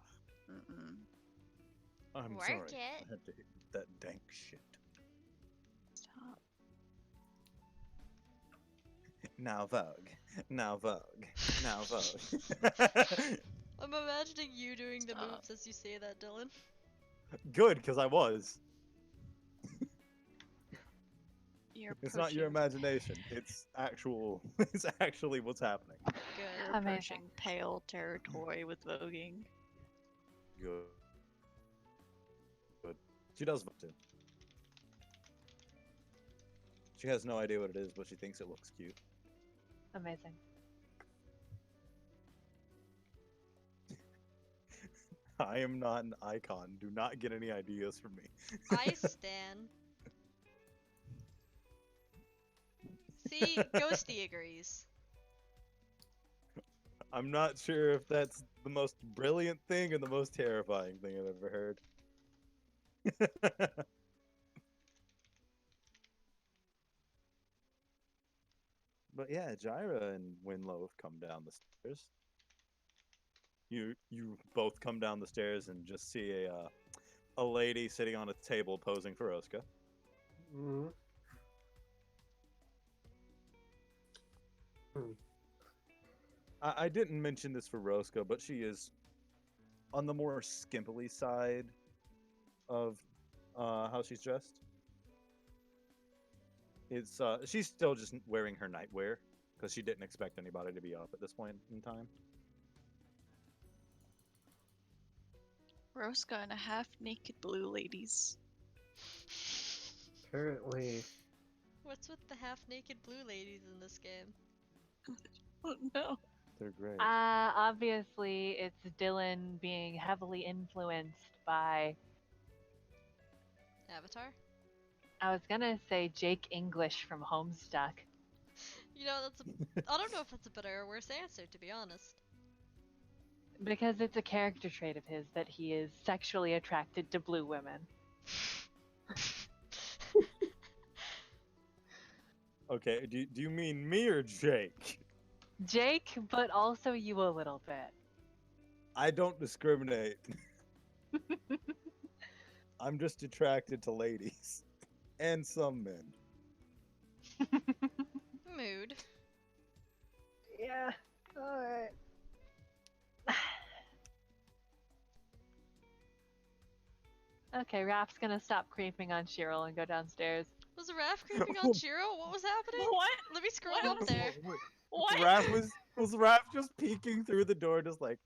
B: Work
C: sorry.
B: it.
C: I had to hit that dank shit.
H: Stop.
C: Now Vogue. Now Vogue. Now Vogue.
B: I'm imagining you doing the
H: Stop.
B: moves as you say that, Dylan.
C: Good, because I was.
H: You're
C: It's not your
H: pushing-
C: imagination. It's actual. It's actually what's happening.
B: Good.
H: You're
A: Amazing.
H: approaching pale territory with voguing.
C: Good. Good. She does vote too. She has no idea what it is, but she thinks it looks cute.
A: Amazing.
C: I am not an icon. Do not get any ideas from me.
B: I stan. See, Ghosty agrees.
C: I'm not sure if that's the most brilliant thing or the most terrifying thing I've ever heard. But yeah, Jyra and Winlow have come down the stairs. You both come down the stairs and just see a a lady sitting on a table posing for Rosca.
D: Mm-hmm.
C: I didn't mention this for Rosca, but she is on the more skimpily side of how she's dressed. It's she's still just wearing her nightwear because she didn't expect anybody to be up at this point in time.
H: Rosca and a half-naked blue ladies.
D: Apparently,
B: What's with the half-naked blue ladies in this game?
H: Oh no.
C: They're great.
A: Obviously, it's Dylan being heavily influenced by.
B: Avatar?
A: I was gonna say Jake English from Homestuck.
B: You know, I don't know if that's a better or worse answer, to be honest.
A: Because it's a character trait of his that he is sexually attracted to blue women.
C: Okay, do you mean me or Jake?
A: Jake, but also you a little bit.
C: I don't discriminate. I'm just attracted to ladies and some men.
B: Mood.
A: Yeah, alright. Okay, Raph's gonna stop creeping on Cheryl and go downstairs.
B: Was Raph creeping on Shiro? What was happening?
H: What?
B: Let me scroll
H: What?
B: up there.
H: What?
C: Raph was Raph just peeking through the door, just like,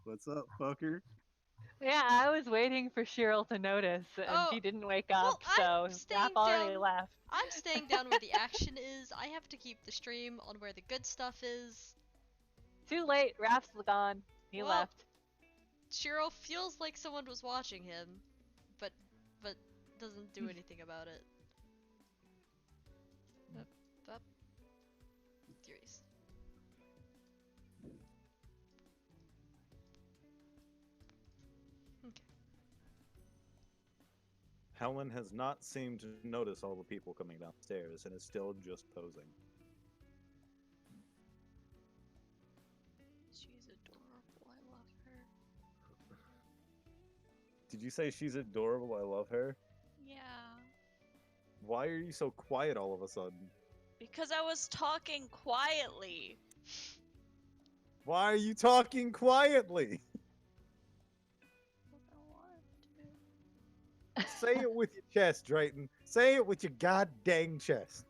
C: "What's up, fucker?"
A: Yeah, I was waiting for Cheryl to notice, and
B: Oh,
A: she didn't wake
B: well,
A: up,
B: I'm
A: so
B: staying
A: Raph already
B: down-
A: left.
B: I'm staying down where the action is. I have to keep the stream on where the good stuff is.
A: Too late, Raph's gone. He
B: Well,
A: left.
B: Shiro feels like someone was watching him, but doesn't do anything about it. Up. Theories. Okay.
C: Helen has not seemed to notice all the people coming downstairs and is still just posing.
H: She's adorable. I love her.
C: Did you say she's adorable? I love her.
H: Yeah.
C: Why are you so quiet all of a sudden?
H: Because I was talking quietly.
C: Why are you talking quietly?
H: I want to.
C: Say it with your chest, Drayton. Say it with your goddamn chest.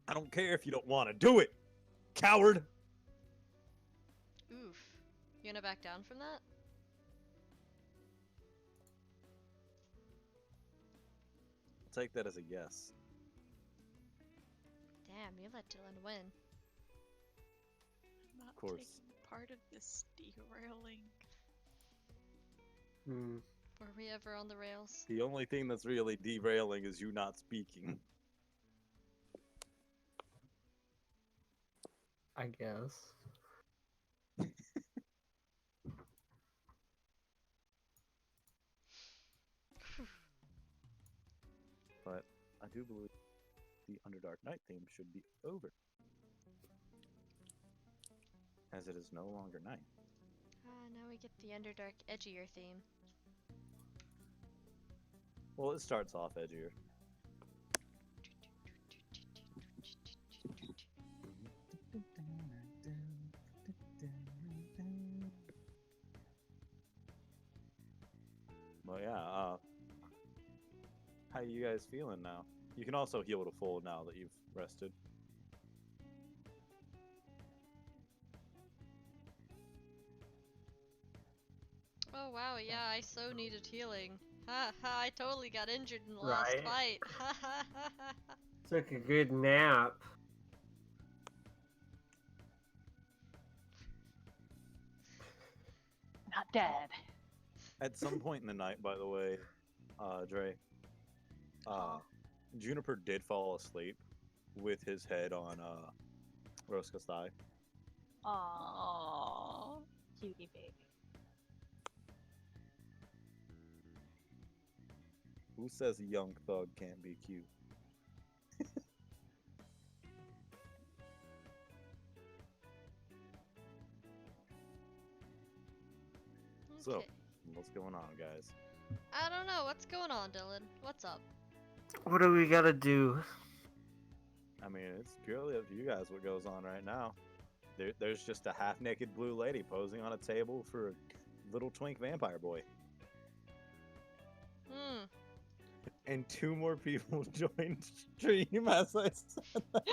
C: I don't care if you don't want to do it, coward.
B: Oof. You wanna back down from that?
C: I'll take that as a yes.
B: Damn, you let Dylan win.
H: I'm not
C: course.
H: taking part of this derailing.
D: Hmm.
B: Were we ever on the rails?
C: The only thing that's really derailing is you not speaking.
D: I guess.
C: But I do believe the Underdark Night theme should be over. As it is no longer night.
B: Now we get the Underdark edgier theme.
C: Well, it starts off edgier. Well, yeah, how you guys feeling now? You can also heal to full now that you've rested.
B: Oh wow, yeah, I so needed healing. Ha ha, I totally got injured in the last
D: Right.
B: fight. Ha ha ha ha ha.
D: Took a good nap.
A: Not dead.
C: At some point in the night, by the way, Dre, Juniper did fall asleep with his head on Rosca's thigh.
A: Aww. Cutie baby.
C: Who says a young thug can't be cute? So,
B: Okay.
C: what's going on, guys?
B: I don't know. What's going on, Dylan? What's up?
D: What do we gotta do?
C: I mean, it's purely up to you guys what goes on right now. There's just a half-naked blue lady posing on a table for a little twink vampire boy.
B: Hmm.
C: And 2 more people joined stream as I said that.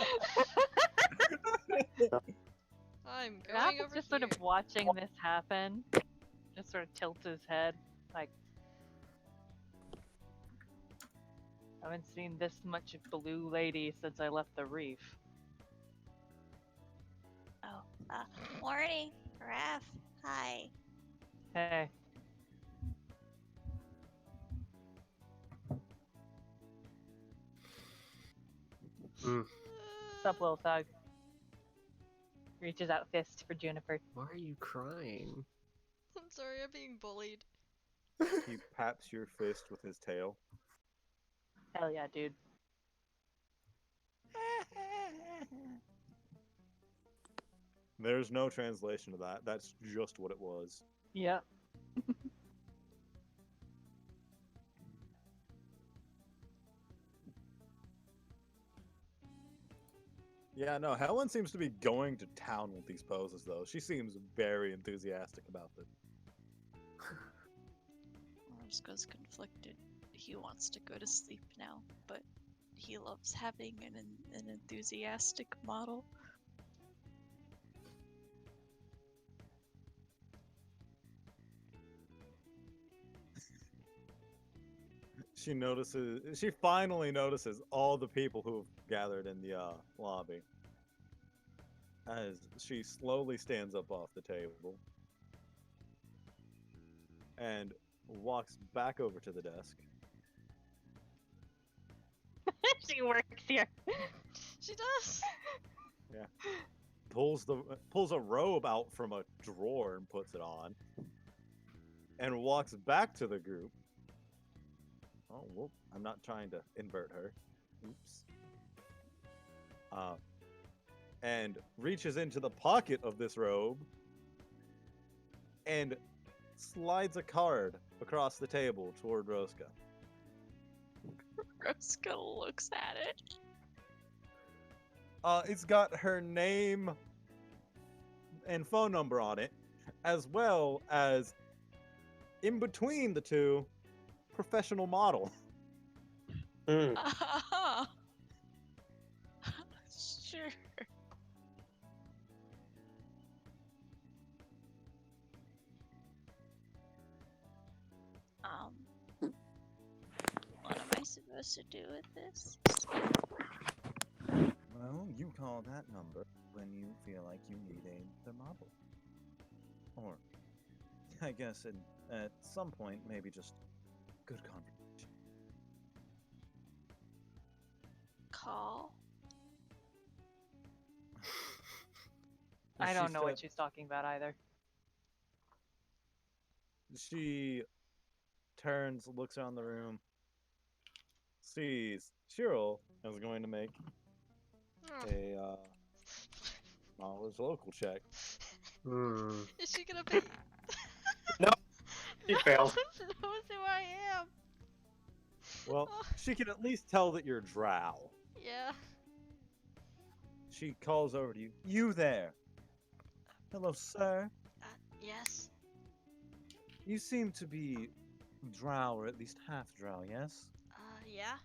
B: I'm
A: Raph
B: going
A: is
B: over
A: just
B: here.
A: sort of watching this happen. Just sort of tilts his head, like, I haven't seen this much blue lady since I left the reef.
F: Oh, morning, Raph. Hi.
A: Hey. What's up, little thug? Reaches out fist for Juniper.
D: Why are you crying?
B: I'm sorry, I'm being bullied.
C: He paps your fist with his tail.
A: Hell yeah, dude.
C: There's no translation to that. That's just what it was.
A: Yep.
C: Yeah, no, Helen seems to be going to town with these poses, though. She seems very enthusiastic about them.
H: Roscoe's conflicted. He wants to go to sleep now, but he loves having an enthusiastic model.
C: She finally notices all the people who have gathered in the lobby. As she slowly stands up off the table and walks back over to the desk.
A: She works here.
B: She does.
C: Pulls a robe out from a drawer and puts it on. And walks back to the group. Oh, well, I'm not trying to invert her. Oops. And reaches into the pocket of this robe and slides a card across the table toward Rosca.
H: Roscoe looks at it.
C: It's got her name and phone number on it, as well as in between the two, professional model.
G: Hmm.
H: Sure.
F: What am I supposed to do with this?
E: Well, you call that number when you feel like you need a model. Or, I guess at some point, maybe just good conversation.
F: Call?
A: I don't know what
C: She
A: she's talking about either.
C: She turns, looks around the room, sees Cheryl is going to make
B: Oh.
C: a knowledge local check.
B: Is she gonna be?
G: No, she failed.
B: knows who I am.
C: Well, she can at least tell that you're Drow.
B: Yeah.
C: She calls over to you. You there? Hello, sir.
B: Yes.
E: You seem to be Drow, or at least half Drow, yes?
B: Yeah.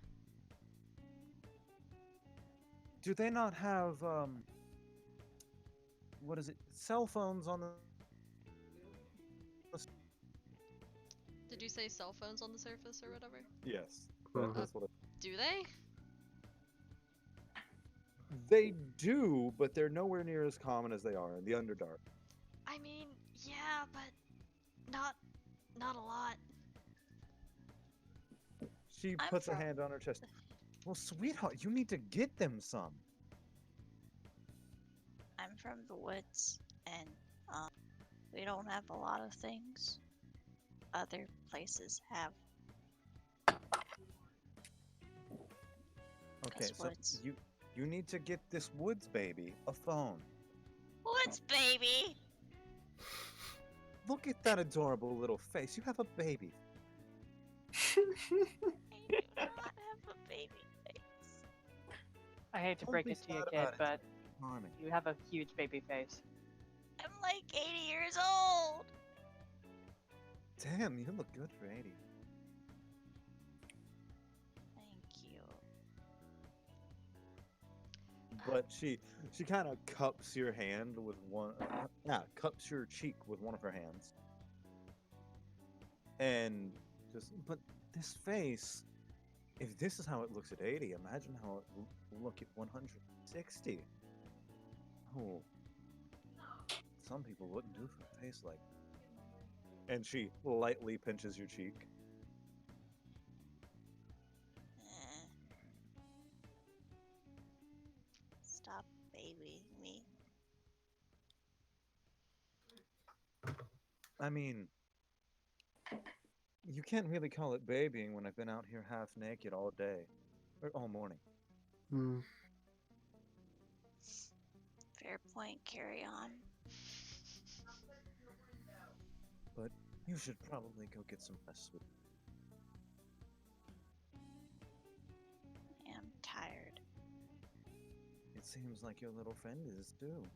E: Do they not have, what is it? Cell phones on the...
B: Did you say cell phones on the surface or whatever?
C: Yes.
D: Mhm.
C: That's what
B: Do they?
C: they do, but they're nowhere near as common as they are in the Underdark.
B: I mean, yeah, but not a lot.
C: She
F: I'm
C: puts a
F: from-
C: hand on her chest.
E: Well, sweetheart, you need to get them some.
F: I'm from the woods, and we don't have a lot of things. Other places have.
E: Okay,
F: That's
E: so
F: woods.
E: you need to get this Woods baby a phone.
F: Woods, baby!
C: Look at that adorable little face. You have a baby.
F: I do not have a baby face.
A: I hate to
C: Don't
A: break
C: be
A: it to you,
C: sad
A: kid,
C: about it.
A: but
C: Charming.
A: you have a huge baby face.
F: I'm like 80 years old.
C: Damn, you look good for 80.
F: Thank you.
C: But she kind of cups your hand with one. Cups your cheek with one of her hands. And but this face, if this is how it looks at 80, imagine how it will look at 160. Oh, some people wouldn't do for a face like that. And she lightly pinches your cheek.
F: Eh. Stop babying me.
C: I mean, you can't really call it babying when I've been out here half naked all day. Or all morning.
D: Hmm.
F: Fair point, carry on.
C: But you should probably go get some rest.
F: I'm tired.
C: It seems like your little friend is too.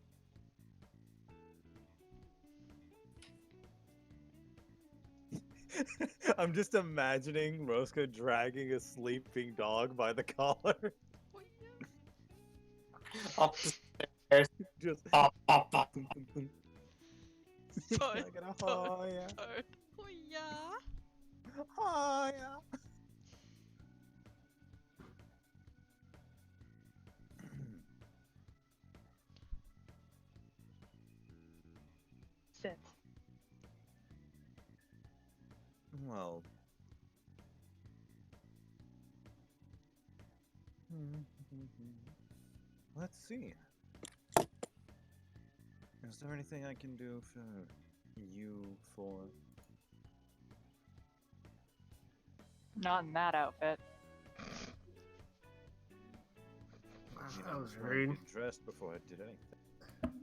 C: I'm just imagining Roscoe dragging a sleeping dog by the collar.
G: Up the stairs.
C: Just
G: Up, up, up.
C: like oh yeah.
B: Oh yeah.
C: Oh yeah.
A: Sit.
C: Well. Let's see. Is there anything I can do for you for?
A: Not in that outfit.
D: That was
C: I
D: rude.
C: get dressed before I did anything.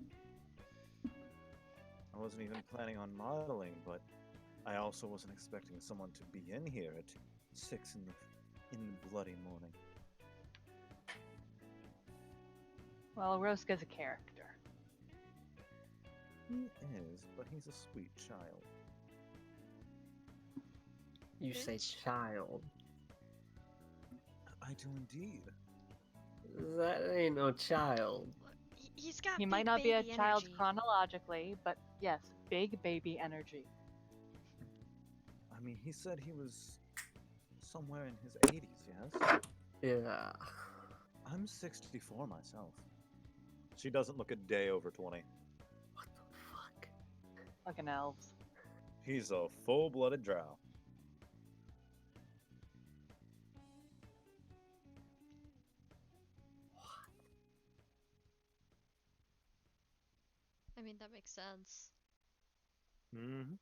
C: I wasn't even planning on modeling, but I also wasn't expecting someone to be in here at 6 in the bloody morning.
A: Well, Roscoe's a character.
C: He is, but he's a sweet child.
D: You say child.
C: I do indeed.
D: That ain't no child.
B: He's got.
A: He
B: big
A: might not be a
B: baby
A: child
B: energy.
A: chronologically, but yes, big baby energy.
C: I mean, he said he was somewhere in his 80s, yes?
D: Yeah.
C: I'm 64 myself. She doesn't look a day over 20.
D: What the fuck?
A: Fucking elves.
C: He's a full-blooded drow.
B: I mean, that makes sense.
C: Mm-hmm.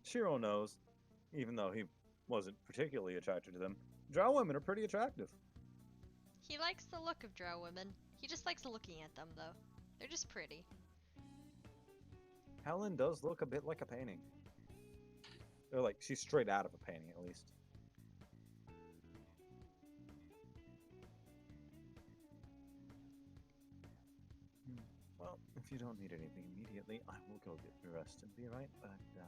C: Shiro knows, even though he wasn't particularly attracted to them, drow women are pretty attractive.
B: He likes the look of drow women. He just likes looking at them, though. They're just pretty.
C: Helen does look a bit like a painting. Or like, she's straight out of a painting, at least. Well, if you don't need anything immediately, I will go get dressed and be right back down.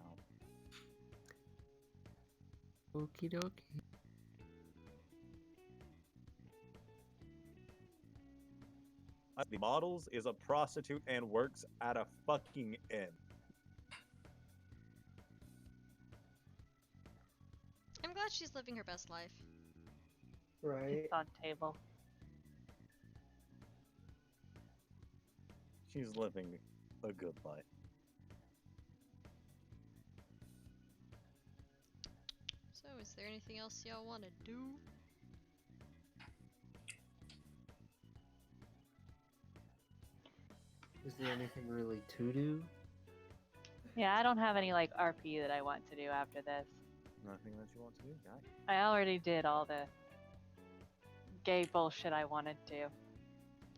D: Okie dokie.
C: The models is a prostitute and works at a fucking inn.
B: I'm glad she's living her best life.
D: Right.
A: It's on table.
C: She's living a good life.
B: So, is there anything else y'all want to do?
D: Is there anything really to do?
A: Yeah, I don't have any like RP that I want to do after this.
C: Nothing that you want to do, guy?
A: I already did all the gay bullshit I wanted to.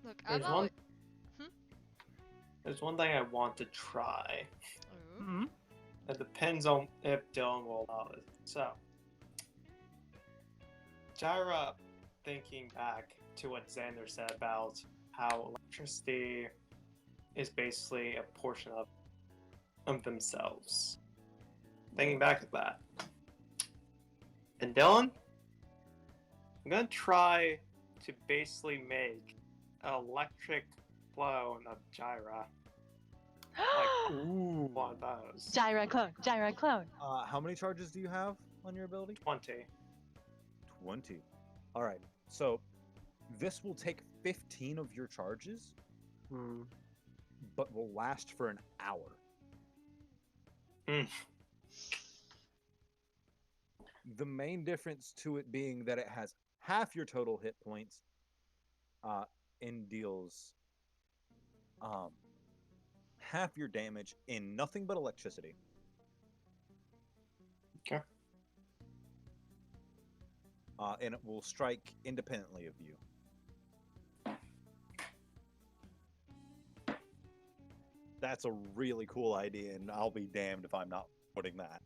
B: Look,
G: There's
B: I'm
G: one.
B: Hmm?
G: There's one thing I want to try.
B: Ooh.
A: Hmm?
G: It depends on if Dylan will allow it. So, Jaira, thinking back to what Xander said about how electricity is basically a portion of themselves. Thinking back at that. And Dylan, I'm gonna try to basically make an electric clone of Jaira. Like
C: Ooh.
G: one of those.
A: Gyra clone, Gyra clone.
C: How many charges do you have on your ability?
G: 20.
C: 20. All right. So this will take 15 of your charges,
D: Hmm.
C: but will last for an hour.
G: Mm.
C: The main difference to it being that it has half your total hit points, and deals half your damage in nothing but electricity.
G: Okay.
C: And it will strike independently of you. That's a really cool idea, and I'll be damned if I'm not putting that.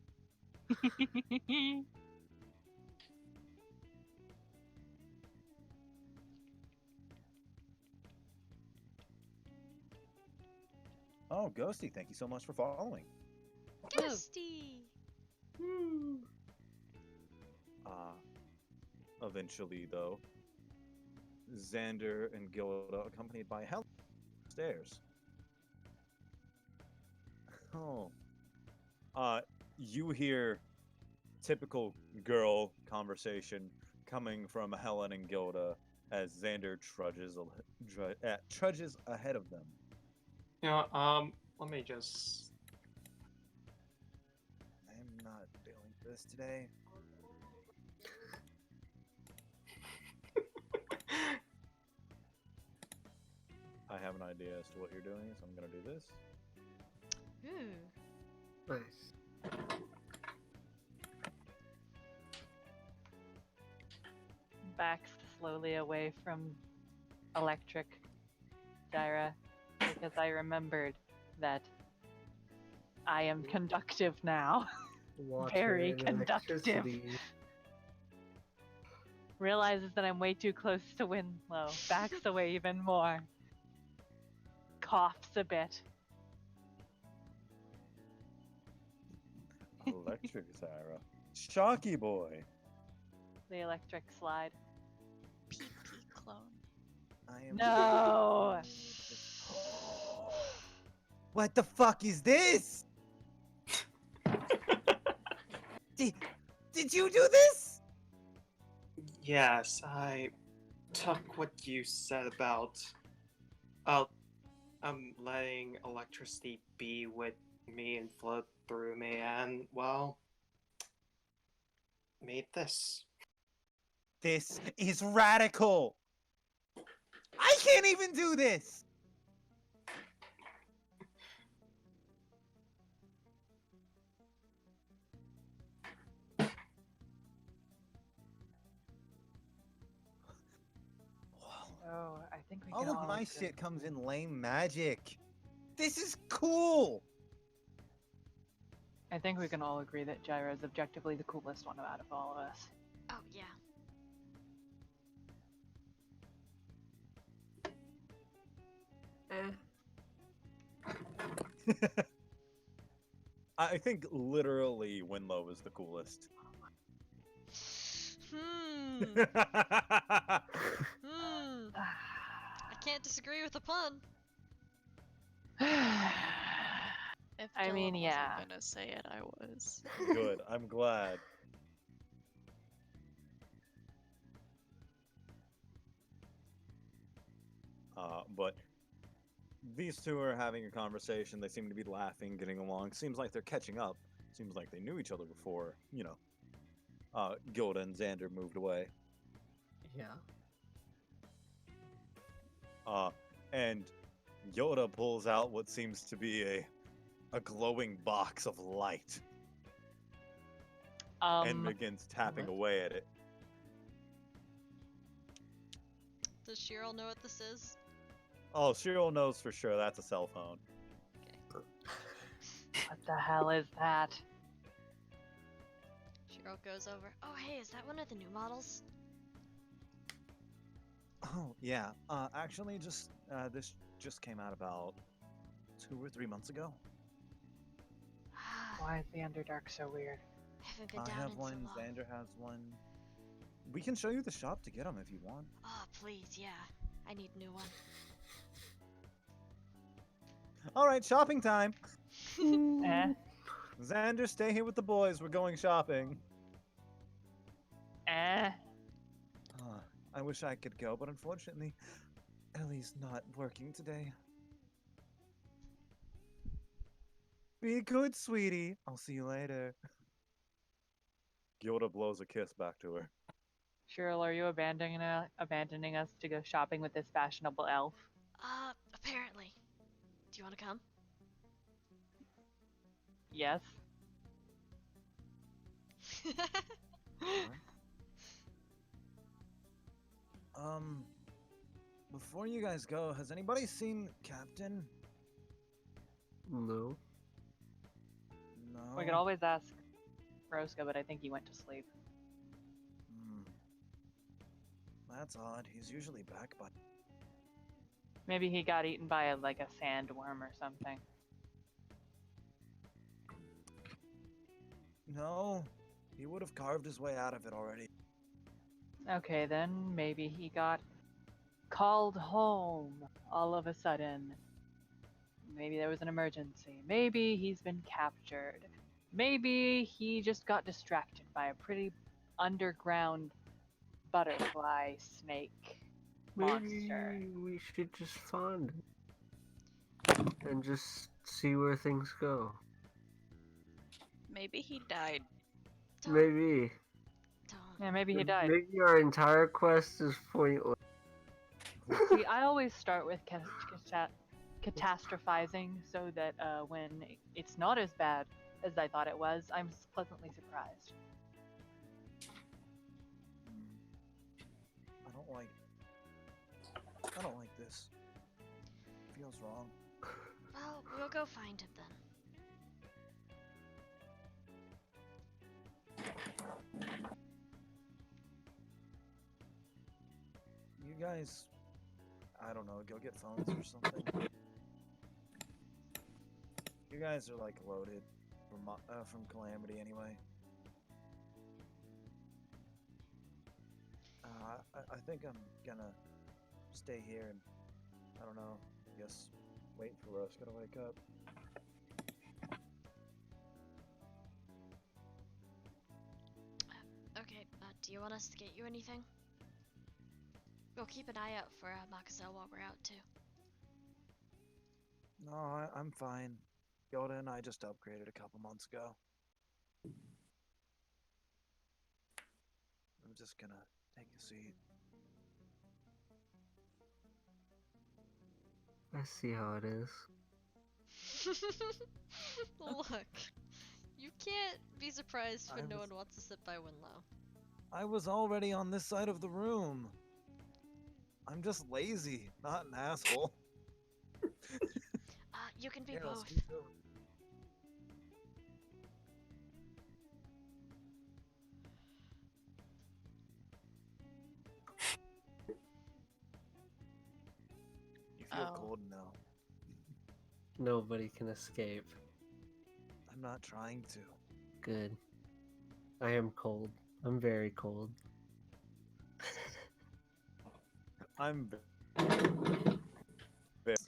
C: Oh, Ghosty, thank you so much for following.
B: Ghosty!
C: Eventually, though, Xander and Gilda, accompanied by Helen, stairs. Oh. You hear typical girl conversation coming from Helen and Gilda as Xander trudges ahead of them.
G: You know, let me just.
E: I'm not doing this today.
C: I have an idea as to what you're doing, so I'm gonna do this.
B: Ooh.
D: Nice.
A: Backs slowly away from electric Gyra because I remembered that I am conductive now. Very
D: Water and
A: conductive.
D: electricity.
A: Realizes that I'm way too close to Winlow. Backs away even more. Coughs a bit.
C: Electric Sarah. Shocky boy.
A: The electric slide.
H: PP clone.
E: I am.
A: No!
E: What the fuck is this? Did you do this?
G: Yes, I took what you said about letting electricity be with me and flow through me, and well, made this.
E: This is radical. I can't even do this.
A: Oh, I think we
E: All
A: can
E: of my
A: agree.
E: shit comes in lame magic. This is cool.
A: I think we can all agree that Gyra is objectively the coolest one out of all of us.
B: Oh, yeah.
C: I think literally Winlow is the coolest.
B: Hmm. Hmm. I can't disagree with the pun.
H: If
A: I mean,
H: Dylan
A: yeah.
H: wasn't gonna say it, I was.
C: Good, I'm glad. But these two are having a conversation. They seem to be laughing, getting along. Seems like they're catching up. Seems like they knew each other before, Gilda and Xander moved away.
D: Yeah.
C: And Yoda pulls out what seems to be a glowing box of light and begins tapping
D: what?
C: away at it.
B: Does Cheryl know what this is?
C: Oh, Shiro knows for sure that's a cell phone.
A: What the hell is that?
B: Shiro goes over. Oh, hey, is that one of the new models?
C: Oh, yeah. Actually, this just came out about 2 or 3 months ago.
A: Why is the Underdark so weird?
B: Haven't been
C: I
B: down
C: have
B: in
C: one,
B: so long.
C: Xander has one. We can show you the shop to get them if you want.
B: Oh, please, yeah. I need a new one.
C: All right, shopping time.
A: Eh?
C: Xander, stay here with the boys. We're going shopping.
A: Eh?
C: I wish I could go, but unfortunately, Ellie's not working today. Be good, sweetie. I'll see you later. Gilda blows a kiss back to her.
A: Cheryl, are you abandoning us to go shopping with this fashionable elf?
B: Apparently. Do you want to come?
A: Yes.
C: Before you guys go, has anybody seen Captain?
D: No.
C: No.
A: We could always ask Roscoe, but I think he went to sleep.
C: That's odd. He's usually back by.
A: Maybe he got eaten by a sandworm or something.
C: No, he would have carved his way out of it already.
A: Okay, then maybe he got called home all of a sudden. Maybe there was an emergency. Maybe he's been captured. Maybe he just got distracted by a pretty underground butterfly snake monster.
D: Maybe we should just find him and just see where things go.
H: Maybe he died.
B: Don't.
D: Maybe.
B: Don't.
A: Yeah, maybe he died.
D: Maybe our entire quest is pointless.
A: See, I always start with catastrophizing so that when it's not as bad as I thought it was, I'm pleasantly surprised.
C: I don't like this. Feels wrong.
B: Well, we'll go find him then.
C: You guys, I don't know, go get phones or something. You guys are like loaded from Calamity anyway. I think I'm gonna stay here and I don't know. I guess wait for Roscoe to wake up.
B: Okay, do you want us to get you anything? We'll keep an eye out for Makazel while we're out too.
C: No, I'm fine. Yoda and I just upgraded a couple months ago. I'm just gonna take a seat.
D: I see how it is.
B: Look, you can't be surprised when no
C: was-
B: one wants to sit by Winlow.
C: I was already on this side of the room. I'm just lazy, not an asshole.
B: You can be
C: Here, let's
B: both.
C: keep going. You feel
H: Oh.
C: cold now.
D: Nobody can escape.
C: I'm not trying to.
D: Good. I am cold. I'm very cold.
C: I'm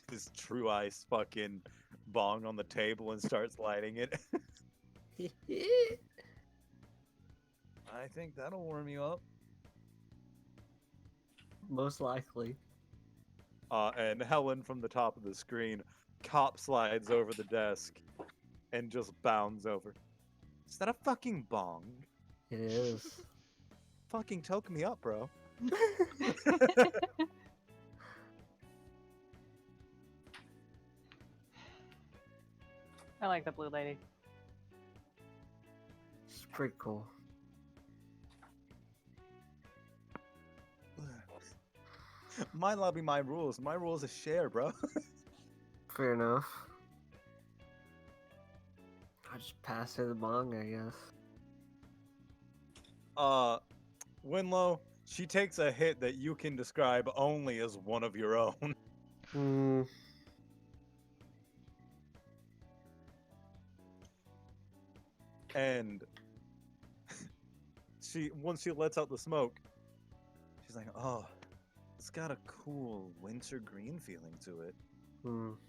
C: this true ice fucking bong on the table and starts lighting it. I think that'll warm you up.
D: Most likely.
C: And Helen from the top of the screen cop slides over the desk and just bounds over. Is that a fucking bong?
D: It is.
C: Fucking toke me up, bro.
A: I like the blue lady.
D: It's pretty cool.
C: My lobby, my rules. My rules is share, bro.
D: Fair enough. I just pass her the bong, I guess.
C: Winlow, she takes a hit that you can describe only as one of your own.
D: Hmm.
C: And once she lets out the smoke, she's like, "Oh, it's got a cool winter green feeling to it.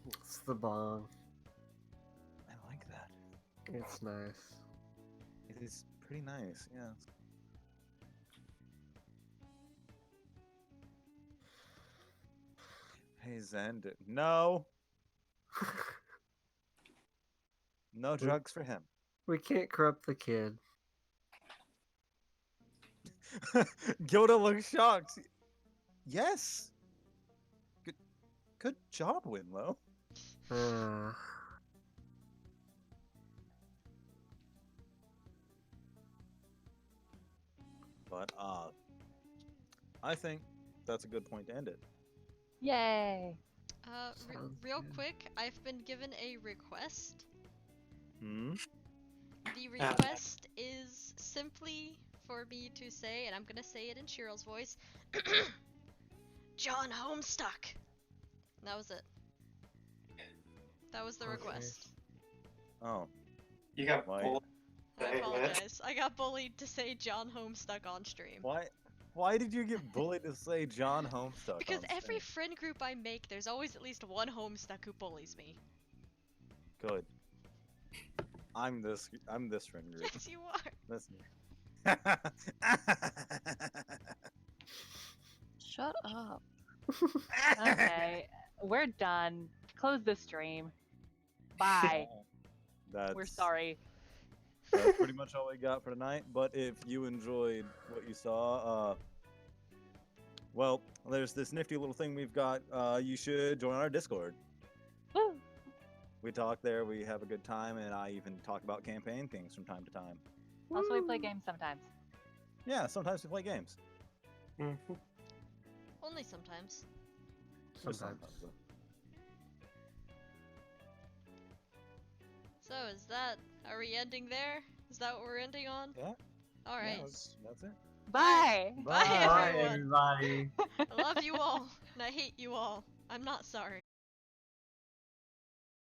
D: It's the bong.
C: I like that.
D: It's nice.
C: It is pretty nice, yeah." Hey, Xander. No. No drugs for him.
D: We can't corrupt the kid.
C: Yoda looks shocked. Yes. Good job, Winlow.
D: Uh,
C: But I think that's a good point to end it.
A: Yay!
D: Sounds
B: Real
D: good.
B: quick, I've been given a request.
C: Hmm.
B: The request is simply for me to say, and I'm gonna say it in Cheryl's voice, John Homestuck. And that was it. That was the
D: Okay.
B: request.
C: Oh.
G: You got
C: Why?
G: bullied.
B: I apologize. I got bullied to say John Homestuck on stream.
C: Why did you get bullied to say John Homestuck?
B: Because
C: on
B: every
C: stream?
B: friend group I make, there's always at least one Homestuck who bullies me.
C: Good. I'm this friend group.
B: Yes, you are.
C: That's me.
H: Shut up.
A: Okay, we're done. Close the stream. Bye.
C: That's,
A: We're sorry.
C: That's pretty much all we got for tonight. But if you enjoyed what you saw, well, there's this nifty little thing we've got. You should join our Discord.
A: Woo.
C: We talk there. We have a good time, and I even talk about campaign things from time to time.
A: Also, we play games sometimes.
C: Yeah, sometimes we play games.
G: Mhm.
B: Only sometimes.
D: Sometimes.
B: So are we ending there? Is that what we're ending on?
C: Yeah.
B: Alright.
C: Yeah, that's it.
A: Bye.
B: Bye,
D: Bye,
B: everyone.
D: everybody.
B: I love you all, and I hate you all. I'm not sorry.